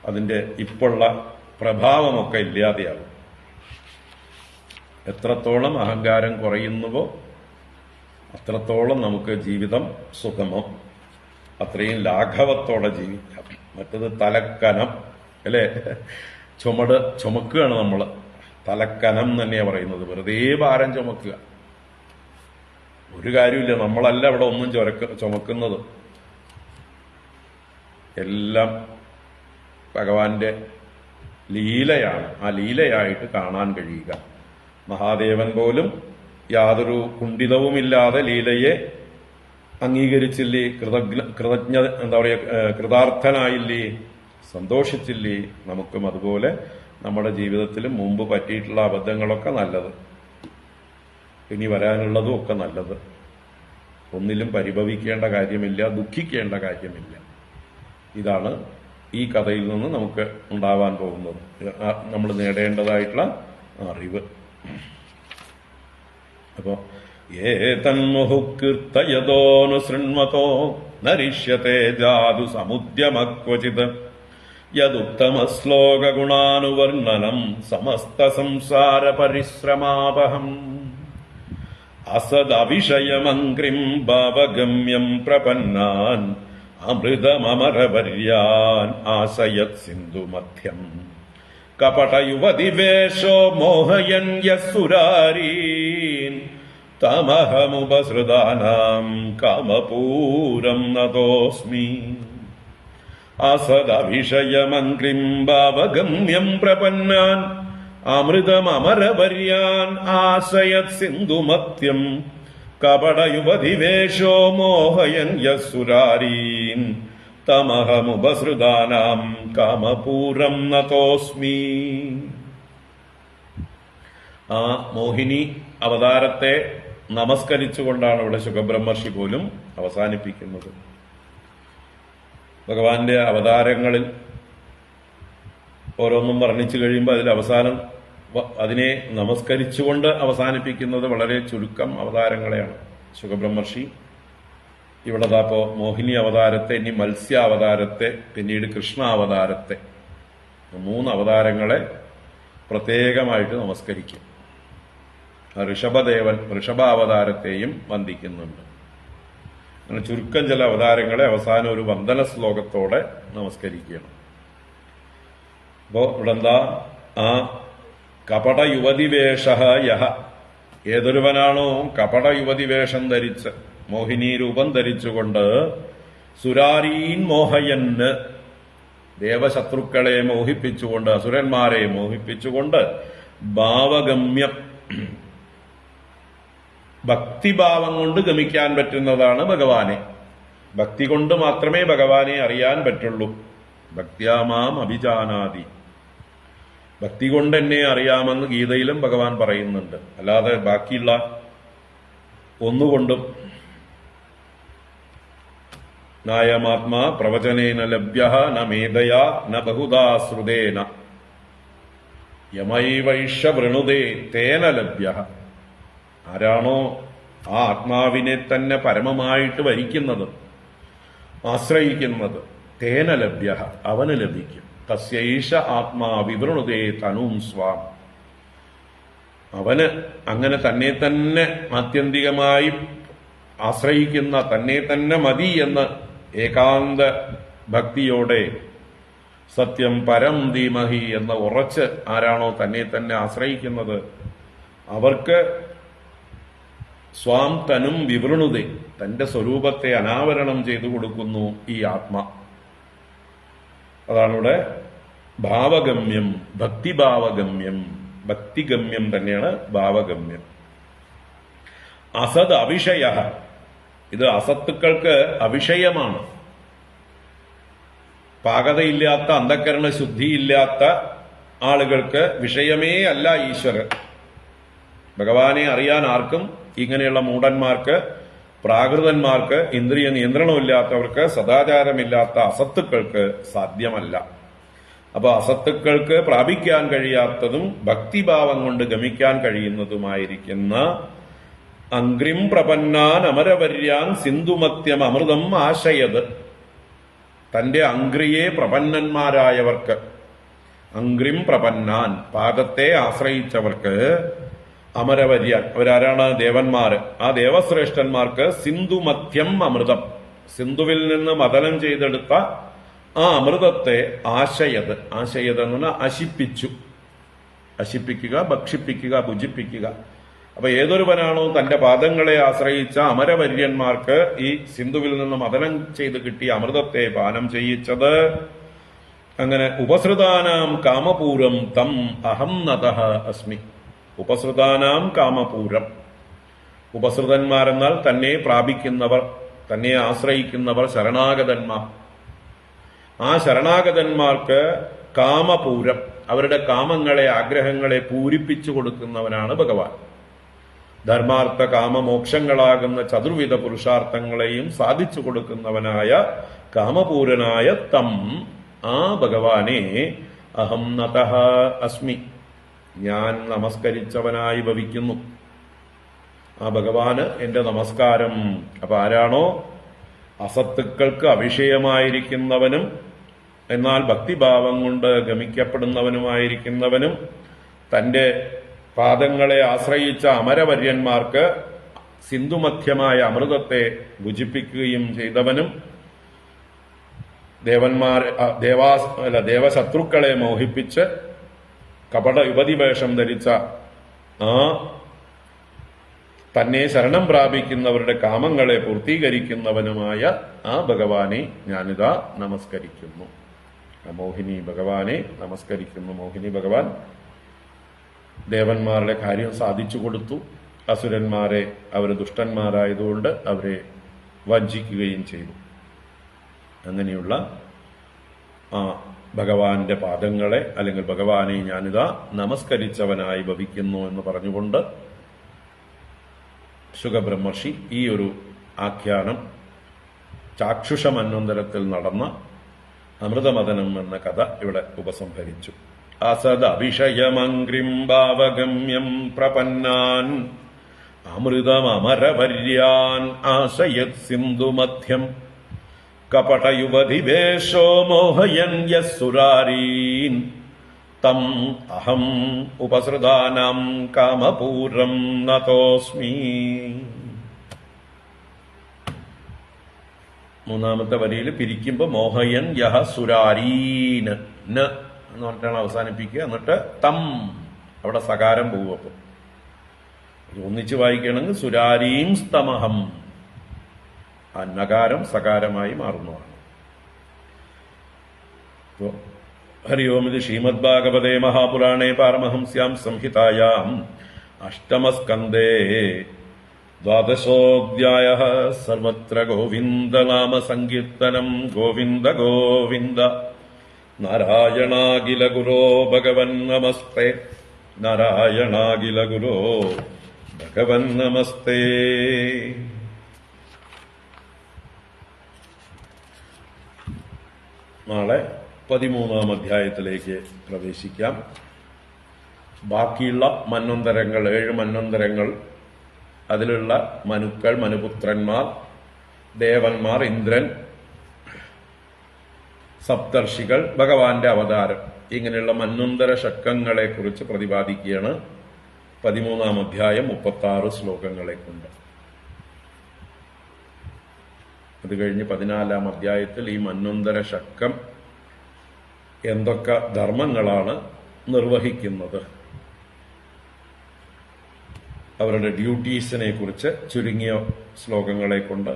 അതിന്റെ ഇപ്പോഴുള്ള പ്രഭാവമൊക്കെ ഇല്ലാതെയാവും. എത്രത്തോളം അഹങ്കാരം കുറയുന്നുവോ അത്രത്തോളം നമുക്ക് ജീവിതം സുഗമം, അത്രയും ലാഘവത്തോടെ ജീവിക്കാം. മറ്റത് തലക്കനം, അല്ലേ? ചുമക്കുകയാണ് നമ്മൾ. തലക്കനം തന്നെയാണ് പറയുന്നത്. വെറുതെ ഭാരം ചുമക്കുക, ഒരു കാര്യമില്ല. നമ്മളല്ല ഇവിടെ ഒന്നും ചുമക്കുന്നത്. എല്ലാം ഭഗവാന്റെ ലീലയാണ്. ആ ലീലയായിട്ട് കാണാൻ കഴിയുക. മഹാദേവൻ പോലും യാതൊരു കുണ്ഠിതവുമില്ലാതെ ലീലയെ അംഗീകരിച്ചില്ലേ? കൃതാർത്ഥനായില്ലേ? സന്തോഷിച്ചില്ലേ? നമുക്കും അതുപോലെ നമ്മുടെ ജീവിതത്തിൽ മുമ്പ് പറ്റിയിട്ടുള്ള അബദ്ധങ്ങളൊക്കെ നല്ലത്, ഇനി വരാനുള്ളതും ഒക്കെ നല്ലത്. ഒന്നിലും പരിഭവിക്കേണ്ട കാര്യമില്ല, ദുഃഖിക്കേണ്ട കാര്യമില്ല. ഇതാണ് ഈ കഥയിൽ നിന്ന് നമുക്ക് ഉണ്ടാവാൻ പോകുന്നത്, നമ്മൾ നേടേണ്ടതായിട്ടുള്ള അറിവ്. അപ്പോ ഏതന്മുഹുകീർത്തയതോനു ശൃണ്വതോ നരിഷ്യത്തെ ജാതു സമുദ്യമക്വചിത് യദുത്തമ ശ്ലോക ഗുണാനുവർണ്ണനം സമസ്ത സംസാര പരിശ്രമാപഹം അസദവിഷയമംക്രിം ഭാവഗമ്യം പ്രപന്നാൻ അമൃതമമരപര്യാൻ ആശയത് സിന്ധുമധ്യം കപടയുവതിവേഷോ മോഹയൻ യസുരാരീൻ തമഹമുപസൃതാനാം കാമപൂരം നതോസ്മി അസദവിഷയമംക്രിം ഭാവഗമ്യം പ്രപന്നാൻ അമൃതമമരപര്യാൻ ആശയത് സിന്ധുമധ്യം കപടയുവതിവേഷോ മോഹയൻ യസുരാരീൻ തമഹമുപസൃതാനാം കാമപൂരം നതോസ്മി. ആ മോഹിനി അവതാരത്തെ നമസ്കരിച്ചുകൊണ്ടാണ് ഇവിടെ ശുഖബ്രഹ്മർഷി പോലും അവസാനിപ്പിക്കുന്നത്. ഭഗവാന്റെ അവതാരങ്ങളിൽ ഓരോന്നും വർണ്ണിച്ചു കഴിയുമ്പോൾ അതിൽ അവസാനം അതിനെ നമസ്കരിച്ചുകൊണ്ട് അവസാനിപ്പിക്കുന്നത് വളരെ ചുരുക്കം അവതാരങ്ങളെയാണ്. ശുഖബ്രഹ്മർഷി ഇവിടെ ഇപ്പോ മോഹിനി അവതാരത്തെ, ഇനി മത്സ്യ അവതാരത്തെ, പിന്നീട് കൃഷ്ണ അവതാരത്തെ, 3 അവതാരങ്ങളെ പ്രത്യേകമായിട്ട് നമസ്കരിക്കും. ഋഷഭാവതാരത്തെയും വന്ദിക്കുന്നുണ്ട്. അങ്ങനെ ചുരുക്കം ചില അവതാരങ്ങളെ അവസാനം ഒരു വന്ദന ശ്ലോകത്തോടെ നമസ്കരിക്കണം. അപ്പോ ഇവിടെ എന്താ, ആ കപട യുവതിവേഷ യഹ, ഏതൊരുവനാണോ കപട യുവതിവേഷം ധരിച്ച് മോഹിനി രൂപം ധരിച്ചുകൊണ്ട് സുരാരീൻ മോഹയന്, ദേവശത്രുക്കളെ മോഹിപ്പിച്ചുകൊണ്ട്, അസുരന്മാരെ മോഹിപ്പിച്ചുകൊണ്ട്, ഭാവഗമ്യം, ഭക്തിഭാവം കൊണ്ട് ഗമിക്കാൻ പറ്റുന്നതാണ് ഭഗവാനെ. ഭക്തി കൊണ്ട് മാത്രമേ ഭഗവാനെ അറിയാൻ പറ്റുള്ളൂ. ഭക്ത്യാമാം അഭിജാനാതി, ഭക്തി കൊണ്ട് എന്നെ അറിയാമെന്ന് ഗീതയിലും ഭഗവാൻ പറയുന്നുണ്ട്. അല്ലാതെ ബാക്കിയുള്ള ഒന്നുകൊണ്ടും. നായമാത്മാ പ്രവചനേന ലഭ്യ ന മേധയാ ന ബഹുദാ ശ്രുതേന യമൈവൈഷ വൃണുദേ തേന ലഭ്യ. ആരാണോ ആ ആത്മാവിനെ തന്നെ പരമമായിട്ട് വരിക്കുന്നത്, ആശ്രയിക്കുന്നത്, തേന ലഭ്യ, അവന് ലഭിക്കും. തസ്യൈഷ ആത്മാ വിവൃണുദേ തനൂം സ്വാം. അവന് അങ്ങനെ തന്നെ തന്നെ ആത്യന്തികമായി ആശ്രയിക്കുന്ന, തന്നെ തന്നെ മതി എന്ന് ഏകാന്ത ഭക്തിയോടെ സത്യം പരം ധീമഹി എന്ന ഉറച്ച് ആരാണോ തന്നെ തന്നെ ആശ്രയിക്കുന്നത് അവർക്ക് സ്വാം തനും വിവൃണുതേ, തന്റെ സ്വരൂപത്തെ അനാവരണം ചെയ്തു കൊടുക്കുന്നു ഈ ആത്മ. അതാണിവിടെ ഭാവഗമ്യം, ഭക്തിഭാവഗമ്യം. ഭക്തിഗമ്യം തന്നെയാണ് ഭാവഗമ്യം. അസത് അവിഷയ, ഇത് അസത്തുക്കൾക്ക് അവിഷയമാണ്. പാകതയില്ലാത്ത, അന്ധകരണ ശുദ്ധിയില്ലാത്ത ആളുകൾക്ക് വിഷയമേ അല്ല ഈശ്വരൻ. ഭഗവാനെ അറിയാൻ ആർക്കും, ഇങ്ങനെയുള്ള മൂഢന്മാർക്ക്, പ്രാകൃതന്മാർക്ക്, ഇന്ദ്രിയ നിയന്ത്രണമില്ലാത്തവർക്ക്, സദാചാരമില്ലാത്ത അസത്തുക്കൾക്ക് സാധ്യമല്ല. അപ്പൊ അസത്തുക്കൾക്ക് പ്രാപിക്കാൻ കഴിയാത്തതും ഭക്തിഭാവം കൊണ്ട് ഗമിക്കാൻ കഴിയുന്നതുമായിരിക്കുന്ന അഗ്രിം പ്രപന്നാൻ അമരവര്യാൻ സിന്ധുമത്യം അമൃതം ആശയത്. തന്റെ അഗ്രിയെ പ്രപന്നന്മാരായവർക്ക്, അഗ്രിം പ്രപന്നാൻ പാദത്തെ ആശ്രയിച്ചവർക്ക്, അമരവര്യാൻ അവരാരാണ്? ദേവന്മാര്. ആ ദേവശ്രേഷ്ഠന്മാർക്ക് സിന്ധുമത്യം അമൃതം, സിന്ധുവിൽ നിന്ന് മദനം ചെയ്തെടുത്ത ആ അമൃതത്തെ ആശയത്, ആശയത് എന്ന് പറഞ്ഞാൽ അശിപ്പിച്ചു, അശിപ്പിക്കുക, ഭക്ഷിപ്പിക്കുക, ഭുജിപ്പിക്കുക. അപ്പൊ ഏതൊരുവനാണോ തന്റെ പാദങ്ങളെ ആശ്രയിച്ച അമരവര്യന്മാർക്ക് ഈ സിന്ധുവിൽ നിന്ന് മദനം ചെയ്ത് കിട്ടിയ അമൃതത്തെ പാനം ചെയ്യിച്ചത്, അങ്ങനെ ഉപസൃതാനാം കാമപൂരം തം അഹം നതഃ അസ്മി. ഉപസൃതാനാം കാമപൂരം, ഉപസൃതന്മാരെന്നാൽ തന്നെ പ്രാപിക്കുന്നവർ, തന്നെ ആശ്രയിക്കുന്നവർ, ശരണാഗതന്മാർ. ആ ശരണാഗതന്മാർക്ക് കാമപൂരം, അവരുടെ കാമങ്ങളെ, ആഗ്രഹങ്ങളെ പൂരിപ്പിച്ചു കൊടുക്കുന്നവനാണ് ഭഗവാൻ. ധർമാർത്ഥ കാമമോക്ഷങ്ങളാകുന്ന ചതുർവിധ പുരുഷാർത്ഥങ്ങളെയും സാധിച്ചു കൊടുക്കുന്നവനായ കാമപൂരനായ തം, ആ ഭഗവാനെ അഹം നതഃ അസ്മി, ഞാൻ നമസ്കരിച്ചവനായി ഭവിക്കുന്നു. ആ ഭഗവാന് എന്റെ നമസ്കാരം. അപ്പൊ ആരാണോ അസത്തുക്കൾക്ക് അവിഷയമായിരിക്കുന്നവനും എന്നാൽ ഭക്തിഭാവം കൊണ്ട് ഗമിക്കപ്പെടുന്നവനുമായിരിക്കുന്നവനും തന്റെ പാദങ്ങളെ ആശ്രയിച്ച അമരവര്യന്മാർക്ക് സിന്ധുമധ്യമായ അമൃതത്തെ ഭുജിപ്പിക്കുകയും ചെയ്തവനും ദേവശത്രുക്കളെ മോഹിപ്പിച്ച് കപട യുവതിവേഷം ധരിച്ച ആ തന്നെ ശരണം പ്രാപിക്കുന്നവരുടെ കാമങ്ങളെ പൂർത്തീകരിക്കുന്നവനുമായ ആ ഭഗവാനെ ഞാനിതാ നമസ്കരിക്കുന്നു. മോഹിനി ഭഗവാനെ നമസ്കരിക്കുന്നു. മോഹിനി ഭഗവാൻ ദേവന്മാരുടെ കാര്യം സാധിച്ചു കൊടുത്തു. അസുരന്മാരെ, അവർ ദുഷ്ടന്മാരായതുകൊണ്ട് അവരെ വഞ്ചിക്കുകയും ചെയ്തു. അങ്ങനെയുള്ള ആ ഭഗവാന്റെ പാദങ്ങളെ അല്ലെങ്കിൽ ഭഗവാനെ ഞാനിതാ നമസ്കരിച്ചവനായി ഭവിക്കുന്നു എന്ന് പറഞ്ഞുകൊണ്ട് ശുകബ്രഹ്മർഷി ഈ ഒരു ആഖ്യാനം ചാക്ഷുഷ മന്വന്തരത്തിൽ നടന്ന അമൃതമദനം എന്ന കഥ ഇവിടെ ഉപസംഹരിച്ചു. അസദവിഷയമംഗ്രിം ഭാവഗമ്യം പ്രപന്നാൻ അമൃതമരപര്യാൻ ആശയത് സിന്ധുമധ്യം കപടയുവതിവേഷോ മോഹയൻ യസ്സുരാരീൻ തം അഹം ഉപസൃതാനാം കാമപൂരം നതോസ്മി. മൂന്നാമത്തെ വരിയിൽ പിരിക്കുമ്പോൾ മോഹയൻ യഹ സുരാരീൻ എന്ന് പറഞ്ഞിട്ടാണ് അവസാനിപ്പിക്കുക. എന്നിട്ട് തം അവിടെ സകാരം പോകും. അപ്പം ഒന്നിച്ച് വായിക്കണമെങ്കിൽ സുരാരീം സ്തമഹം, ആ നകാരം സകാരമായി മാറുന്നതാണ്. ഹരി ഓം. ഇത് ശ്രീമദ് ഭാഗവതേ മഹാപുരാണേ പാരമഹംസ്യാം സംഹിതായാം അഷ്ടമസ്കന്ധേ ദ്വാദശോऽധ്യായഃ. സർവത്ര ഗോവിന്ദനാമ സങ്കീർത്തനം. ഗോവിന്ദ ഗോവിന്ദ. നാരായണാഖില ഗുരോ ഭഗവൻ നമസ്തേ. നാരായണാഖില ഗുരോ ഭഗവൻ നമസ്തേ. നാളെ 13-ാം അധ്യായത്തിലേക്ക് പ്രവേശിക്കാം. ബാക്കിയുള്ള മന്വന്തരങ്ങൾ, 7 മന്വന്തരങ്ങൾ, അതിലുള്ള മനുക്കൾ, മനുപുത്രന്മാർ, ദേവന്മാർ, ഇന്ദ്രൻ, സപ്തർഷികൾ, ഭഗവാന്റെ അവതാരം, ഇങ്ങനെയുള്ള മന്വന്തര ഷക്കങ്ങളെ കുറിച്ച് പ്രതിപാദിക്കുകയാണ് 13-ാം അധ്യായം 36 ശ്ലോകങ്ങളെ കൊണ്ട്. അത് കഴിഞ്ഞ് 14-ാം അധ്യായത്തിൽ ഈ മന്വന്തര ഷക്കം എന്തൊക്കെ ധർമ്മങ്ങളാണ് നിർവഹിക്കുന്നത്, അവരുടെ ഡ്യൂട്ടീസിനെ കുറിച്ച് ചുരുങ്ങിയ ശ്ലോകങ്ങളെ കൊണ്ട്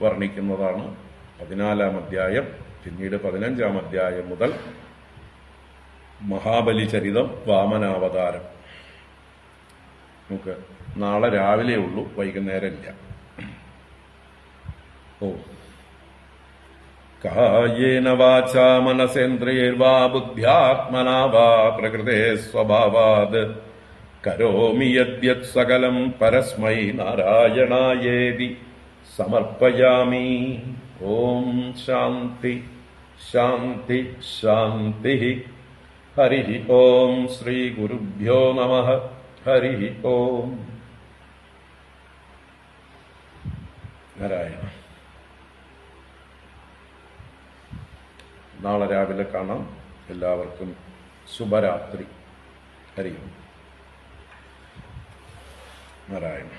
വർണ്ണിക്കുന്നതാണ് 14-ാം അധ്യായം. പിന്നീട് 15-ാം അധ്യായം മുതൽ മഹാബലി ചരിതം, വാമനാവതാരം. നമുക്ക് നാളെ രാവിലെ ഉള്ളൂ, വൈകുന്നേരം ഇല്ല. ഓ കായേന വാചാ മനസേന്ദ്രിയൈർവാ ബുദ്ധ്യാത്മനാ വാ പ്രകൃതേ സ്വഭാവാത് കരോമി യദ്യത് സകലം പരസ്മൈ നാരായണായേതി സമർപ്പയാമി. ഓം ശാന്തി ശാന്തി ശാന്തി. ഹരി ഓം. ശ്രീ ഗുരുഭ്യോ നമഃ. ഹരി ഓം. നാരായണ. നാളെ രാവിലെ കാണാം. എല്ലാവർക്കും ശുഭരാത്രി. ഹരി ഓം. നാരായണ.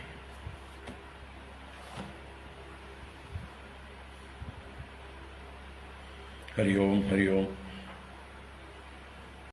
ഹരി ഓം. ഹരി ഓം.